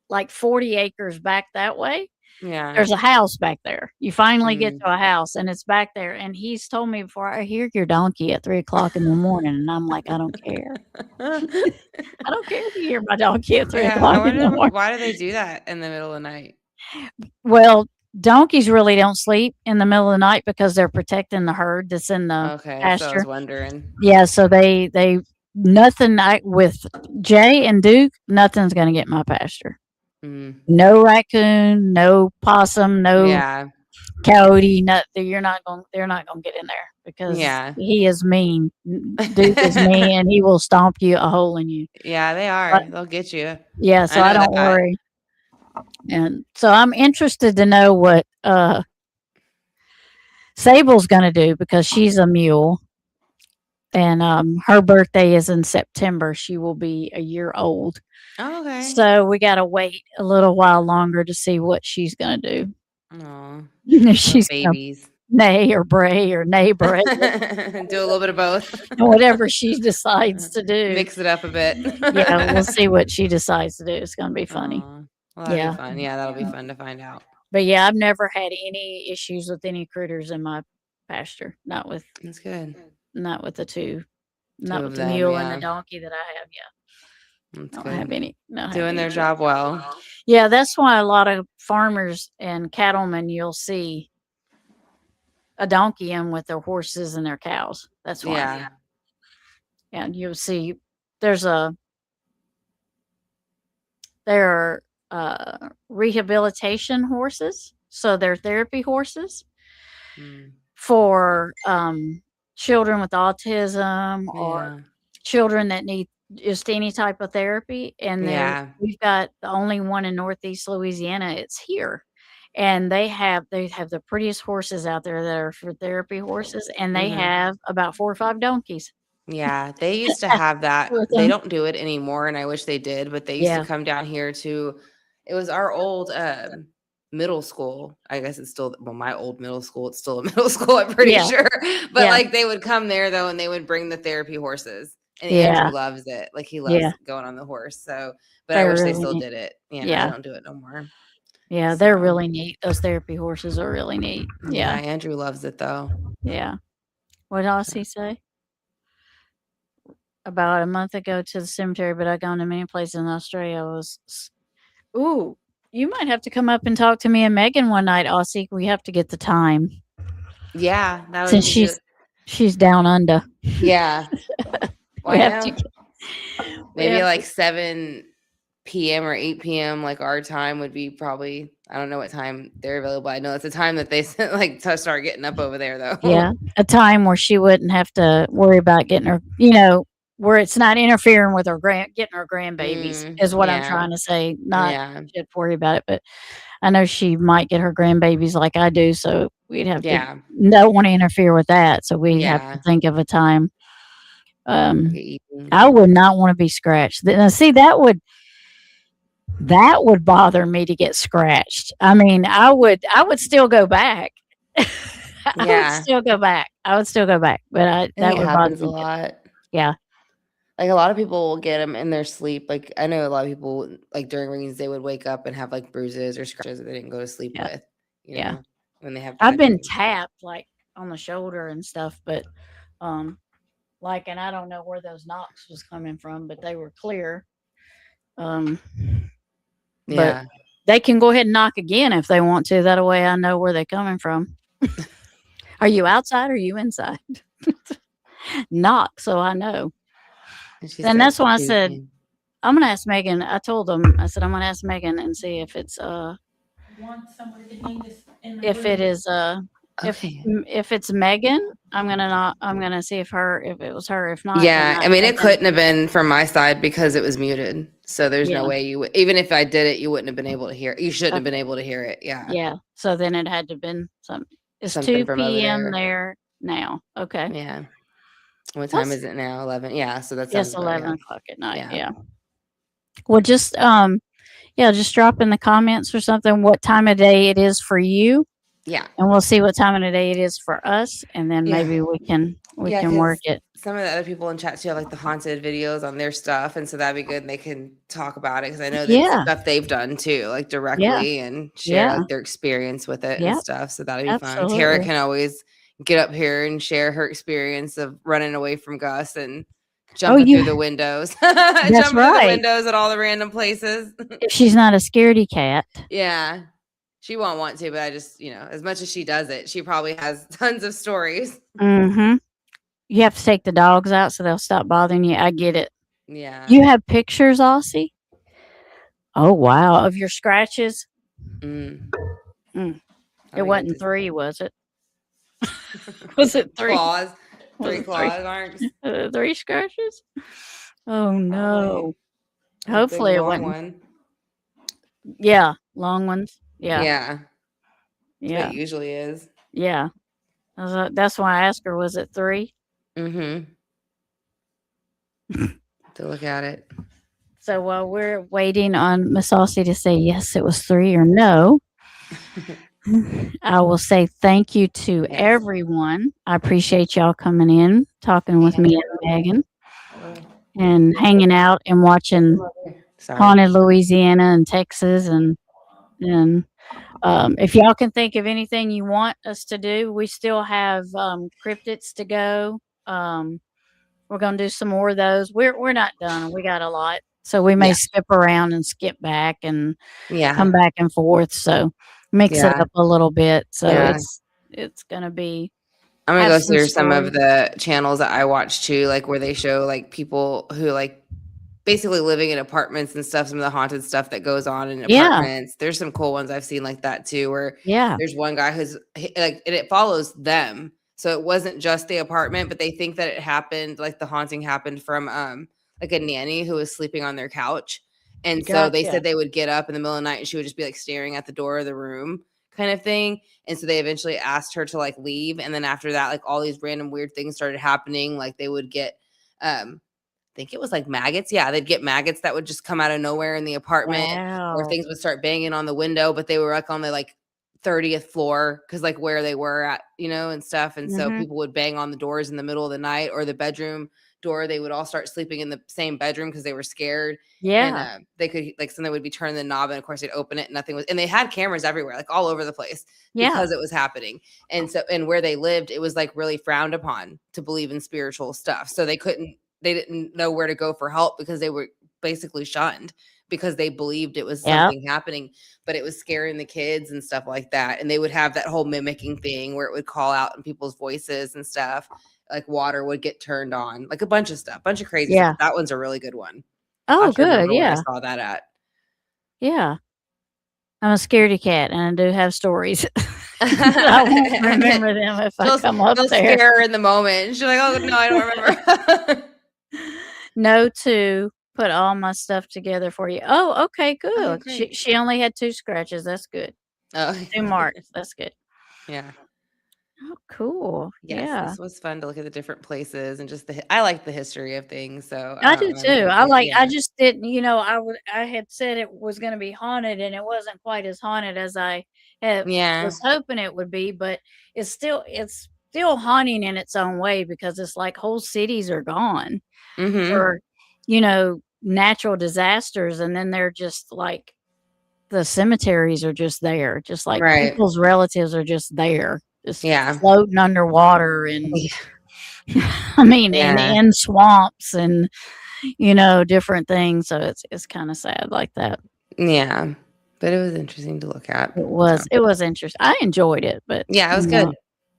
like 40 acres back that way, Yeah. there's a house back there. You finally get Mm. to a house and it's back there. And he's told me before, I hear your donkey at 3:00 in the morning. And I'm like, I don't care. I don't care if you hear my donkey at 3 Yeah, I o'clock in the wonder morning. why do they do that in the middle of the night? Well, donkeys really don't sleep in the middle of the night because they're protecting the herd that's in the Okay, so I was pasture. wondering. Yeah, so they nothing with Jay and Duke, nothing's gonna get my pasture. Mm. No raccoon, no possum, no Yeah. coyote, they're not gonna get in there because Yeah. he is mean. Duke is mean and he will stomp you a hole in you. Yeah, they are. They'll get you. Yeah, so I I know don't that. worry. And so I'm interested to know what Sable's gonna do because she's a mule. And her birthday is in September. She will be a year old. Oh, okay. So we gotta wait a little while longer to see what she's gonna do. Aw, If she's gonna babies. neigh or bray or neigh bray, Do a little bit of both. whatever she decides to do. Mix it up a bit. Yeah, we'll see what she decides to do. It's gonna be funny. Aw, well, that'll Yeah. be fun. Yeah, that'll be fun to find out. But yeah, I've never had any issues with any critters in my pasture. Not with That's good. the two. Not Two with of the them, mule yeah. and the donkey that I have. Yeah. That's Don't good. have any. Don't have Doing any their issues. job well. Yeah, that's why a lot of farmers and cattlemen you'll see a donkey in with their horses and their cows. That's why. Yeah. And you'll see there are rehabilitation horses. So they're therapy horses Mm. for children with autism or Yeah. children that need just any type of therapy. And Yeah. we've got the only one in Northeast Louisiana. It's here. And they have the prettiest horses out there that are for therapy horses. And they Mhm. have about 4 or 5 donkeys. Yeah, they used to have that. With They them. don't do it anymore, and I wish they did, but they used Yeah. to come down here to it was our old middle school. I guess it's still my old middle school. It's still a middle school, I'm pretty Yeah. sure. But Yeah. like they would come there though, and they would bring the therapy horses. And Yeah. Andrew loves it. Like he loves Yeah. going on the horse. So, but I They're wish they really still neat. did it. Yeah, I Yeah. don't do it no more. Yeah, they're So, really neat. Those therapy horses are really neat. yeah, Yeah. Andrew loves it though. Yeah. What else he say? About a month ago to the cemetery, but I've gone to many places in Australia. Ooh, you might have to come up and talk to me and Megan one night, Aussie. We have to get the time Yeah, that would since be she's down under. yeah. We Why have now? to. we Maybe have like 7 p.m. or 8 p.m. like our time would be probably I don't know what time they're available. I know it's a time that they like to start getting up over there though. Yeah, a time where she wouldn't have to worry about getting her, where it's not interfering with her getting her grandbabies is what I'm yeah. trying to say. Not Yeah. she'd worry about it, but I know she might get her grandbabies like I do, so we'd have Yeah. to don't want to interfere with that. So we have Yeah. to think of a time. Get eaten. I would not want to be scratched. Now, see, that would bother me to get scratched. I mean, I would still go back. I Yeah. would still go back. But I think that it would bother happens a me. lot. Yeah. Like a lot of people will get them in their sleep. Like I know a lot of people like during readings they would wake up and have like bruises or scratches that they didn't go to sleep Yeah. with. You Yeah. know, when they have. I've bad been dreams. tapped like on the shoulder and stuff, but and I don't know where those knocks was coming from, but they were clear. But Yeah. they can go ahead and knock again if they want to. That way I know where they're coming from. Are you outside or are you inside? Knock, so I know. And she And said that's why I she said, can. I'm gonna ask Megan. I told them, I said I'm gonna ask Megan and see if it's if it is Okay. if it's Megan, I'm gonna see if it was her. If not, then Yeah, I mean, it can, couldn't have been from my side because it was muted. So there's no Yeah. way you would, even if I did it, you wouldn't have been able to hear it. You shouldn't have been Okay. able to hear it. Yeah. Yeah. So then it had to have been it's Something 2 from over p.m. there. there now. Okay. Yeah. What time That's is it now? 11. Yeah. So that yes, sounds about 11 yeah. o'clock at night. Yeah. Yeah. Well, just just drop in the comments or something what time of day it is for you, Yeah. and we'll see what time of the day it is for us, and then Yeah. maybe we can Yeah, work 'cause it. some of the other people in chat too have like the haunted videos on their stuff, and so that'd be good. And they can talk about it because I know that's Yeah. stuff they've done too, like Yeah. directly, and share Yeah. like their experience with it and Yep. stuff. So that'd be fun. Tara Absolutely. can always get up here and share her experience of running away from Gus and jumping through the windows, That's jumping through the right. windows at all the random places. If she's not a scaredy cat. Yeah. She won't want to, but I just, as much as she does it, she probably has tons of stories. Mm-hmm. You have to take the dogs out so they'll stop bothering you. I get it. Yeah. You have pictures, Aussie? Oh wow, of your scratches? Mm. Mm. I'll It be wasn't good 3, was it? Was it 3? claws. Was 3 it claw marks. 3 scratches? Oh Probably. no. A Hopefully big it long wasn't. one. Yeah, long ones. Yeah. Yeah. That's Yeah. what it usually is. Yeah. That's why I asked her, was it 3? Mm-hmm. To look at it. So while we're waiting on Miss Aussie to say yes, it was 3 or no, I will say thank you to Yes. everyone. I appreciate y'all coming in, talking with me and Megan, and hanging out and watching Sorry. Haunted Louisiana and Texas, and if y'all can think of anything you want us to do, we still have cryptids to go. We're gonna do some more of those. We're not done. We got a lot, so we may Yeah. skip around and skip back and Yeah. come back and forth. So mix it Yeah. up a little bit. So Yeah. it's gonna be. I'm gonna have go some through some of stories. the channels that I watch too, like where they show like people who like basically living in apartments and stuff, some of the haunted stuff that goes on in Yeah. apartments. There's some cool ones I've seen like that too, where Yeah. there's one guy like, and it follows them. So it wasn't just the apartment, but they think that it happened, like the haunting happened from like a nanny who was sleeping on their couch. And so they Gotcha. said they would get up in the middle of the night and she would just be like staring at the door of the room kind of thing. And so they eventually asked her to like leave. And then after that, like all these random weird things started happening. Like they would get I think it was like maggots. Yeah, they'd get maggots that would just come out of nowhere in the apartment, or Wow. things would start banging on the window, but they were like on the like 30th floor because like where they were at, and stuff. And so Mhm. people would bang on the doors in the middle of the night, or the bedroom door. They would all start sleeping in the same bedroom because they were scared. Yeah. And they could like something would be turning the knob, and of course they'd open it and nothing was, and they had cameras everywhere, like all over the place Yeah. because it was happening. And so, and where they lived, it was like really frowned upon to believe in spiritual stuff. So they didn't know where to go for help because they were basically shunned because they believed it was Yep. something happening, but it was scaring the kids and stuff like that. And they would have that whole mimicking thing where it would call out in people's voices and stuff. Like water would get turned on, like a bunch of stuff, bunch of crazy Yeah. stuff. That one's a really good one. I'll Oh, have to remember good. where I Yeah. saw that at. Yeah. I'm a scaredy cat, and I do have stories. I won't remember them if I come up They'll there. scare her in the moment. She's like, oh no, I don't remember. No, to put all my stuff together for you. Oh, okay, good. great. She only had 2 scratches. That's good. Oh, 2 marks. That's good. yeah. Oh, cool. Yes, Yeah. this was fun to look at the different places and just I like the history of things. So I don't do know, too. think I that- like. I yeah. just didn't. I had said it was going to be haunted, and it wasn't quite as haunted as I Yeah. was hoping it would be. But it's still haunting in its own way, because it's like whole cities are gone Mhm. for natural disasters, and then they're just like the cemeteries are just there, just like Right. people's relatives are just there, just Yeah. floating underwater, and I mean, Yeah. in swamps and different things. So it's kind of sad like that. Yeah. But it was interesting to look at. It was interesting. I enjoyed it, but Yeah, it was you know, good.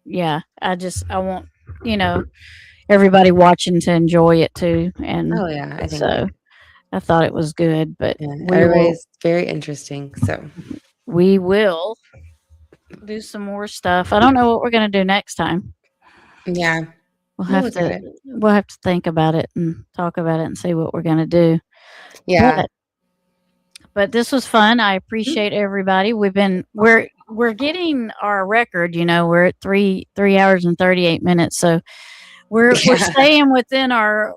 yeah, I want everybody watching to enjoy it too. And Oh yeah, I think so I thought it was good, but yeah, we will everybody's very interesting. So do some more stuff. I don't know what we're going to do next time. yeah, We'll we'll have look at to it. we'll have to think about it and talk about it and see what we're going to do. Yeah, But this was fun. I appreciate everybody. We're getting our record. We're at 3 hours and 38 minutes. So we're Yeah. staying within our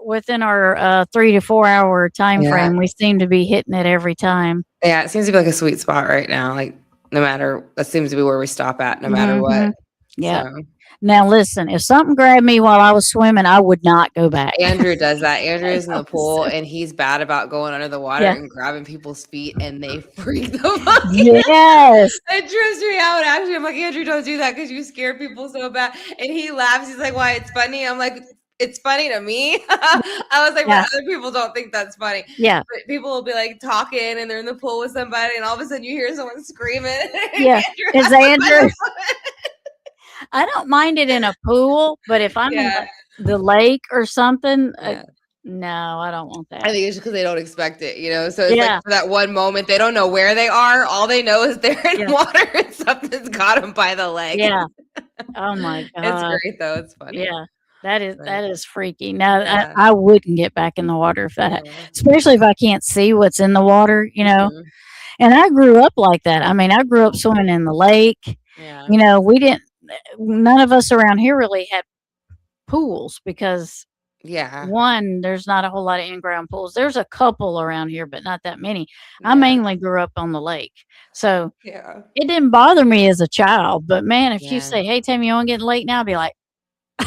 3 to 4 hour time Yeah. frame. We seem to be hitting it every time. yeah. It seems to be like a sweet spot right now. Like no matter, that seems to be where we stop at, no matter Mhm. what. Yeah. So, Now listen, if something grabbed me while I was swimming, I would not go back. Andrew does that. Andrew is in the pool and he's bad about going under the water Yeah. and grabbing people's feet, and they freak the fuck out. Yes. It trips me out. Actually, I'm like, Andrew, don't do that because you scare people so bad. And he laughs. He's like, why? It's funny. I'm like, it's funny to me. I was like, Yeah. but other people don't think that's funny. Yeah. But people will be like talking and they're in the pool with somebody, and all of a sudden you hear someone screaming. Yeah. Andrew It's has a Andrew. microphone. I don't mind it in a pool, but if I'm in Yeah. the lake or something, Yeah. no, I don't want that. I think it's just because they don't expect it, So it's Yeah. like for that one moment, they don't know where they are. All they know is they're in Yeah. water and something's got them by the leg. Yeah. Oh my It's god. great though. It's funny. Yeah. That But, is freaky. Now yeah. I wouldn't get back in the water if that, Yeah. especially if I can't see what's in the water. Mhm. And I grew up like that. I mean, I grew up swimming in the lake. Yeah. None of us around here really had pools because Yeah. one, there's not a whole lot of in-ground pools. There's a couple around here, but not that many. I Yeah. mainly grew up on the lake. So Yeah. it didn't bother me as a child. But man, if you Yeah. say, hey, Tammy, you want to get late now? I'd be like,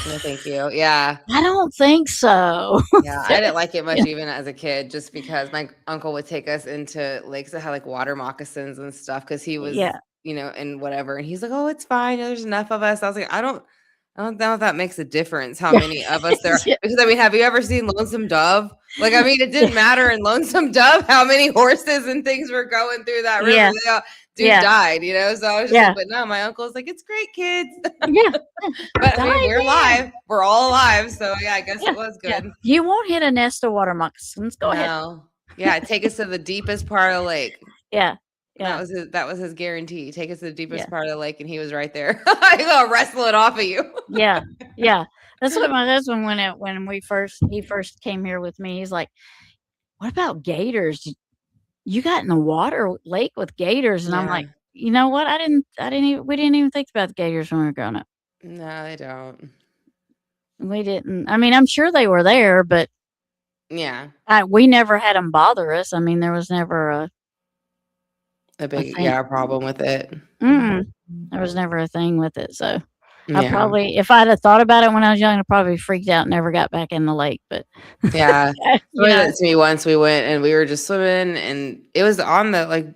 No, thank you. Yeah. I don't think so. Yeah. I didn't like it much even as a kid, just because my uncle would take us into lakes that had like water moccasins and stuff because he was, Yeah. and whatever. And he's like, oh, it's fine. There's enough of us. I was like, I don't know if that makes a difference how Yeah. many of us there are. Yeah. Because have you ever seen Lonesome Dove? Like, it didn't matter in Lonesome Dove how many horses and things were going through that river. Yeah. They all, dude Yeah. died, So I was just Yeah. like, but no, my uncle's like, it's great, kids. Yeah. But I mean, Dive we're in. alive. We're all alive. So yeah, I guess Yeah. it was Yeah. good. You won't hit a nest of water moccasins. Go ahead. No. Yeah, take us to the deepest part of the lake. Yeah. That Yeah. was his guarantee. Take us to the deepest Yeah. part of the lake, and he was right there. He's gonna wrestle it off of you. Yeah. Yeah. That's what my husband when he first came here with me. He's like, "What about gators? You got in the lake with gators?" And I'm Yeah. like, "You know what? We didn't even think about the gators when we were growing up. No, they don't. We didn't. I mean, I'm sure they were there, but Yeah, we never had them bother us. I mean, there was never a big thing. problem with it. There was never a thing with it. So I Yeah, probably, if I'd have thought about it when I was young, I probably freaked out and never got back in the lake. But yeah. you Somebody know, did it to me once. We went and we were just swimming, and it was on the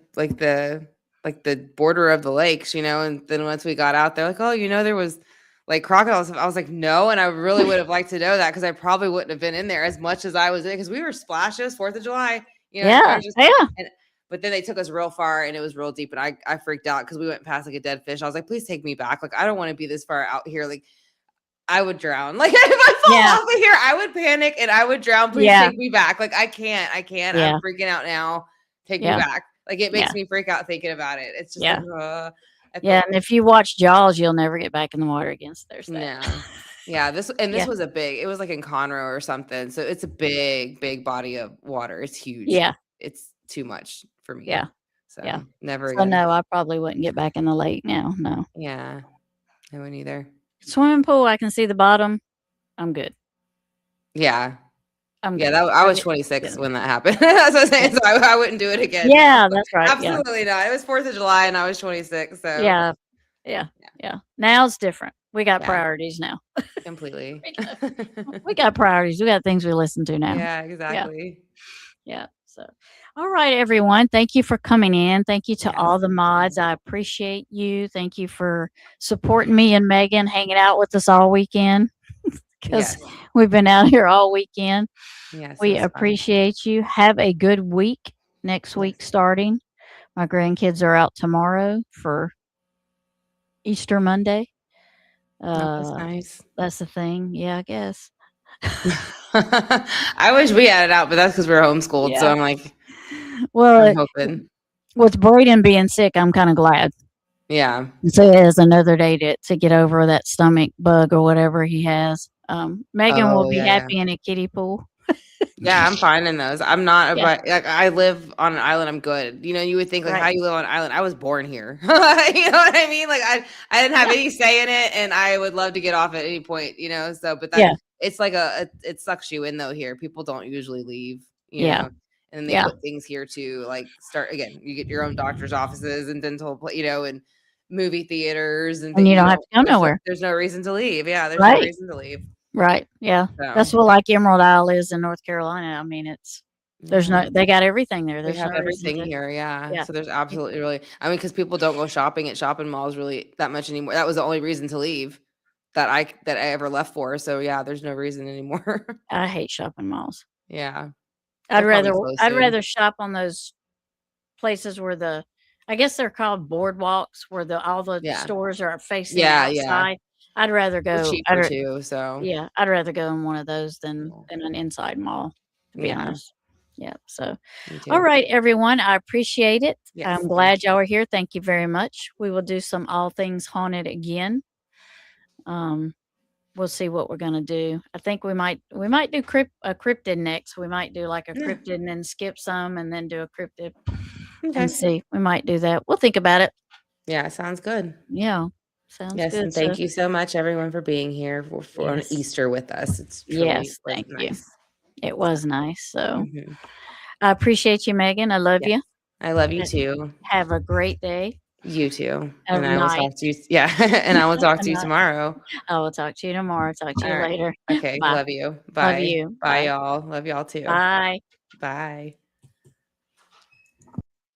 the border of the lakes, And then once we got out there, like, oh, there was like crocodiles. I was like, no, and I really would have liked to know that because I probably wouldn't have been in there as much as I was in because we were splashes 4th of July. yeah, just- yeah, But then they took us real far and it was real deep, and I freaked out because we went past like a dead fish. I was like, please take me back. Like, I don't want to be this far out here. Like, I would drown. Like, if I fall Yeah. off of here, I would panic and I would drown. Please Yeah. take me back. Like, I can't. Yeah. I'm freaking out now. Take Yeah. me back. Like, it makes Yeah. me freak out thinking about it. It's just Yeah. like, I yeah. feel- And if you watch Jaws, you'll never get back in the water again. So there's that. No. Yeah, this Yeah. was it was like in Conroe or something. So it's a big body of water. It's huge. Yeah. It's too much for me. Yeah. So Yeah. never So again. no, I probably wouldn't get back in the lake now. No. Yeah. I wouldn't either. Swimming pool, I can see the bottom. I'm good. Yeah. I'm Yeah, good. I was 26 when that happened. That's what I'm saying. So I wouldn't do it again. Yeah, that's right. Yeah. Absolutely not. It was 4th of July and I was 26. So Yeah. Yeah. Yeah. Now it's different. We got Yeah. priorities now. completely. We got priorities. We got things we listen to now. Yeah, exactly. Yeah. So, all right, everyone. Thank you for coming in. Thank you to Yes. all the mods. I appreciate you. Thank you for supporting me and Megan, hanging out with us all weekend because Yes. we've been out here all weekend. Yes. We it was fun. appreciate you. Have a good week next week starting. My grandkids are out tomorrow for Easter Monday. That was nice. That's the thing. Yeah, I guess. I wish we had it out, but that's because we're homeschooled. So Yeah. I'm like, Well, I'm hoping. with Braden being sick, I'm kind of glad. Yeah. So it is another day to get over that stomach bug or whatever he has. Megan will Oh, be yeah, yeah. happy in a kiddie pool. Yeah, I'm fine in those. I'm not Yeah. like I live on an island. I'm good. You know, you would think like how Right. you live on an island. I was born here. You know what I mean? Like I didn't have Yeah. any say in it, and I would love to get off at any point. You know, so but that Yeah. it's like it sucks you in though here. People don't usually leave. You Yeah. know, and then they Yeah. put things here to like start again. You get your own doctor's offices and dental, you know, and movie theaters and And you don't have to go nowhere. There's no reason to leave. Yeah, there's no Right. reason to leave. Right. Yeah. That's So what like Emerald Isle is in North Carolina. I mean, there's yeah. no, they got everything there. We There's have no reason everything to, here, yeah. yeah. So there's absolutely really, I mean, because people don't go shopping at shopping malls really that much anymore. That was the only reason to leave that I ever left for. So yeah, there's no reason anymore. I hate shopping malls. Yeah, I'd they'll probably rather, close I'd soon. rather shop on those places where I guess they're called boardwalks, where all the Yeah, stores are facing yeah, yeah. outside. I'd rather They're go. cheaper too. So Yeah, I'd rather go in one of those than yeah, an inside mall, to be yeah, honest. Yeah. So, me all too. right, everyone. I appreciate it. Yes, I'm thank glad y'all are here. Thank you very much. We will do some all things haunted again. We'll see what we're gonna do. I think we might do a cryptid next. We might do like a Yeah. cryptid and then skip some and then do a cryptid Okay. and see. We might do that. We'll think about it. Yeah, sounds good. Yeah. Sounds Yes, good. and thank So, you so much, everyone, for being here for on yes. Easter with us. It's truly Yes, was thank you. nice. It was nice. So Mhm. I appreciate you, Megan. I love Yes, you. I love you Uh, too. Have a great day. You too. A And I will night. talk to you. Yeah, and I will talk A to you night. tomorrow. I will talk to you tomorrow. Talk to All you right. later. Okay. Bye. Love you. Love Bye. you. Bye, Bye. y'all. Love y'all too. Bye. Bye.